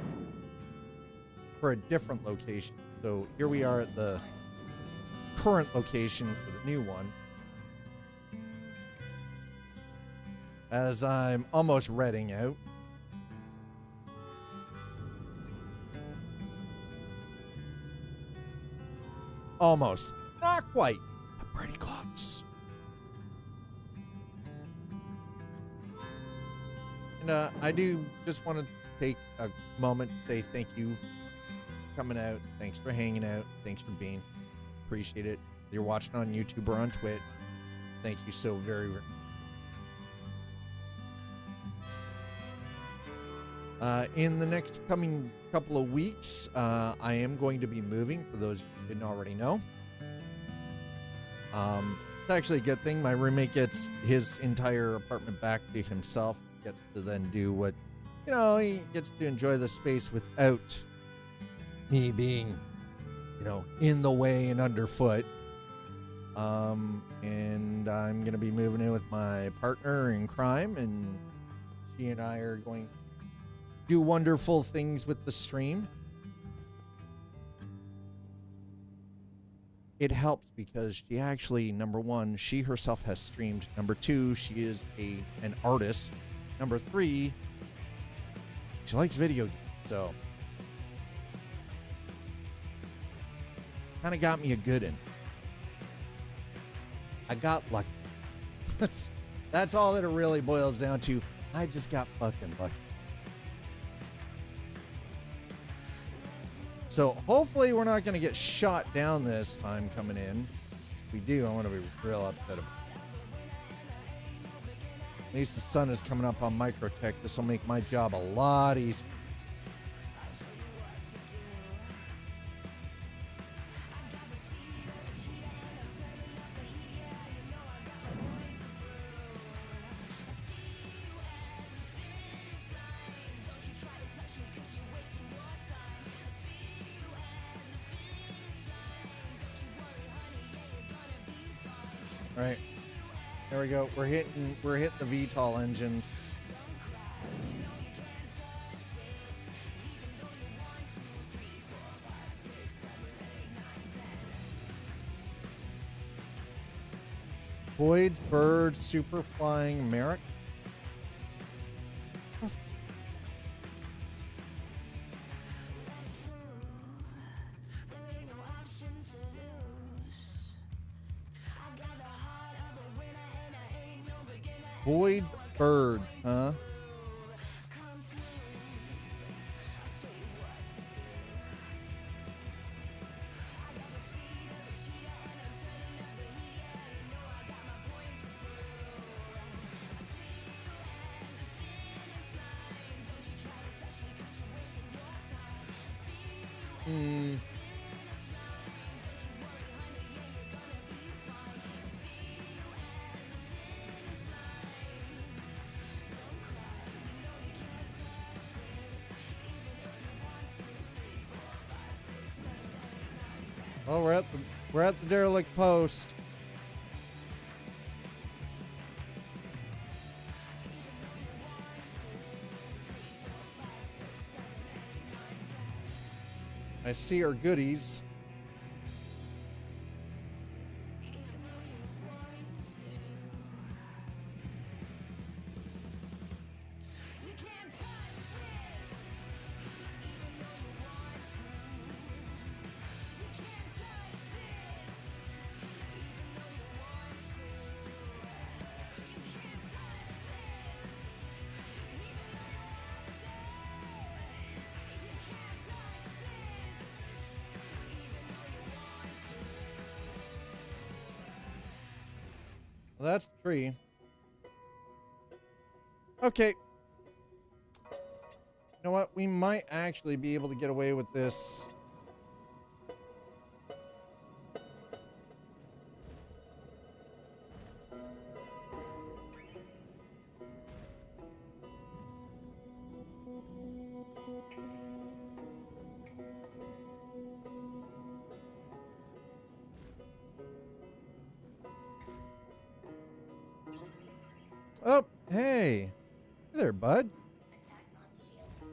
[SPEAKER 1] for a different location. So here we are at the current location for the new one. As I'm almost redding out. Almost. Not quite, but pretty close. And I do just want to take a moment to say thank you for coming out. Thanks for hanging out. Thanks for being. Appreciate it. If you're watching on YouTube or on Twitch, thank you so very, very much. In the next coming couple of weeks, I am going to be moving, for those who didn't already know. It's actually a good thing. My roommate gets his entire apartment back to himself, gets to then do what, he gets to enjoy the space without me being, in the way and underfoot. And I'm going to be moving in with my partner in crime, and she and I are going to do wonderful things with the stream. It helps because she actually, number one, she herself has streamed. Number two, she is an artist. Number three, she likes video games. So kind of got me a good one. I got lucky. That's all that it really boils down to. I just got fucking lucky. So hopefully we're not going to get shot down this time coming in. If we do, I want to be real upset about it. At least the sun is coming up on Microtech. This will make my job a lot easier. All right, there we go. We're hitting the VTOL engines. Boyd's Bird Super Flying Merrick. Boyd's Bird, huh? Oh, we're at the derelict post. I see our goodies. Well, that's the tree. Okay. You know what? We might actually be able to get away with this. Oh, hey. Hey there, bud.
[SPEAKER 4] Attack on shield.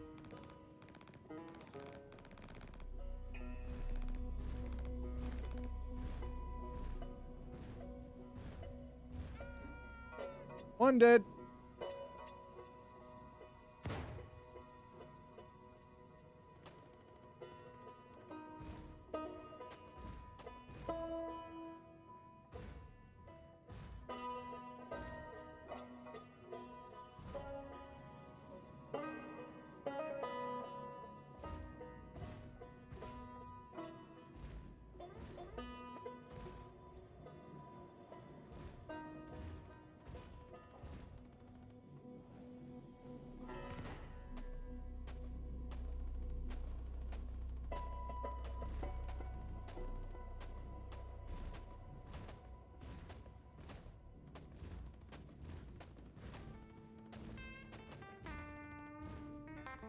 [SPEAKER 1] One dead.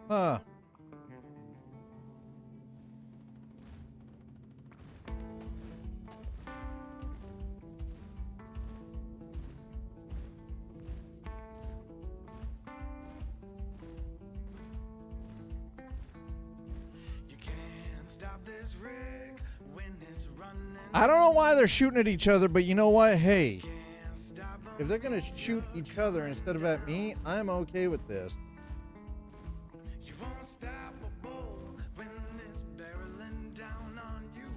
[SPEAKER 1] Huh.
[SPEAKER 10] You can't stop this rig when it's running.
[SPEAKER 1] I don't know why they're shooting at each other, but you know what? Hey,
[SPEAKER 10] Can't stop 'em.
[SPEAKER 1] if they're gonna shoot each other instead of at me, I'm okay with this.
[SPEAKER 10] You won't stop a bull when it's barreling down on you.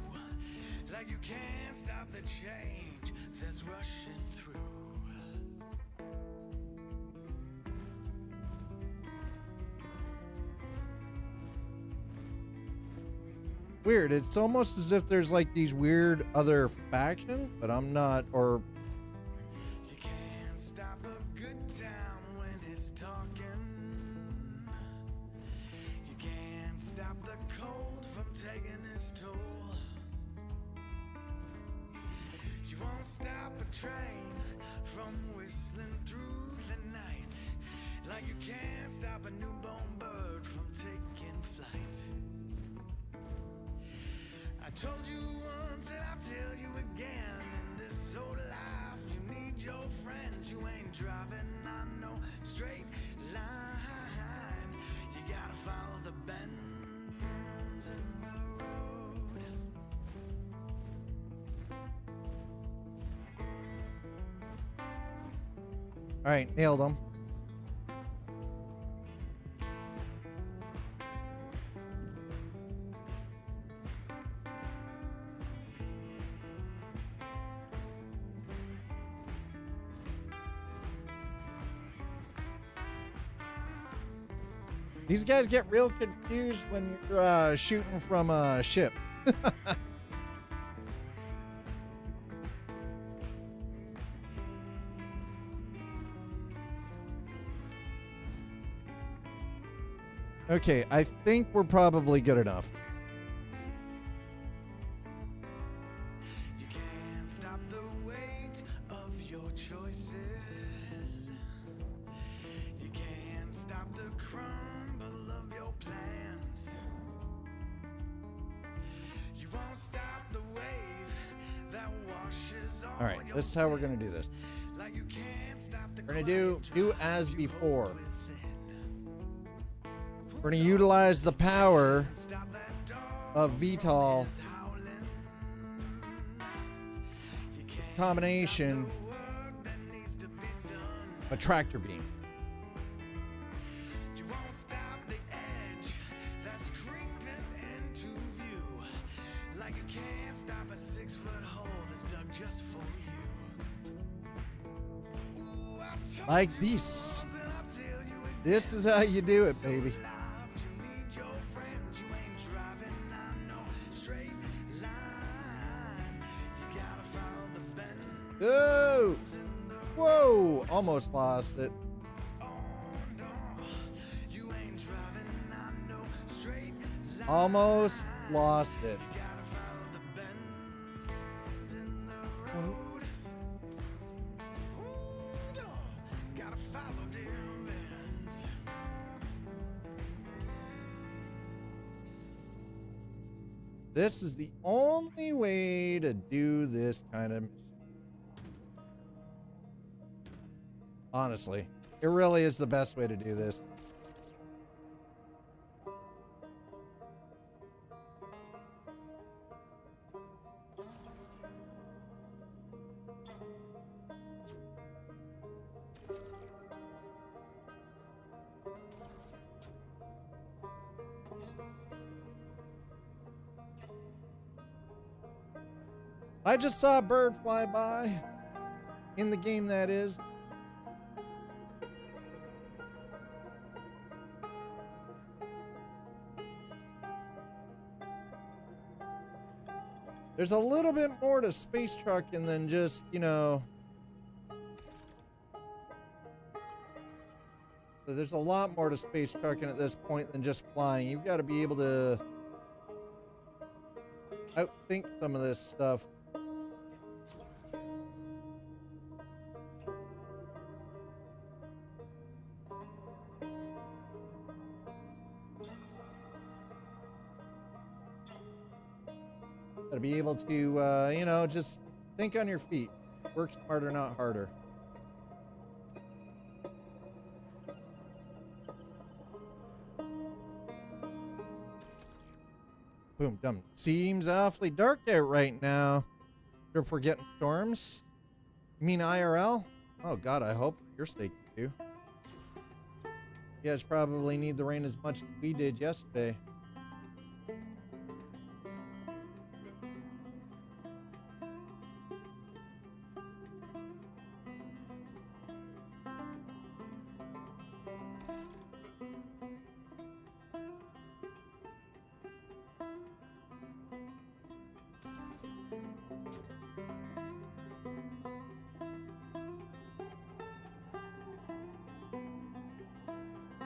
[SPEAKER 10] Like you can't stop the change that's rushing through.
[SPEAKER 1] Weird. It's almost as if there's like these weird other factions, but I'm not, or
[SPEAKER 10] You can't stop a good time when it's talking. You can't stop the cold from taking its toll. You won't stop a train from whistling through the night. Like you can't stop a newborn bird from taking flight. I told you once and I'll tell you again. In this old life, you need your friends. You ain't driving on no straight line. You gotta follow the bends in the road.
[SPEAKER 1] all right, nailed them. These guys get real confused when you're shooting from a ship. Okay, I think we're probably good enough.
[SPEAKER 10] You can't stop the weight of your choices. You can't stop the crumble of your plans. You won't stop the wave that washes
[SPEAKER 1] All right, this is how we're gonna do this.
[SPEAKER 10] like you can't stop the
[SPEAKER 1] We're gonna do as before. We're gonna utilize the power of VTOL. Combination a tractor beam.
[SPEAKER 10] You won't stop the edge that's creeping into view. Like you can't stop a 6-foot hole that's dug just for you. Ooh, I told
[SPEAKER 1] Like
[SPEAKER 10] you
[SPEAKER 1] this.
[SPEAKER 10] once and I'll tell you again.
[SPEAKER 1] This is how you do it, baby.
[SPEAKER 10] Life, you need your friends. You ain't driving on no straight line. You gotta follow the bends
[SPEAKER 1] Go!
[SPEAKER 10] in the
[SPEAKER 1] Whoa! Almost lost it. Almost lost it. This is the only way to do this kind of mission. Honestly, it really is the best way to do this. I just saw a bird fly by. In the game, that is. There's a little bit more to space trucking than just, you know. So there's a lot more to space trucking at this point than just flying. You've got to be able to outthink some of this stuff. Got to be able to, you know, just think on your feet. Work smarter, not harder. Boom, dumb. Seems awfully dark out right now. Sure if we're getting storms. You mean IRL? Oh God, I hope for your sake you do. You guys probably need the rain as much as we did yesterday.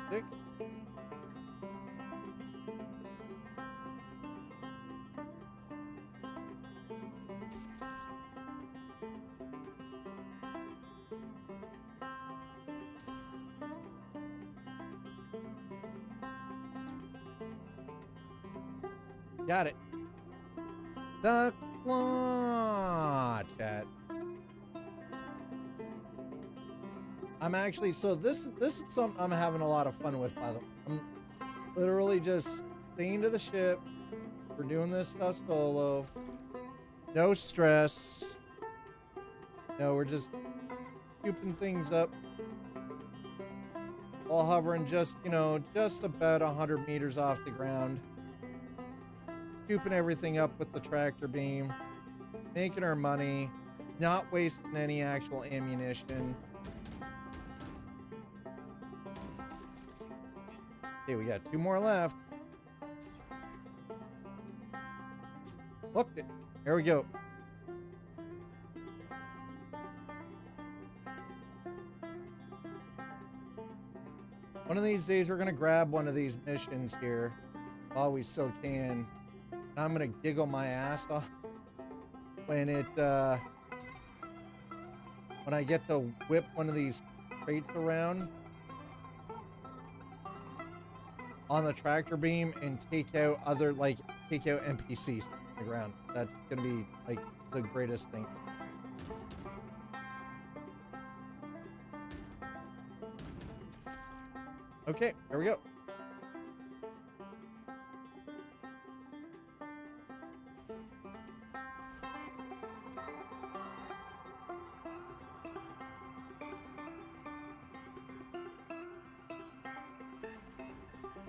[SPEAKER 1] Six. Got it. The claw, chat. I'm actually, so this is something I'm having a lot of fun with, by the way. I'm literally just staying to the ship. We're doing this stuff solo. No stress. No, we're just scooping things up. All hovering just, you know, just about 100 meters off the ground. Scooping everything up with the tractor beam. Making our money. Not wasting any actual ammunition. Okay, we got 2 more left. Looked it. Here we go. One of these days, we're going to grab one of these missions here while we still can. And I'm going to giggle my ass off when I get to whip one of these crates around on the tractor beam and take out NPCs on the ground. That's gonna be like the greatest thing. Okay, here we go.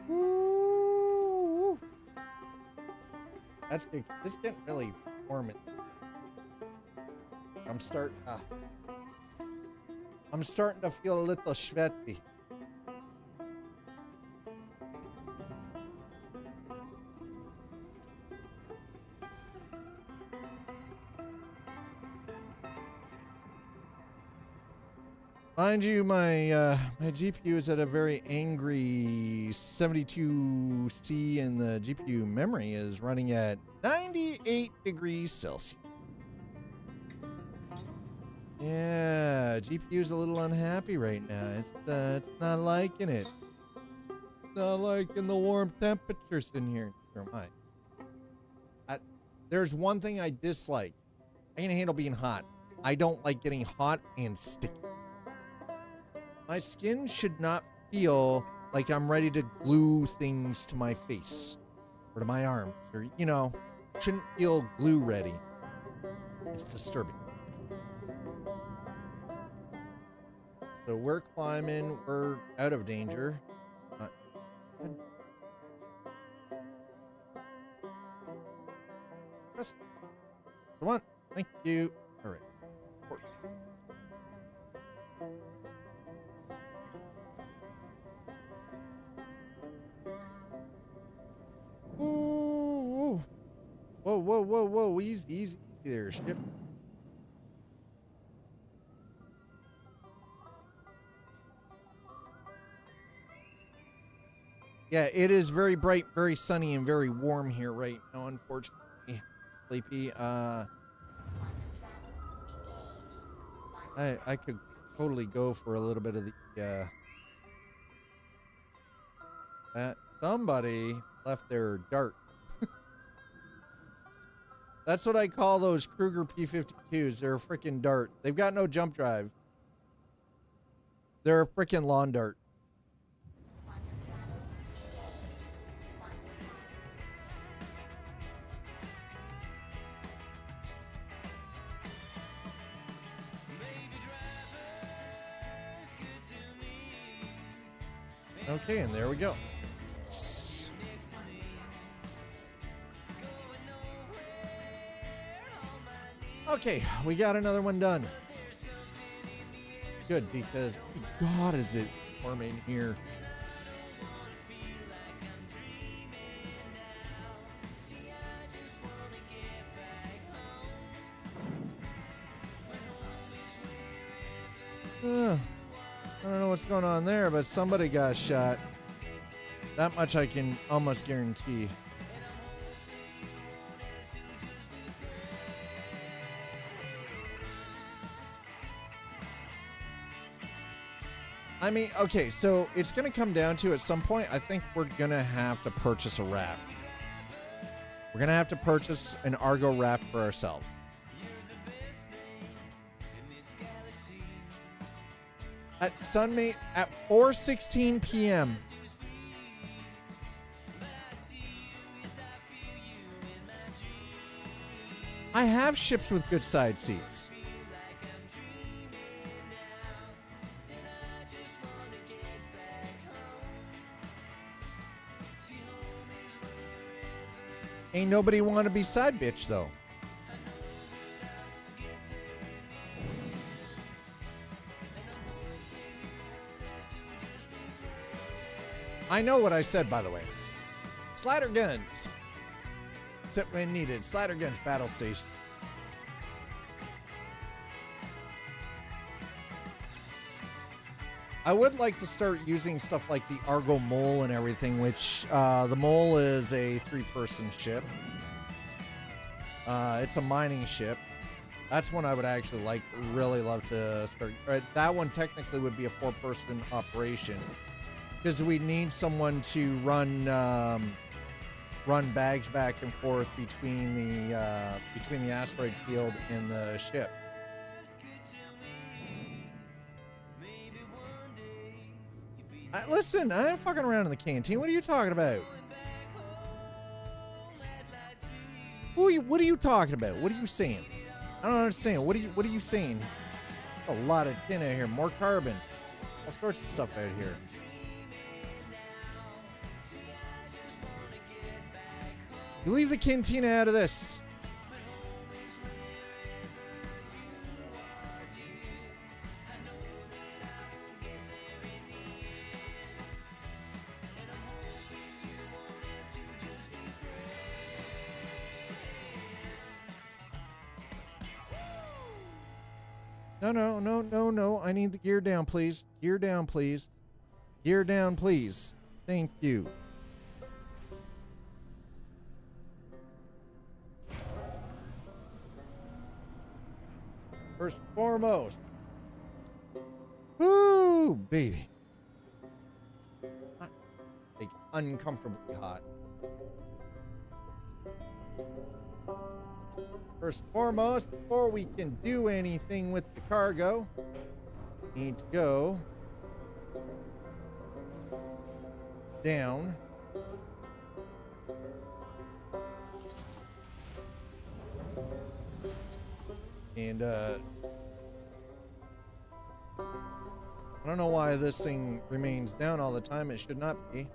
[SPEAKER 1] Woo! That's consistent, really performance. I'm starting to feel a little sweaty. Mind you, my GPU is at a very angry 72C, and the GPU memory is running at 98 degrees Celsius. Yeah, GPU's a little unhappy right now. It's not liking it. It's not liking the warm temperatures in here. Never mind. There's one thing I dislike. I can handle being hot. I don't like getting hot and sticky. My skin should not feel like I'm ready to glue things to my face or to my arms, or, you know, shouldn't feel glue ready. It's disturbing. So we're climbing. We're out of danger. Just one. Thank you. All right. Ooh. Whoa. Easy there, ship. Yeah, it is very bright, very sunny, and very warm here right now, unfortunately. Sleepy. I could totally go for a little bit of the somebody left their dart. That's what I call those Kruger P-52s. They're a freaking dart. They've got no jump drive. They're a freaking lawn dart. Okay, and there we go. Okay, we got another one done. Good, because God, is it warm in here. I don't know what's going on there, but somebody got shot. That much I can almost guarantee. I mean, okay, so it's going to come down to, at some point, I think we're going to have to purchase a raft. We're going to have to purchase an Argo raft for ourselves. At Sunmate at 4:16 p.m. I have ships with good side seats. Ain't nobody want to be side bitch though. I know what I said, by the way. Slider guns. Except when needed. Slider guns battle station. I would like to start using stuff like the Argo Mole and everything, which the Mole is a 3-person ship. It's a mining ship. That's one I would actually really love to start. That one technically would be a 4-person operation. Because we need someone to run bags back and forth between the asteroid field and the ship. Listen, I ain't fucking around in the canteen. What are you talking about? What are you talking about? What are you saying? I don't understand. What are you saying? A lot of tin out here, more carbon, all sorts of stuff out here. You leave the cantina out of this. No, no, no, no, no. I need the gear down, please. Gear down, please. Gear down, please. Thank you. First and foremost. Woo, baby. Hot. Like uncomfortably hot. First and foremost, before we can do anything with the cargo, we need to go down and I don't know why this thing remains down all the time. It should not be.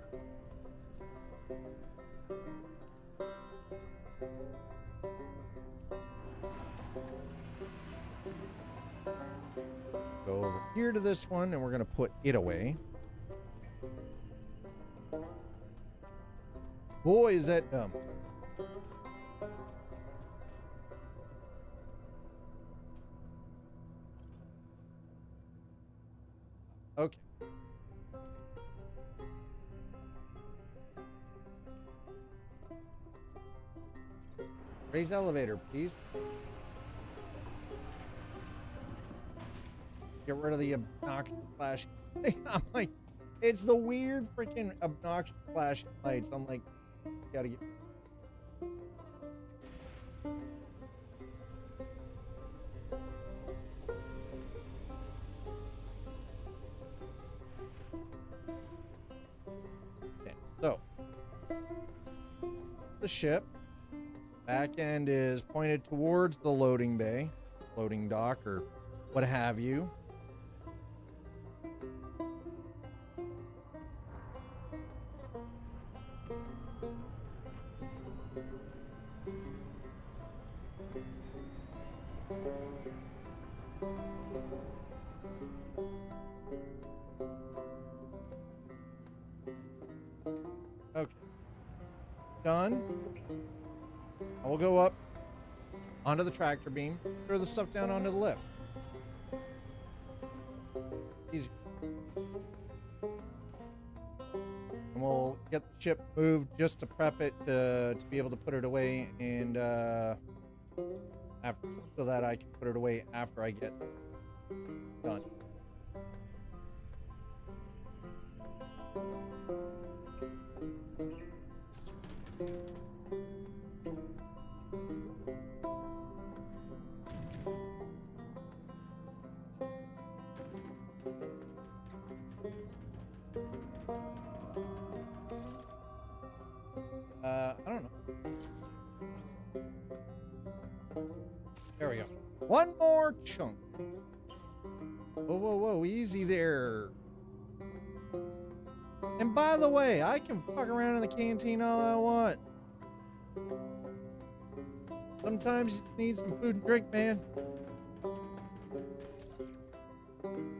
[SPEAKER 1] Go over here to this one, and we're going to put it away. Boy, is that dumb. Okay. Raise elevator, please. Get rid of the obnoxious flash. I'm like, it's the weird freaking obnoxious flashing lights. I'm like, gotta get. Okay, so the ship back end is pointed towards the loading bay, loading dock, or what have you. Okay. Done. I will go up onto the tractor beam, throw the stuff down onto the lift. Easy. And we'll get the ship moved just to prep it to be able to put it away, and after, so that I can put it away after I get done. I don't know. There we go. One more chunk. Whoa, whoa, whoa. Easy there. And by the way, I can fuck around in the canteen all I want. Sometimes you need some food and drink, man.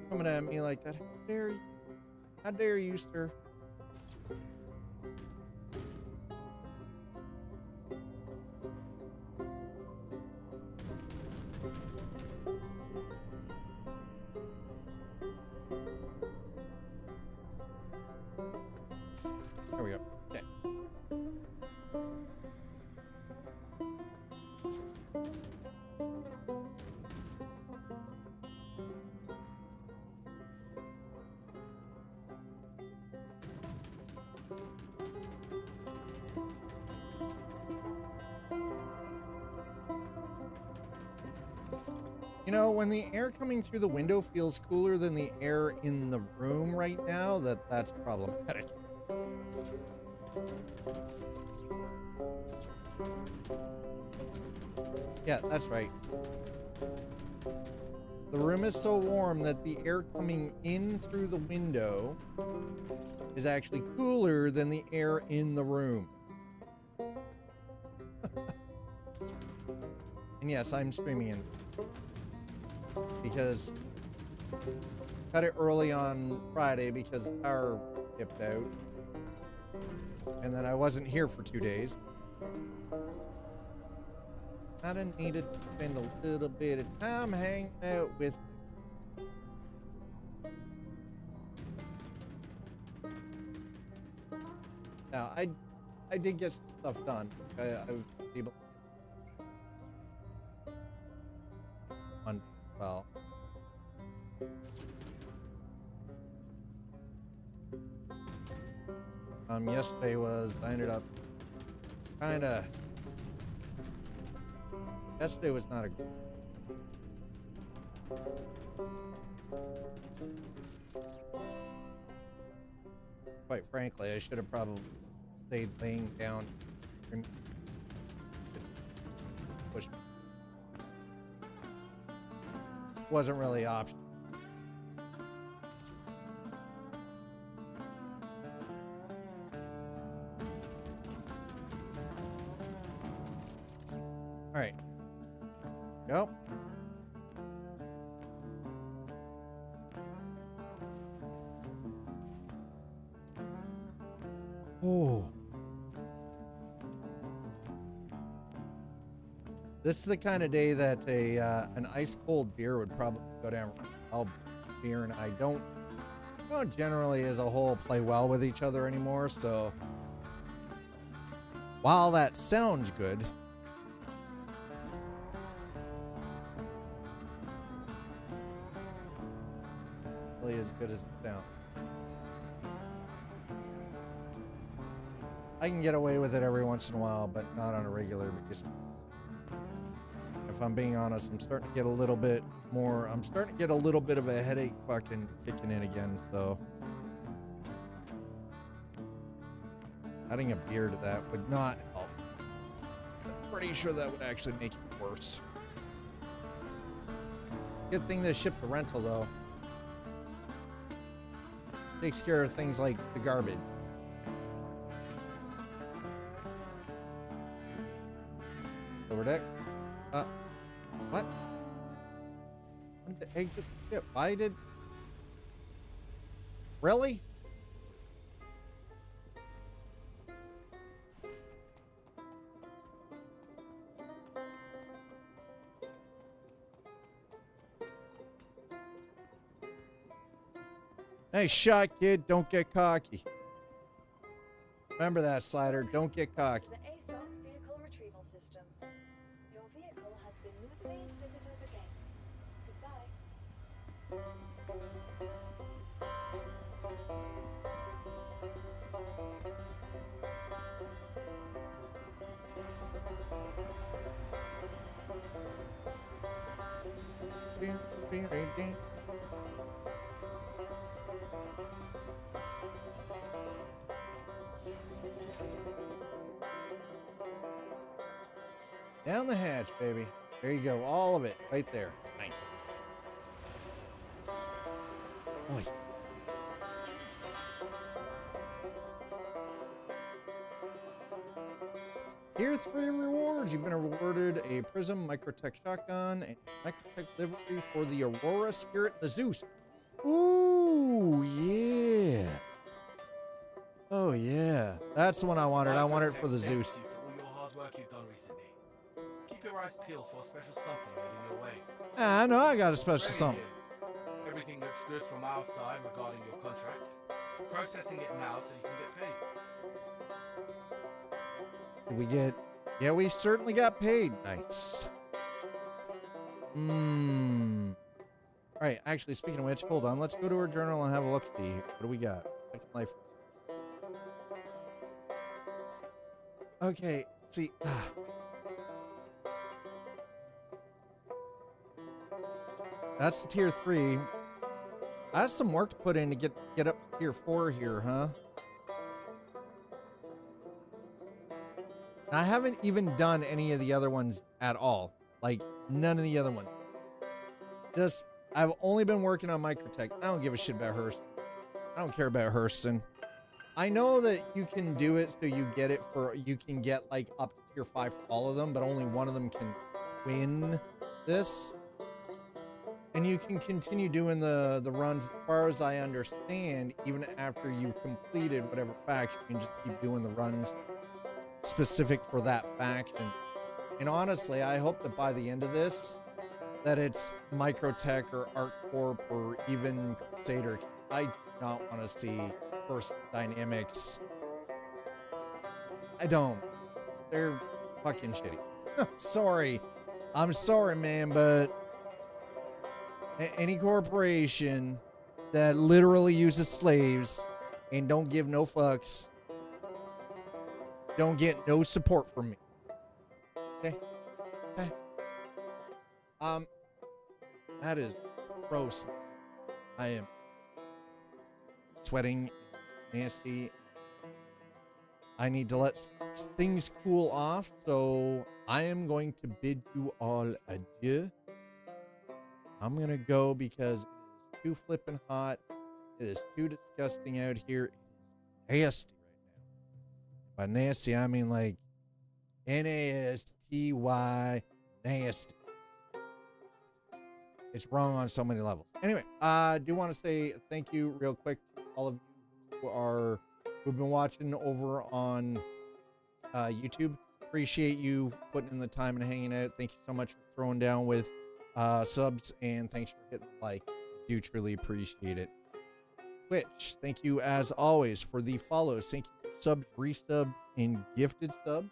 [SPEAKER 1] Coming at me like that. How dare you? How dare you, sir? There we go. Okay. You know, when the air coming through the window feels cooler than the air in the room right now, that's problematic. Yeah, that's right. The room is so warm that the air coming in through the window is actually cooler than the air in the room. And yes, I'm streaming in because cut it early on Friday because power dipped out, and then I wasn't here for 2 days. I needed to spend a little bit of time hanging out with my I did get some stuff done. I was able to get some stuff done as well. Yesterday I ended up kinda, yesterday was not a good, quite frankly, I should have probably stayed laying down and pushed. Wasn't really an option. All right. Go. Oh. This is the kind of day that an ice cold beer would probably go down well. Beer and I don't generally as a whole play well with each other anymore, so while that sounds good, really as good as it sounds. I can get away with it every once in a while, but not on a regular basis. If I'm being honest, I'm starting to get a little bit of a headache fucking kicking in again, so adding a beer to that would not help. I'm pretty sure that would actually make it worse. Good thing this ship's a rental, though. Takes care of things like the garbage. Over deck. What? I want to exit the ship. Why did... Really? Nice shot, kid. Don't get cocky. Remember that, Slider. Don't get cocky.
[SPEAKER 5] The ASOC vehicle retrieval system. Your vehicle has been moved. Please visit us again. Goodbye.
[SPEAKER 1] Down the hatch, baby. There you go. All of it right there. Nice. Boy. Tier 3 rewards. You've been awarded a Prism Microtech shotgun and a Microtech livery for the Aurora Spirit and the Zeus. Ooh, yeah. Oh, yeah. That's the one I wanted. I wanted it for the Zeus.
[SPEAKER 6] Thank you for all your hard work you've done recently. Keep your eyes peeled for a special something heading your way.
[SPEAKER 1] I know I got a special
[SPEAKER 6] Ready
[SPEAKER 1] something.
[SPEAKER 6] here. Everything looks good from our side regarding your contract. Processing it now so you can get paid.
[SPEAKER 1] Did we get... Yeah, we certainly got paid. Nice. Alright, actually, speaking of which, hold on. Let's go to our journal and have a look-see. What do we got? Second life. Okay, see... That's tier 3. I have some work to put in to get up to tier 4 here, huh? I haven't even done any of the other ones at all. Like, none of the other ones. Just, I've only been working on Microtech. I don't give a shit about Hurston. I don't care about Hurston. I know that you can do it so you get it for, you can get like up to tier 5 for all of them, but only one of them can win this. And you can continue doing the runs, as far as I understand, even after you've completed whatever faction, you can just keep doing the runs specific for that faction. And honestly, I hope that by the end of this, that it's Microtech or ArcCorp or even Crusader. I do not want to see first dynamics I don't. They're fucking shitty. Sorry. I'm sorry, man, but any corporation that literally uses slaves and don't give no fucks don't get no support from me. Okay? Okay. That is gross. I am sweating, nasty. I need to let things cool off, so I am going to bid you all adieu. I'm gonna go because it is too flippin' hot. It is too disgusting out here. It is nasty right now. By nasty, I mean like N-A-S-T-Y, nasty. It's wrong on so many levels. Anyway, I do want to say thank you real quick to all of you who've been watching over on YouTube. Appreciate you putting in the time and hanging out. Thank you so much for throwing down with subs, and thanks for hitting the like. I do truly appreciate it. Twitch, thank you as always for the follows. Thank you for subs, resubs, and gifted subs.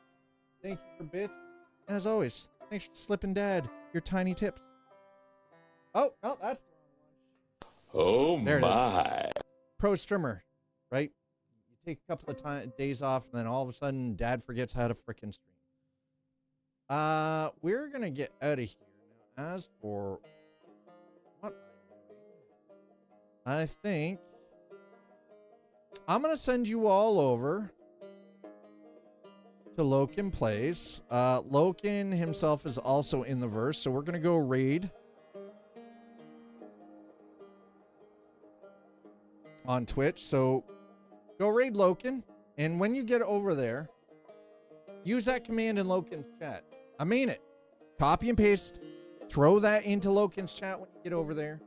[SPEAKER 1] Thank you for bits. And as always, thanks for slipping dad your tiny tips. Oh, no, that's the wrong one. Oh, there my. Pro streamer, right? You take a couple of days off, and then all of a sudden, dad forgets how to frickin' stream. We're going to get out of here. Now, as for what I think I'm going to send you all over to Loken Plays. Loken himself is also in the verse, so we're going to go raid on Twitch. So go raid Loken, and when you get over there, use that command in Loken's chat. I mean it. Copy and paste. Throw that into Loken's chat when you get over there.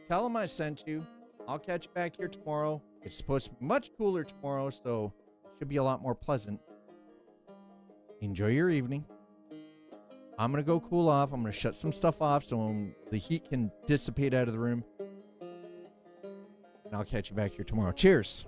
[SPEAKER 1] Tell him I sent you. I'll catch you back here tomorrow. It's supposed to be much cooler tomorrow, so it should be a lot more pleasant. Enjoy your evening. I'm going to go cool off. I'm going to shut some stuff off so the heat can dissipate out of the room. And I'll catch you back here tomorrow. Cheers.